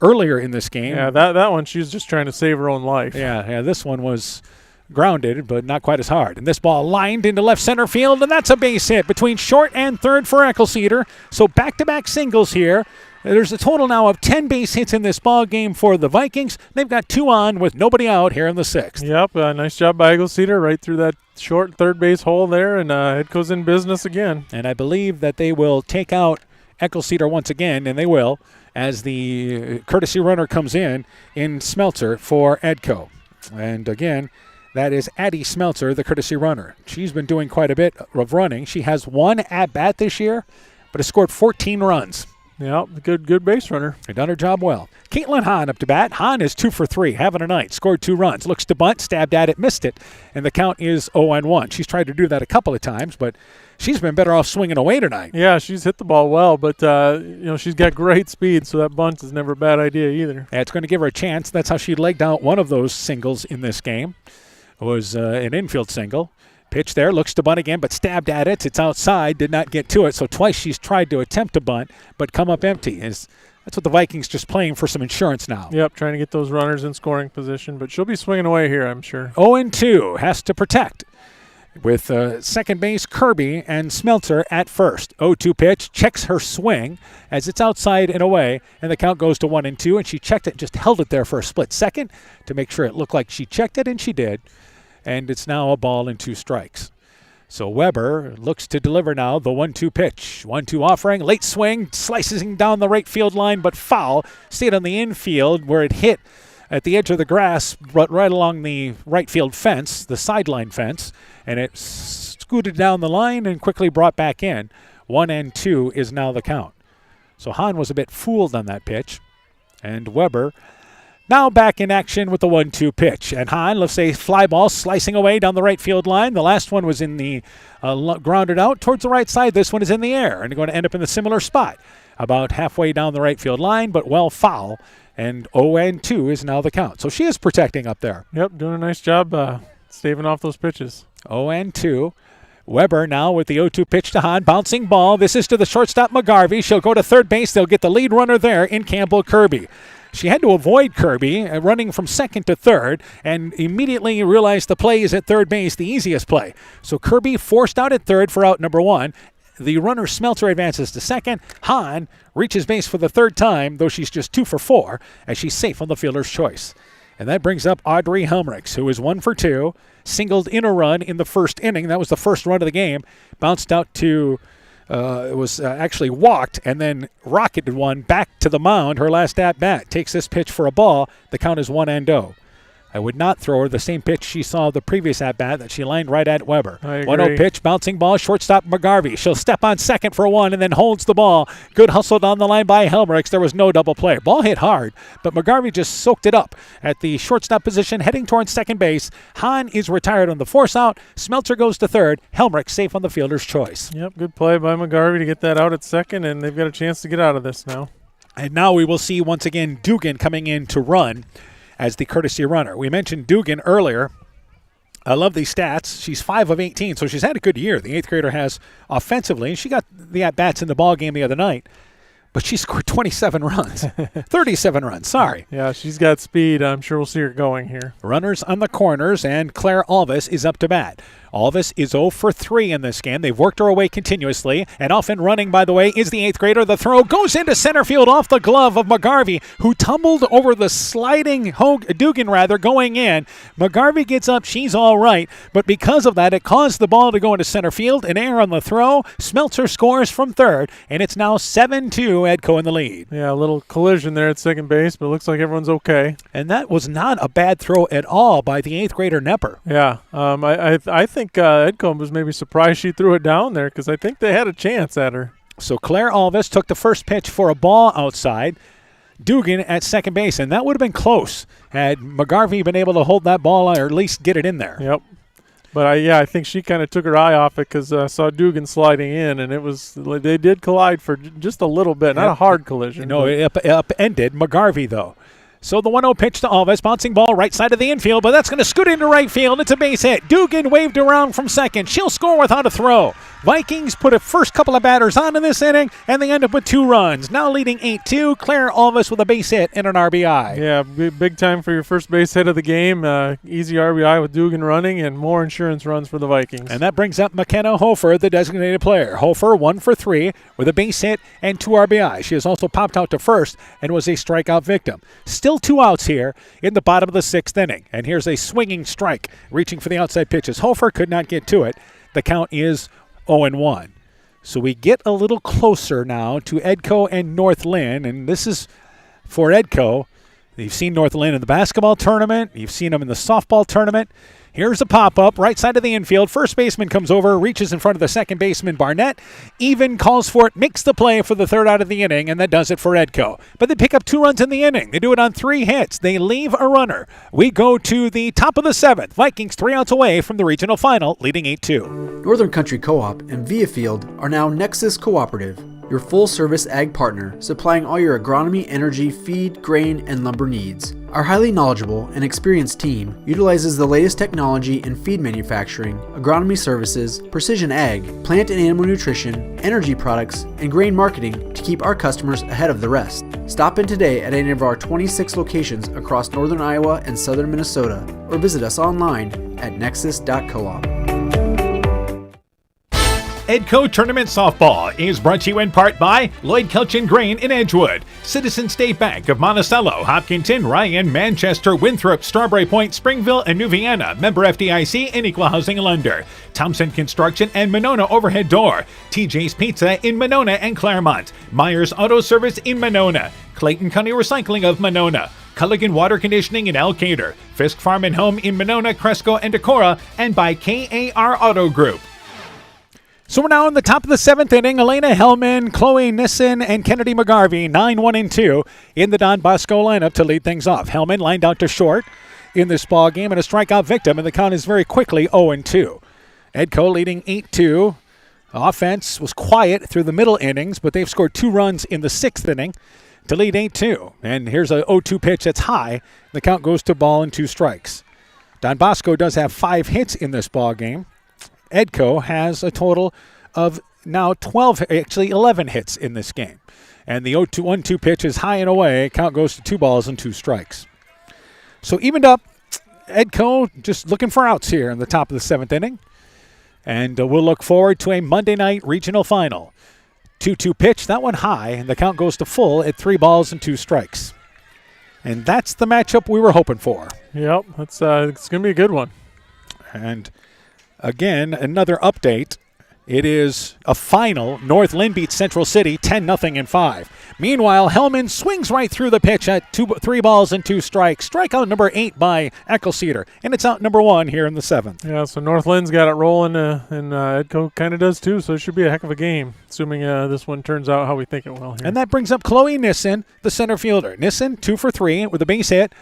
earlier in this game. Yeah, that one, she was just trying to save her own life. Yeah, this one was grounded, but not quite as hard. And this ball lined into left center field, and that's a base hit between short and third for Eckelceder. So back-to-back singles here. There's a total now of 10 base hits in this ball game for the Vikings. They've got 2 on with nobody out here in the 6th. Yep, nice job by Eckelceder right through that short third base hole there, and Ed-Co's in business again. And I believe that they will take out Eckelceder once again, and they will, as the courtesy runner comes in Smeltzer for Ed-Co. And again, that is Addie Smeltzer, the courtesy runner. She's been doing quite a bit of running. She has 1 at-bat this year, but has scored 14 runs. Yeah, good base runner. She done her job well. Caitlin Hahn up to bat. Hahn is 2 for 3, having a night. Scored 2 runs. Looks to bunt, stabbed at it, missed it, and the count is 0-1. She's tried to do that a couple of times, but she's been better off swinging away tonight. Yeah, she's hit the ball well, but she's got great speed, so that bunt is never a bad idea either. Yeah, it's going to give her a chance. That's how she legged out one of those singles in this game. It was an infield single. Pitch there, looks to bunt again, but stabbed at it. It's outside, did not get to it. So twice she's tried to attempt to bunt, but come up empty. That's what the Vikings just playing for some insurance now. Yep, trying to get those runners in scoring position, but she'll be swinging away here, I'm sure. 0-2, has to protect. With second base, Kirby and Smeltzer at first. 0-2 pitch, checks her swing as it's outside and away, and the count goes to 1-2, and she checked it, just held it there for a split second to make sure it looked like she checked it, and she did. And it's now a ball and 2 strikes. So Weber looks to deliver now the 1-2 pitch. 1-2 offering, late swing, slicing down the right field line, but foul. Stayed on the infield where it hit at the edge of the grass, right along the right field fence, the sideline fence, and it scooted down the line and quickly brought back in. 1-2 is now the count. So Hahn was a bit fooled on that pitch, and Weber now back in action with the 1-2 pitch. And Hahn lifts a fly ball slicing away down the right field line. The last one was in the grounded out towards the right side. This one is in the air and going to end up in a similar spot about halfway down the right field line, but well foul. And 0-2 is now the count. So she is protecting up there. Yep, doing a nice job staving off those pitches. 0-2. Weber now with the 0-2 pitch to Hahn. Bouncing ball. This is to the shortstop, McGarvey. She'll go to third base. They'll get the lead runner there in Campbell Kirby. She had to avoid Kirby, running from second to third, and immediately realized the play is at third base, the easiest play. So Kirby forced out at third for out number 1. The runner Smeltzer advances to second. Hahn reaches base for the third time, though she's just 2 for 4, as she's safe on the fielder's choice. And that brings up Audrey Helmrichs, who is 1 for 2, singled in a run in the first inning. That was the first run of the game. Bounced out to... it was actually walked and then rocketed one back to the mound. Her last at-bat takes this pitch for a ball. The count is 1-0. I would not throw her the same pitch she saw the previous at-bat that she lined right at Weber. 1-0 pitch, bouncing ball, shortstop McGarvey. She'll step on second for 1 and then holds the ball. Good hustle down the line by Helmrichs. There was no double play. Ball hit hard, but McGarvey just soaked it up at the shortstop position, heading towards second base. Hahn is retired on the force out. Smeltzer goes to third. Helmrichs safe on the fielder's choice. Yep, good play by McGarvey to get that out at second, and they've got a chance to get out of this now. And now we will see once again Dugan coming in to run as the courtesy runner. We mentioned Dugan earlier. I love these stats. She's 5 of 18, so she's had a good year. The 8th grader has offensively. She got the at-bats in the ball game the other night, but she scored 27 runs. 37 runs, sorry. Yeah, she's got speed. I'm sure we'll see her going here. Runners on the corners, and Claire Alvis is up to bat. Alvis is 0 for 3 in this game. They've worked her away continuously, and off and running, by the way, is the 8th grader. The throw goes into center field off the glove of McGarvey, who tumbled over the sliding Dugan going in. McGarvey gets up. She's all right, but because of that, it caused the ball to go into center field. An error on the throw. Smeltzer scores from third, and it's now 7-2, Ed-Co in the lead. Yeah, a little collision there at second base, but it looks like everyone's okay. And that was not a bad throw at all by the 8th grader Nepper. Yeah, I think Ed-Co was maybe surprised she threw it down there because I think they had a chance at her. So Claire Alvis took the first pitch for a ball outside. Dugan at second base, and that would have been close had McGarvey been able to hold that ball or at least get it in there. Yep. But I think she kind of took her eye off it because I saw Dugan sliding in, and they did collide for just a little bit, not a hard collision. No, it upended McGarvey, though. So the 1-0 pitch to Alvis, bouncing ball right side of the infield, but that's going to scoot into right field. It's a base hit. Dugan waved around from second. She'll score without a throw. Vikings put a first couple of batters on in this inning, and they end up with 2 runs. Now leading 8-2. Claire Alvis with a base hit and an RBI. Yeah, big time for your first base hit of the game. Easy RBI with Dugan running, and more insurance runs for the Vikings. And that brings up McKenna Hofer, the designated player. Hofer 1 for 3 with a base hit and 2 RBI. She has also popped out to first and was a strikeout victim. Still 2 outs here in the bottom of the 6th inning. And here's a swinging strike reaching for the outside pitches. Hofer could not get to it. The count is 0-1. So we get a little closer now to Ed-Co and North Lynn, and this is for Ed-Co. You've seen North Lynn in the basketball tournament. You've seen them in the softball tournament. Here's a pop-up, right side of the infield. First baseman comes over, reaches in front of the second baseman, Barnett. Even calls for it, makes the play for the 3rd out of the inning, and that does it for Ed-Co. But they pick up 2 runs in the inning. They do it on 3 hits. They leave a runner. We go to the top of the 7th. Vikings 3 outs away from the regional final, leading 8-2. Northern Country Co-op and Viafield are now Nexus Cooperative, your full-service ag partner supplying all your agronomy, energy, feed, grain, and lumber needs. Our highly knowledgeable and experienced team utilizes the latest technology in feed manufacturing, agronomy services, precision ag, plant and animal nutrition, energy products, and grain marketing to keep our customers ahead of the rest. Stop in today at any of our 26 locations across northern Iowa and southern Minnesota, or visit us online at nexus.coop. Ed-Co Tournament Softball is brought to you in part by Lloyd Kelchin Grain in Edgewood, Citizen State Bank of Monticello, Hopkinton, Ryan, Manchester, Winthrop, Strawberry Point, Springville, and New Vienna, member FDIC and Equal Housing Lender, Thompson Construction and Monona Overhead Door, TJ's Pizza in Monona and Claremont, Myers Auto Service in Monona, Clayton County Recycling of Monona, Culligan Water Conditioning in Elkader, Fisk Farm and Home in Monona, Cresco, and Decorah, and by KAR Auto Group. So we're now in the top of the 7th inning. Elena Hellman, Chloe Nissen, and Kennedy McGarvey, 9-1-2 in the Don Bosco lineup to lead things off. Hellman lined out to short in this ball game and a strikeout victim, and the count is very quickly 0-2. Ed-Co leading 8-2. Offense was quiet through the middle innings, but they've scored 2 runs in the 6th inning to lead 8-2. And here's a 0-2 pitch that's high. The count goes to ball and 2 strikes. Don Bosco does have 5 hits in this ball game. Ed-Co has a total of now 11 hits in this game. And the 0-1-2 pitch is high and away. Count goes to 2 balls and 2 strikes. So evened up, Ed-Co just looking for outs here in the top of the 7th inning. And we'll look forward to a Monday night regional final. 2-2 pitch, that one high, and the count goes to full at 3 balls and 2 strikes. And that's the matchup we were hoping for. Yep, it's going to be a good one. And again, another update. It is a final. North Lynn beats Central City 10-0 in 5. Meanwhile, Hellman swings right through the pitch at 3 balls and 2 strikes. Strikeout number 8 by Eckelceder, and it's out number 1 here in the 7th. Yeah, so North Lynn's got it rolling, and Ed-Co kind of does too, so it should be a heck of a game, assuming this one turns out how we think it will here. And that brings up Chloe Nissen, the center fielder. Nissen, 2 for 3 with a base hit,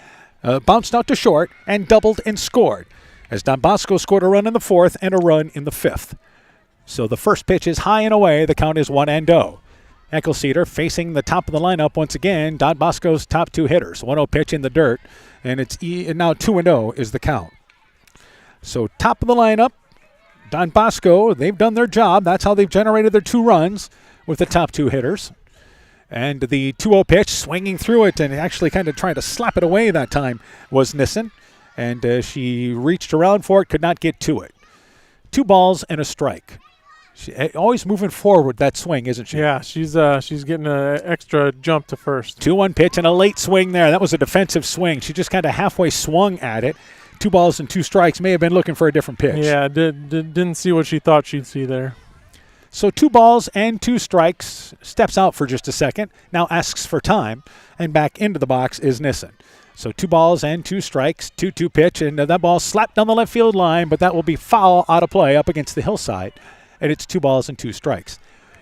bounced out to short, and doubled and scored, as Don Bosco scored a run in the 4th and a run in the 5th. So the first pitch is high and away. The count is 1-0. Eckelceder facing the top of the lineup once again. Don Bosco's top 2 hitters. 1-0 pitch in the dirt, and it's now 2-0 is the count. So top of the lineup, Don Bosco, they've done their job. That's how they've generated their 2 runs with the top 2 hitters. And the 2-0 pitch, swinging through it and actually kind of trying to slap it away that time was Nissen. And she reached around for it, could not get to it. 2 balls and a strike. She always moving forward, that swing, isn't she? Yeah, she's getting an extra jump to first. 2-1 pitch and a late swing there. That was a defensive swing. She just kind of halfway swung at it. 2 balls and 2 strikes. May have been looking for a different pitch. Yeah, didn't see what she thought she'd see there. So 2 balls and 2 strikes. Steps out for just a second. Now asks for time. And back into the box is Nissen. So 2 balls and 2 strikes. 2-2 pitch. And that ball slapped down the left field line. But that will be foul out of play up against the hillside. And it's 2 balls and 2 strikes.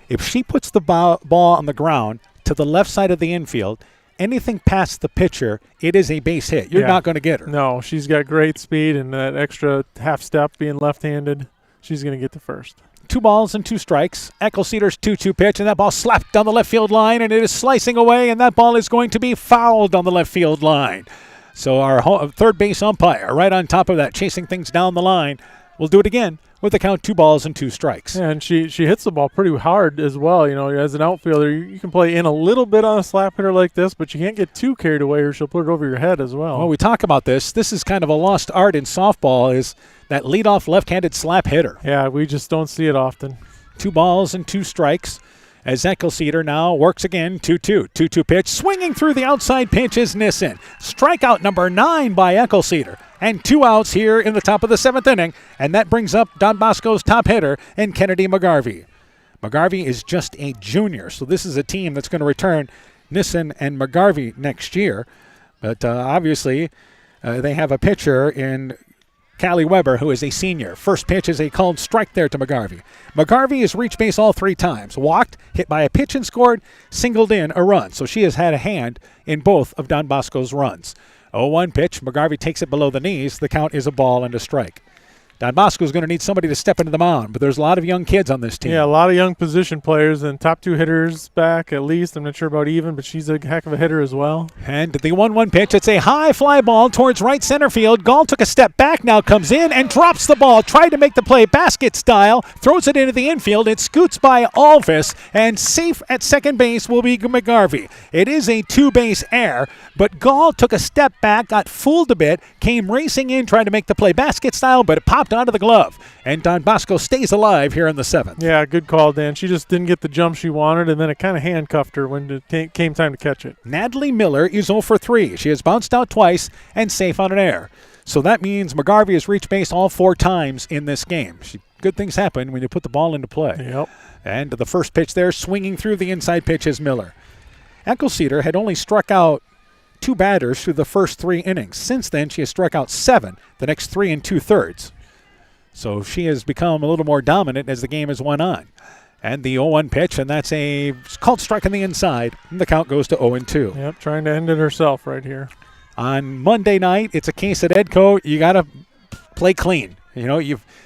If she puts the ball on the ground to the left side of the infield, anything past the pitcher, it is a base hit. You're not going to get her. No, she's got great speed, and that extra half step being left-handed, she's going to get to first. 2 balls and 2 strikes. Eckelceder's 2-2 pitch, and that ball slapped down the left field line, and it is slicing away, and that ball is going to be fouled on the left field line. So our third base umpire right on top of that, chasing things down the line. We'll do it again. with the count 2 balls and 2 strikes. Yeah, and she hits the ball pretty hard as well. You know, as an outfielder, you can play in a little bit on a slap hitter like this, but you can't get too carried away or she'll put it over your head as well. Well, we talk about this. This is kind of a lost art in softball, is that leadoff left-handed slap hitter. Yeah, we just don't see it often. 2 balls and 2 strikes. As Eckelceder now works again, 2-2. 2-2 pitch. Swinging through the outside pitch is Nissen. Strikeout number 9 by Eckelceder. And 2 outs here in the top of the 7th inning. And that brings up Don Bosco's top hitter in Kennedy McGarvey. McGarvey is just a junior, so this is a team that's going to return Nissen and McGarvey next year. But obviously, they have a pitcher in Callie Weber, who is a senior. First pitch is a called strike there to McGarvey. McGarvey has reached base all 3 times. Walked, hit by a pitch and scored, singled in a run. So she has had a hand in both of Don Bosco's runs. 0-1 pitch. McGarvey takes it below the knees. The count is a ball and a strike. Don Bosco is going to need somebody to step into the mound, but there's a lot of young kids on this team. Yeah, a lot of young position players and top 2 hitters back at least. I'm not sure about even, but she's a heck of a hitter as well. And the 1-1 pitch, it's a high fly ball towards right center field. Gall took a step back, now comes in and drops the ball. Tried to make the play basket style, throws it into the infield. It scoots by Alvis, and safe at second base will be McGarvey. It is a 2-base error, but Gall took a step back, got fooled a bit, came racing in, trying to make the play basket style, but it popped out of the glove. And Don Bosco stays alive here in the 7th. Yeah, good call, Dan. She just didn't get the jump she wanted, and then it kind of handcuffed her when it came time to catch it. Natalie Miller is 0 for 3. She has bounced out twice and safe on an error. So that means McGarvey has reached base all 4 times in this game. Good things happen when you put the ball into play. Yep. And the first pitch there, swinging through the inside pitch, is Miller. Eckelceder had only struck out 2 batters through the first 3 innings. Since then, she has struck out 7, the next 3 2/3. So she has become a little more dominant as the game has went on. And the 0-1 pitch, and that's a called strike on the inside. And the count goes to 0-2. Yep, trying to end it herself right here. On Monday night, it's a case at Ed-Co. You got to play clean. You know,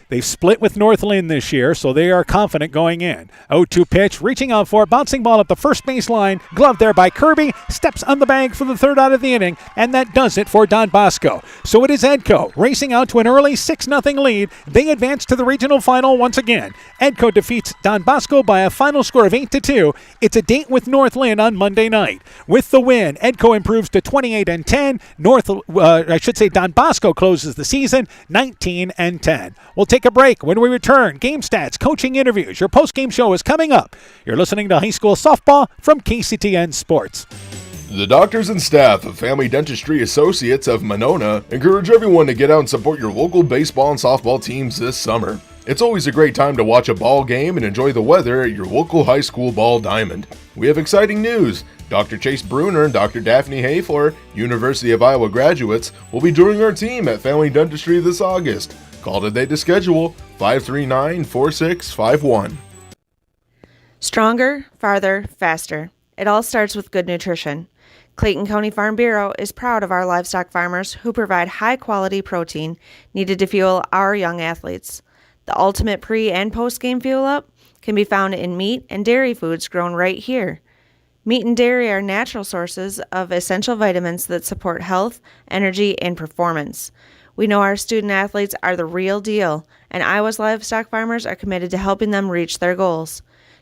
they've split with North Lynn this year, so they are confident going in. 0-2 pitch, reaching out for it, bouncing ball up the first baseline, gloved there by Kirby, steps on the bag for the 3rd out of the inning, and that does it for Don Bosco. So it is Ed-Co racing out to an early 6-0 lead. They advance to the regional final once again. Ed-Co defeats Don Bosco by a final score of 8-2. It's a date with North Lynn on Monday night. With the win, Ed-Co improves to 28-10. Don Bosco closes the season 19-10. We'll take a break. When we return, game stats, coaching interviews. Your post-game show is coming up. You're listening to high school softball from KCTN Sports. The doctors and staff of Family Dentistry Associates of Monona encourage everyone to get out and support your local baseball and softball teams this summer. It's always a great time to watch a ball game and enjoy the weather at your local high school ball diamond. We have exciting news. Dr. Chase Bruner and Dr. Daphne Hayfler, University of Iowa graduates, will be joining our team at Family Dentistry this August. Call today to schedule 539-4651. Stronger, farther, faster. It all starts with good nutrition. Clayton County Farm Bureau is proud of our livestock farmers who provide high-quality protein needed to fuel our young athletes. The ultimate pre- and post-game fuel-up can be found in meat and dairy foods grown right here. Meat and dairy are natural sources of essential vitamins that support health, energy, and performance. We know our student athletes are the real deal, and Iowa's livestock farmers are committed to helping them reach their goals.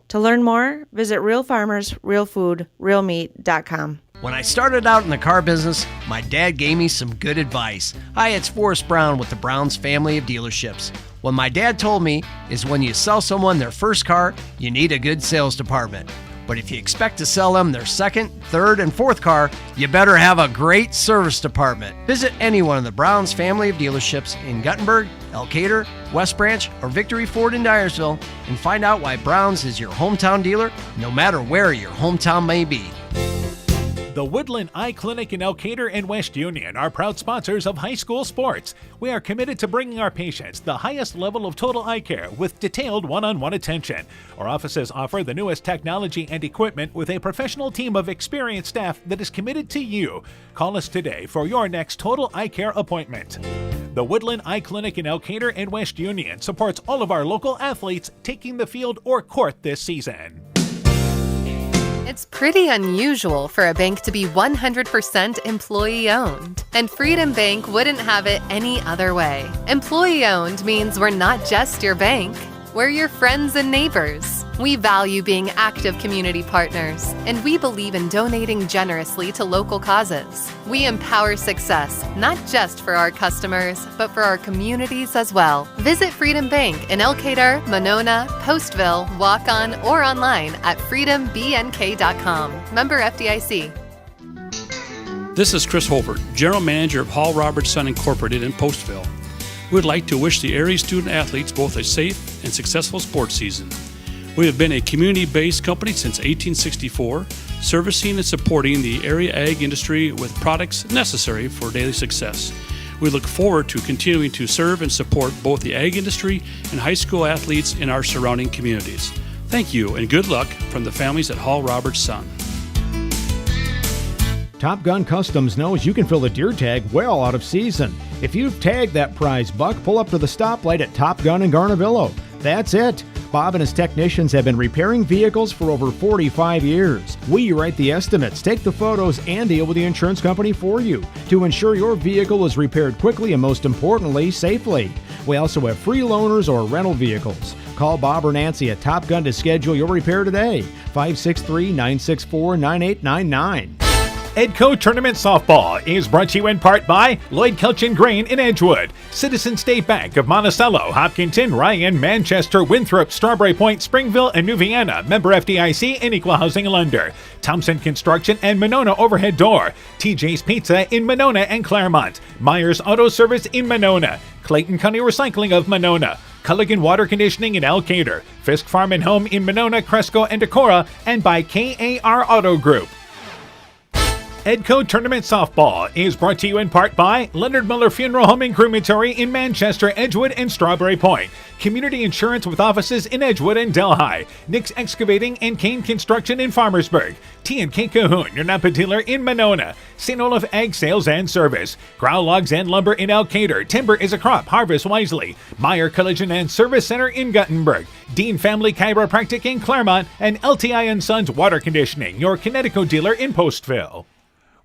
To learn more, visit realfarmers.realfood.realmeat.com. When I started out in the car business, my dad gave me some good advice. Hi, it's Forrest Brown with the Browns family of dealerships. What my dad told me is when you sell someone their first car, you need a good sales department. But if you expect to sell them their second, third, and fourth car, you better have a great service department. Visit any one of the Browns family of dealerships in Guttenberg, Elkader, West Branch, or Victory Ford in Dyersville and find out why Browns is your hometown dealer, no matter where your hometown may be. The Woodland Eye Clinic in Elkader and West Union are proud sponsors of high school sports. We are committed to bringing our patients the highest level of total eye care with detailed one-on-one attention. Our offices offer the newest technology and equipment with a professional team of experienced staff that is committed to you. Call us today for your next total eye care appointment. The Woodland Eye Clinic in Elkader and West Union supports all of our local athletes taking the field or court this season. It's pretty unusual for a bank to be 100% employee-owned, and Freedom Bank wouldn't have it any other way. Employee-owned means we're not just your bank, we're your friends and neighbors. We value being active community partners, and we believe in donating generously to local causes. We empower success, not just for our customers, but for our communities as well. Visit Freedom Bank in Elkader, Monona, Postville, Waukon, or online at freedombnk.com. Member FDIC. This is Chris Holbert, General Manager of Hall Roberts Son Incorporated in Postville. We would like to wish the area student athletes both a safe and successful sports season. We have been a community-based company since 1864, servicing and supporting the area ag industry with products necessary for daily success. We look forward to continuing to serve and support both the ag industry and high school athletes in our surrounding communities. Thank you and good luck from the families at Hall Roberts Son. Top Gun Customs knows you can fill a deer tag well out of season. If you've tagged that prize buck, pull up to the stoplight at Top Gun in Garnavillo. That's it. Bob and his technicians have been repairing vehicles for over 45 years. We write the estimates, take the photos, and deal with the insurance company for you to ensure your vehicle is repaired quickly and, most importantly, safely. We also have free loaners or rental vehicles. Call Bob or Nancy at Top Gun to schedule your repair today. 563-964-9899. Ed-Co Tournament Softball is brought to you in part by Lloyd Kelchin Grain in Edgewood, Citizen State Bank of Monticello, Hopkinton, Ryan, Manchester, Winthrop, Strawberry Point, Springville, and New Vienna. Member FDIC and Equal Housing Lender. Thompson Construction and Monona Overhead Door. TJ's Pizza in Monona and Claremont. Myers Auto Service in Monona. Clayton County Recycling of Monona. Culligan Water Conditioning in Elkader. Fisk Farm and Home in Monona, Cresco, and Decorah. And by KAR Auto Group. Ed-Co Tournament Softball is brought to you in part by Leonard Miller Funeral Home and Crematory in Manchester, Edgewood, and Strawberry Point. Community Insurance with offices in Edgewood and Delhi. Nick's Excavating and Kane Construction in Farmersburg. T&K Cahoon, your Napa dealer in Monona. St. Olaf Ag Sales and Service. Grow Logs and Lumber in Elkader. Timber is a crop. Harvest wisely. Meyer Collision and Service Center in Guttenberg. Dean Family Chiropractic in Claremont. And LTI & Sons Water Conditioning, your Connecticut dealer in Postville.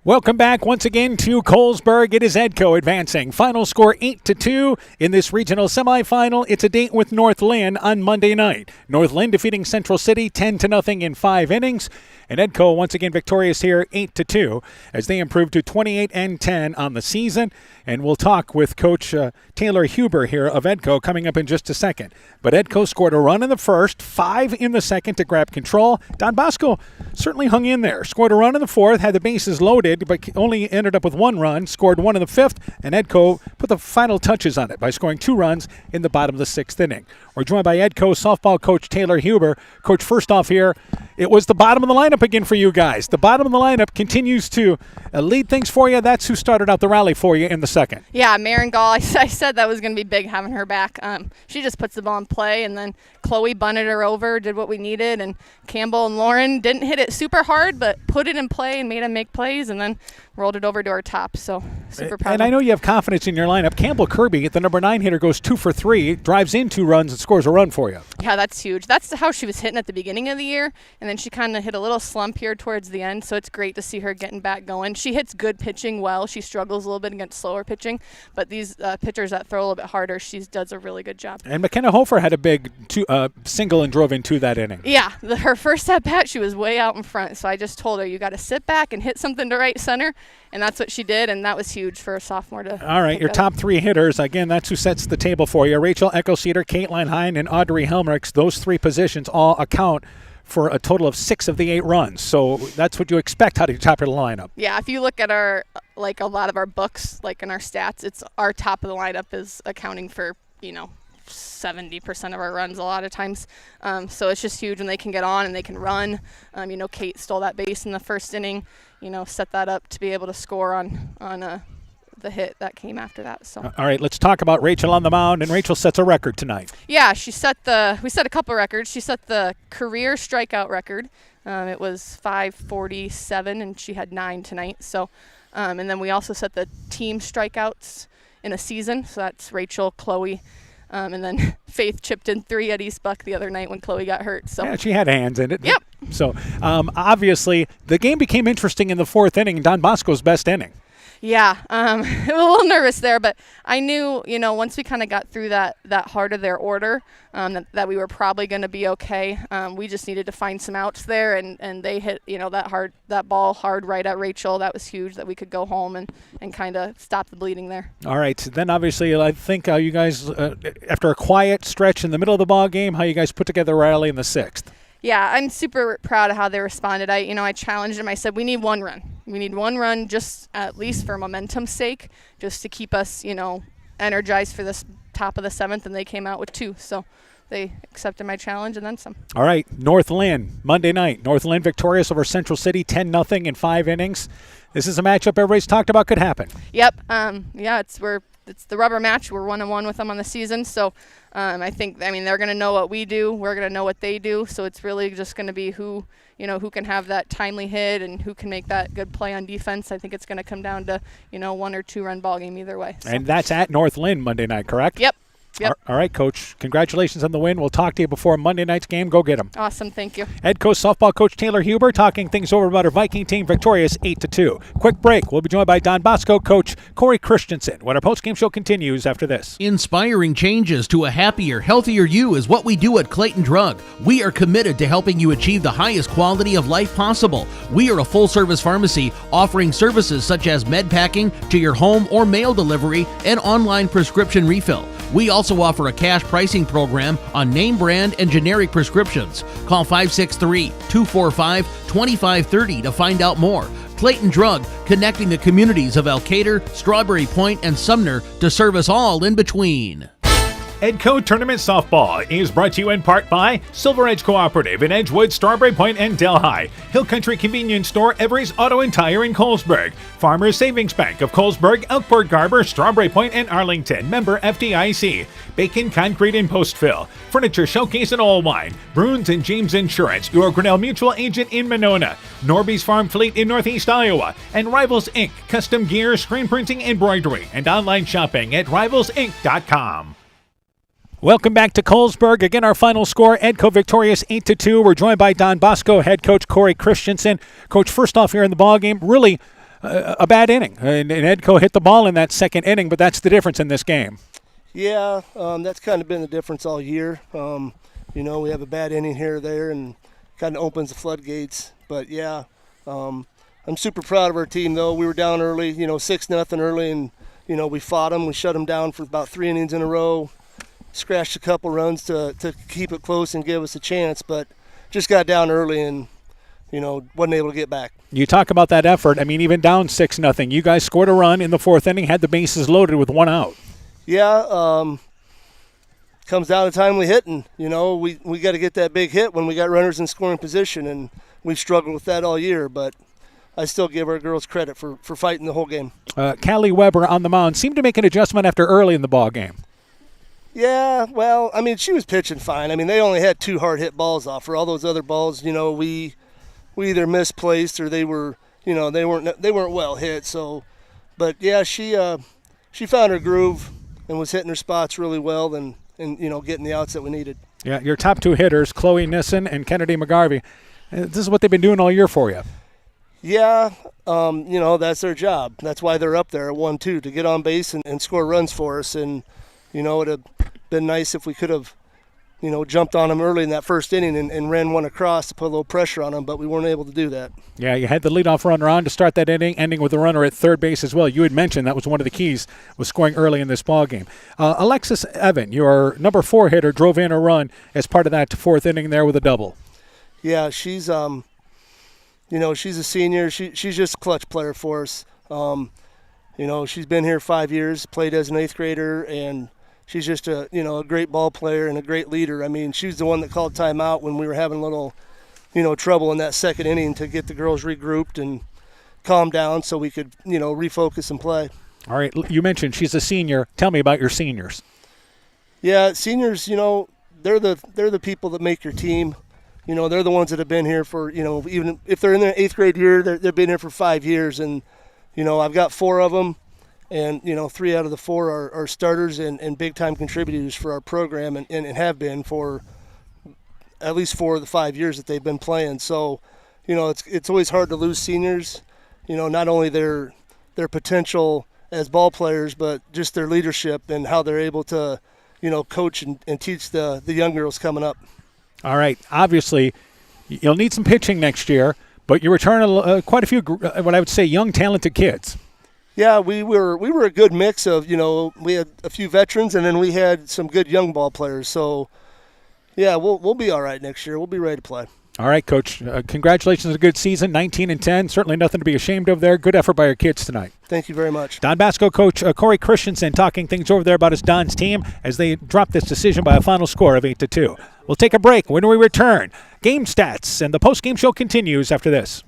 Welcome back once again to Colesburg. It is Ed-Co advancing. Final score 8-2 in this regional semifinal. It's a date with North Lynn on Monday night. North Lynn defeating Central City 10-0 in 5 innings. And Ed-Co once again victorious here 8-2 as they improve to 28-10 on the season. And we'll talk with Coach Taylor Huber here of Ed-Co coming up in just a second. But Ed-Co scored a run in the first, 5 in the second to grab control. Don Bosco certainly hung in there. Scored a run in the fourth, had the bases loaded, but only ended up with 1 run. Scored 1 in the fifth, and Ed-Co put the final touches on it by scoring 2 runs in the bottom of the 6th inning. We're joined by Ed-Co softball coach Taylor Huber. Coach, first off here, it was the bottom of the lineup again for you guys. The bottom of the lineup continues to lead things for you. That's who started out the rally for you in the second. Yeah, Marin Gall, I said that was going to be big having her back. She just puts the ball in play, and then Chloe bunted her over, did what we needed, and Campbell and Lauren didn't hit it super hard, but put it in play and made them make plays, and then rolled it over to our top. So super proud. And I know you have confidence in your lineup. Campbell Kirby, the number 9 hitter, goes 2 for 3, drives in 2 runs, and scores a run for you. Yeah, that's huge. That's how she was hitting at the beginning of the year, and then she kind of hit a little slump here towards the end, so it's great to see her getting back going. She hits good pitching well. She struggles a little bit against slower pitching, but these pitchers that throw a little bit harder, she does a really good job. And McKenna Hofer had a big single and drove in 2 that inning. Yeah, her first at-bat, she was way out in front, so I just told her, you got to sit back and hit something to right center, and that's what she did, and that was huge for a sophomore to All right, your top 3 hitters, again, that's who sets the table for you. Rachel Eckelceder, Caitlin Hine, and Audrey Helmrichs. Those 3 positions all account for a total of 6 of the 8 runs. So that's what you expect out of your top of the lineup. Yeah, if you look at our, like a lot of our books, like in our stats, it's our top of the lineup is accounting for, 70% of our runs a lot of times. So it's just huge when they can get on and they can run. Kate stole that base in the first inning, set that up to be able to score on the hit that came after that. So all right, let's talk about Rachel on the mound, and Rachel sets a record tonight. Yeah, we set a couple records. She set the career strikeout record. It was 547, and she had 9 tonight. So, and then we also set the team strikeouts in a season. So that's Rachel, Chloe, And then Faith chipped in 3 at East Buck the other night when Chloe got hurt. So yeah, she had hands in it. Yep. So obviously the game became interesting in the 4th inning, Don Bosco's best inning. Yeah, I was a little nervous there, but I knew, once we kind of got through that heart of their order, that we were probably going to be okay. We just needed to find some outs there, and they hit, that ball hard right at Rachel. That was huge that we could go home and kind of stop the bleeding there. All right, then obviously I think you guys, after a quiet stretch in the middle of the ball game, how you guys put together a rally in the 6th. Yeah, I'm super proud of how they responded. I challenged them. I said, we need 1 run. We need 1 run just at least for momentum's sake, just to keep us, energized for this top of the 7th, and they came out with 2. So they accepted my challenge and then some. All right, North Lynn, Monday night. North Lynn victorious over Central City, 10-0 in 5 innings. This is a matchup everybody's talked about could happen. Yep. It's the rubber match. We're 1-1 with them on the season. So I think, they're going to know what we do. We're going to know what they do. So it's really just going to be who can have that timely hit and who can make that good play on defense. I think it's going to come down to, 1 or 2 run ball game either way. So. And that's at North Lynn Monday night, correct? Yep. Yep. All right, Coach. Congratulations on the win. We'll talk to you before Monday night's game. Go get them. Awesome. Thank you. Ed-Co softball coach Taylor Huber talking things over about our Viking team victorious 8-2. Quick break. We'll be joined by Don Bosco coach Corey Christensen when our postgame show continues after this. Inspiring changes to a happier, healthier you is what we do at Clayton Drug. We are committed to helping you achieve the highest quality of life possible. We are a full-service pharmacy offering services such as med packing to your home or mail delivery and online prescription refill. We also offer a cash pricing program on name brand and generic prescriptions. Call 563-245-2530 to find out more. Clayton Drug, connecting the communities of Elkader, Strawberry Point, and Sumner to serve us all in between. Ed-Co Tournament Softball is brought to you in part by Silver Edge Cooperative in Edgewood, Strawberry Point, and Delhi. Hill Country Convenience Store, Every's Auto and Tire in Colesburg. Farmers Savings Bank of Colesburg, Elkburg Garber, Strawberry Point, and Arlington. Member FDIC. Bacon Concrete in Postville. Furniture Showcase in Allwine. Bruins and James Insurance, your Grinnell Mutual agent in Monona. Norby's Farm Fleet in Northeast Iowa. And Rivals Inc. Custom gear, screen printing, embroidery, and online shopping at rivalsinc.com. Welcome back to Colesburg. Again, our final score, Ed-Co victorious 8-2. We're joined by Don Bosco, head coach Corey Christensen. Coach, first off here in the ballgame, really a bad inning. And Ed-Co hit the ball in that 2nd inning, but that's the difference in this game. Yeah, that's kind of been the difference all year. We have a bad inning here or there and kind of opens the floodgates. But, yeah, I'm super proud of our team, though. We were down early, 6-0 early, and, we fought them. We shut them down for about 3 innings in a row. Scratched a couple runs to keep it close and give us a chance, but just got down early and, wasn't able to get back. You talk about that effort. Even down 6-0, you guys scored a run in the 4th inning, had the bases loaded with 1 out. Yeah, comes down to timely hitting. We got to get that big hit when we got runners in scoring position, and we've struggled with that all year, but I still give our girls credit for fighting the whole game. Callie Weber on the mound seemed to make an adjustment after early in the ball game. Yeah, well, she was pitching fine. They only had 2 hard hit balls off her. All those other balls, we either misplaced or they were, they weren't well hit. So, but yeah, she found her groove and was hitting her spots really well and getting the outs that we needed. Yeah, your top 2 hitters, Chloe Nissen and Kennedy McGarvey. This is what they've been doing all year for you. Yeah, that's their job. That's why they're up there at 1-2, to get on base and score runs for us. And it would have been nice if we could have, jumped on them early in that 1st inning and ran one across to put a little pressure on them, but we weren't able to do that. Yeah, you had the leadoff runner on to start that inning, ending with a runner at 3rd base as well. You had mentioned that was one of the keys, was scoring early in this ballgame. Alexis Evan, your number 4 hitter, drove in a run as part of that 4th inning there with a double. Yeah, she's she's a senior. She's just a clutch player for us. She's been here 5 years, played as an 8th grader, and she's just a great ball player and a great leader. She's the one that called timeout when we were having a little, trouble in that 2nd inning to get the girls regrouped and calm down so we could, refocus and play. All right, you mentioned she's a senior. Tell me about your seniors. Yeah, seniors, they're the people that make your team. They're the ones that have been here for, even if they're in their 8th grade year, they've been here for 5 years. And, I've got 4 of them. And, 3 out of the 4 are starters and big-time contributors for our program and have been for at least 4 of the 5 years that they've been playing. So, it's always hard to lose seniors, not only their potential as ball players, but just their leadership and how they're able to, coach and teach the young girls coming up. All right. Obviously, you'll need some pitching next year, but you return quite a few, what I would say, young, talented kids. Yeah, we were a good mix of, we had a few veterans and then we had some good young ball players. So, yeah, we'll be all right next year. We'll be ready to play. All right, Coach. Congratulations on a good season, 19-10. Certainly nothing to be ashamed of there. Good effort by your kids tonight. Thank you very much. Don Bosco coach Corey Christensen talking things over there about his Don's team as they drop this decision by a final score of 8-2. We'll take a break. When we return, game stats, and the post-game show continues after this.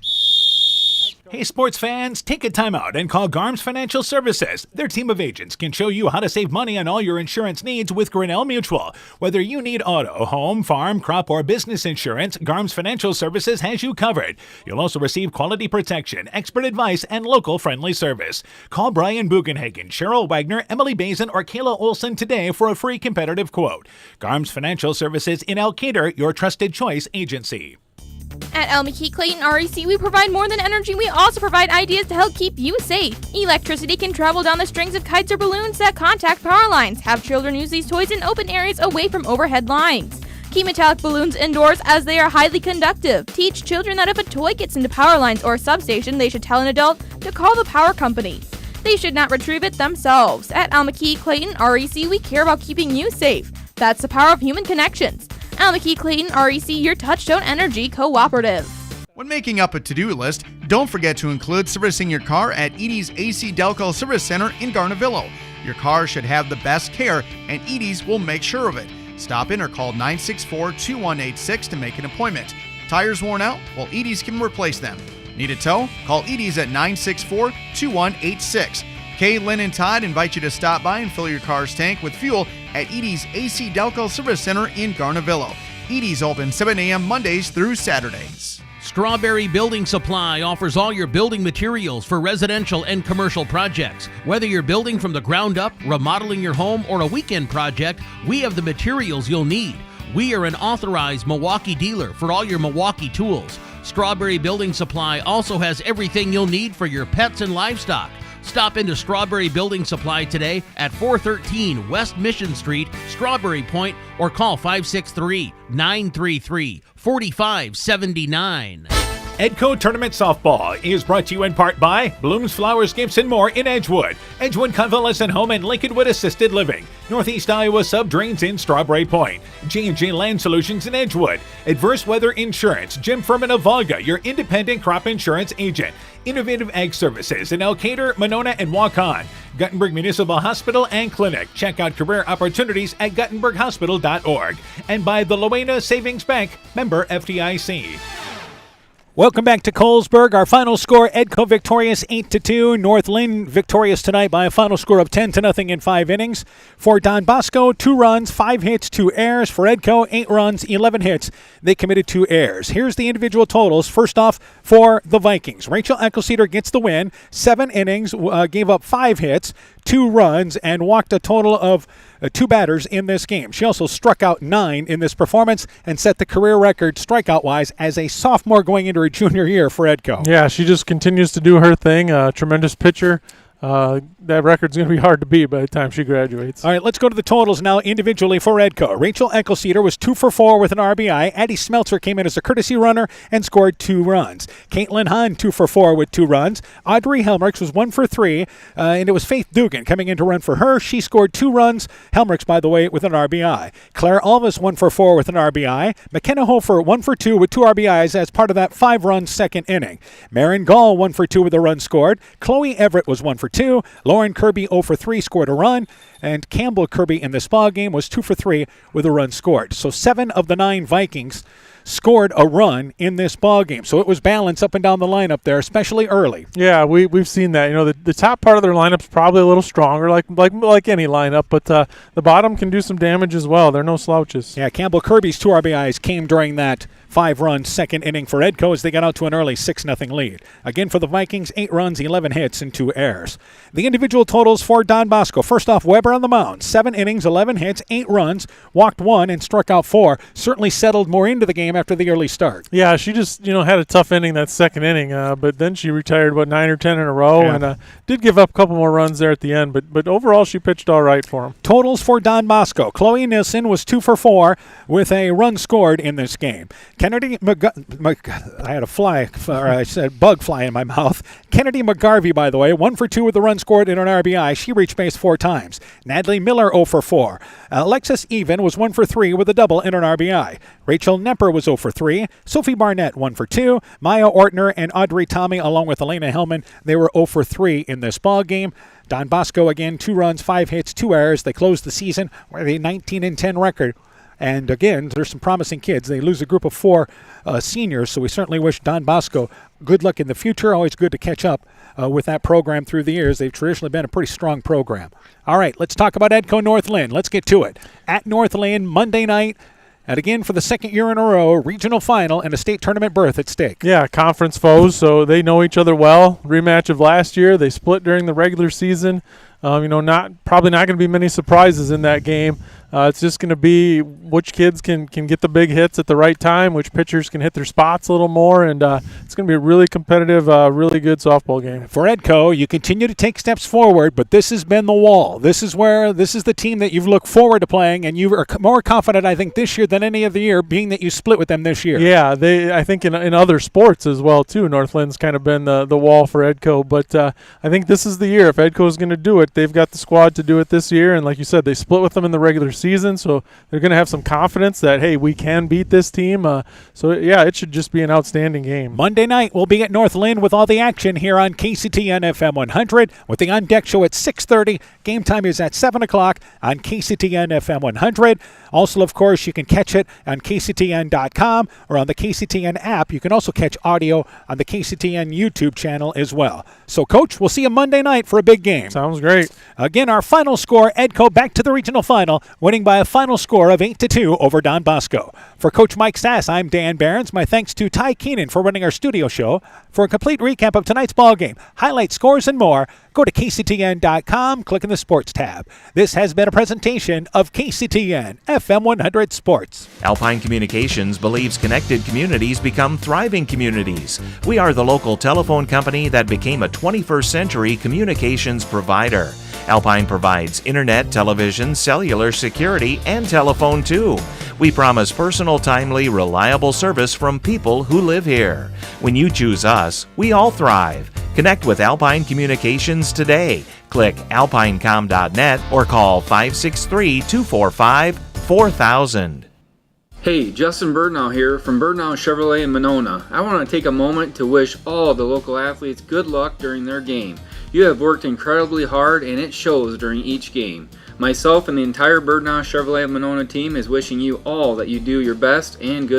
Hey, sports fans, take a time out and call Garms Financial Services. Their team of agents can show you how to save money on all your insurance needs with Grinnell Mutual. Whether you need auto, home, farm, crop, or business insurance, Garms Financial Services has you covered. You'll also receive quality protection, expert advice, and local friendly service. Call Brian Bugenhagen, Cheryl Wagner, Emily Bazin, or Kayla Olson today for a free competitive quote. Garms Financial Services in Elkader, your trusted choice agency. At El McKee Clayton REC, we provide more than energy. We also provide ideas to help keep you safe. Electricity can travel down the strings of kites or balloons that contact power lines. Have children use these toys in open areas away from overhead lines. Keep metallic balloons indoors as they are highly conductive. Teach children that if a toy gets into power lines or a substation, they should tell an adult to call the power company. They should not retrieve it themselves. At El McKee Clayton REC, we care about keeping you safe. That's the power of human connections. El McKee Clayton REC, your Touchstone Energy Cooperative. When making up a to-do list, don't forget to include servicing your car at Edie's AC Delco Service Center in Garnavillo. Your car should have the best care, and Edie's will make sure of it. Stop in or call 964-2186 to make an appointment. Tires worn out? Well, Edie's can replace them. Need a tow? Call Edie's at 964-2186. Kay, Lynn, and Todd invite you to stop by and fill your car's tank with fuel at Edie's AC Delco Service Center in Garnavillo. Edie's open 7 a.m. Mondays through Saturdays. Strawberry Building Supply offers all your building materials for residential and commercial projects. Whether you're building from the ground up, remodeling your home, or a weekend project, we have the materials you'll need. We are an authorized Milwaukee dealer for all your Milwaukee tools. Strawberry Building Supply also has everything you'll need for your pets and livestock. Stop into Strawberry Building Supply today at 413 West Mission Street, Strawberry Point, or call 563-933-4579. Ed-Co Tournament Softball is brought to you in part by Blooms Flowers Gifts and More in Edgewood, Edgewood Convalescent Home and Lincolnwood Assisted Living, Northeast Iowa Subdrains in Strawberry Point, J&J Land Solutions in Edgewood, Adverse Weather Insurance, Jim Furman of Volga, your independent crop insurance agent, Innovative Ag Services in Elkader, Monona, and Waukon, Guttenberg Municipal Hospital and Clinic. Check out career opportunities at guttenberghospital.org. And by the Loena Savings Bank, member FDIC. Welcome back to Colesburg. Our final score, Ed-Co victorious 8-2. North Lynn victorious tonight by a final score of 10-0 in 5 innings. For Don Bosco, 2 runs, 5 hits, 2 errors. For Ed-Co, 8 runs, 11 hits. They committed 2 errors. Here's the individual totals. First off, for the Vikings. Rachel Eckelceder gets the win. 7 innings, gave up 5 hits, 2 runs, and walked a total of 2 batters in this game. She also struck out 9 in this performance and set the career record strikeout-wise as a sophomore going into her junior year for Ed-Co. Yeah, she just continues to do her thing. Tremendous pitcher. That record's going to be hard to beat by the time she graduates. All right, let's go to the totals now individually for Ed-Co. Rachel Eckelceder was 2 for 4 with an RBI. Addie Smeltzer came in as a courtesy runner and scored 2 runs. Caitlin Hahn, 2 for 4 with 2 runs. Audrey Helmerich was 1 for 3, and it was Faith Dugan coming in to run for her. She scored 2 runs. Helmerich, by the way, with an RBI. Claire Alvis, 1 for 4 with an RBI. McKenna Hofer, 1 for 2 with 2 RBIs as part of that 5-run second inning. Marin Gall, 1 for 2 with a run scored. Chloe Everett was 1 for 2. Lauren Kirby, 0 for 3, scored a run. And Campbell Kirby in this ball game was 2 for 3 with a run scored. So 7 of the 9 Vikings scored a run in this ball game. So it was balanced up and down the lineup there, especially early. Yeah, we've seen that. You know, the top part of their lineup's probably a little stronger, like any lineup, but the bottom can do some damage as well. They're no slouches. Yeah, Campbell Kirby's 2 RBIs came during that 5-run second inning for Ed-Co as they got out to an early 6-0 lead. Again for the Vikings, 8 runs, 11 hits, and 2 errors. The individual totals for Don Bosco. First off, Weber on the mound. 7 innings, 11 hits, 8 runs, walked 1, and struck out 4. Certainly settled more into the game after the early start. Yeah, she just had a tough inning that second inning, but then she retired 9 or 10 in a row, and did give up a couple more runs there at the end. But overall, she pitched all right for him. Totals for Don Bosco. Chloe Nielsen was 2 for 4 with a run scored in this game. Kennedy I had a fly, or I said bug fly in my mouth. Kennedy McGarvey, by the way, 1 for 2 with a run scored in an RBI. She reached base 4 times. Natalie Miller 0 for 4. Alexis Even was 1 for 3 with a double and an RBI. Rachel Nepper was 0 for 3. Sophie Barnett 1 for 2. Maya Ortner and Audrey Tommy, along with Elena Hellman, they were 0 for 3 in this ball game. Don Bosco again, 2 runs, 5 hits, 2 errors. They closed the season with a 19-10 record. And again, there's some promising kids. They lose a group of 4 seniors, so we certainly wish Don Bosco good luck in the future. Always good to catch up with that program through the years. They've traditionally been a pretty strong program. All right, let's talk about Ed-Co North Lynn. Let's get to it. At North Lynn, Monday night, and again for the second year in a row, regional final and a state tournament berth at stake. Yeah, conference foes, so they know each other well. Rematch of last year. They split during the regular season. Probably not going to be many surprises in that game. It's just going to be which kids can get the big hits at the right time, which pitchers can hit their spots a little more, and it's going to be a really competitive, really good softball game. For Ed-Co, you continue to take steps forward, but this has been the wall. This is the team that you've looked forward to playing, and you are more confident, I think, this year than any other year, being that you split with them this year. Yeah, I think in other sports as well, too, Northland's kind of been the wall for Ed-Co, but I think this is the year. If Ed-Co is going to do it, they've got the squad to do it this year, and like you said, they split with them in the regular season, so they're going to have some confidence that, hey, we can beat this team. So, yeah, it should just be an outstanding game. Monday night, we'll be at North Lynn with all the action here on KCTN FM 100 with the On Deck Show at 6:30. Game time is at 7 o'clock on KCTN FM 100. Also, of course, you can catch it on KCTN.com or on the KCTN app. You can also catch audio on the KCTN YouTube channel as well. So, Coach, we'll see you Monday night for a big game. Sounds great. Again, our final score, Ed-Co back to the regional final, winning by a final score of 8-2 over Don Bosco. For Coach Mike Sass, I'm Dan Behrens. My thanks to Ty Keenan for running our studio show. For a complete recap of tonight's ball game, highlights, scores, and more, go to KCTN.com, click in the Sports tab. This has been a presentation of KCTN FM 100 Sports. Alpine Communications believes connected communities become thriving communities. We are the local telephone company that became a 21st century communications provider. Alpine provides internet, television, cellular security, and telephone too. We promise personal, timely, reliable service from people who live here. When you choose us, we all thrive. Connect with Alpine Communications today. Click alpinecom.net or call 563-245-4000. Hey, Justin Birdnow here from Birdnow Chevrolet in Monona. I want to take a moment to wish all the local athletes good luck during their game. You have worked incredibly hard and it shows during each game. Myself and the entire Birdnow Chevrolet Monona team is wishing you all that you do your best and good luck.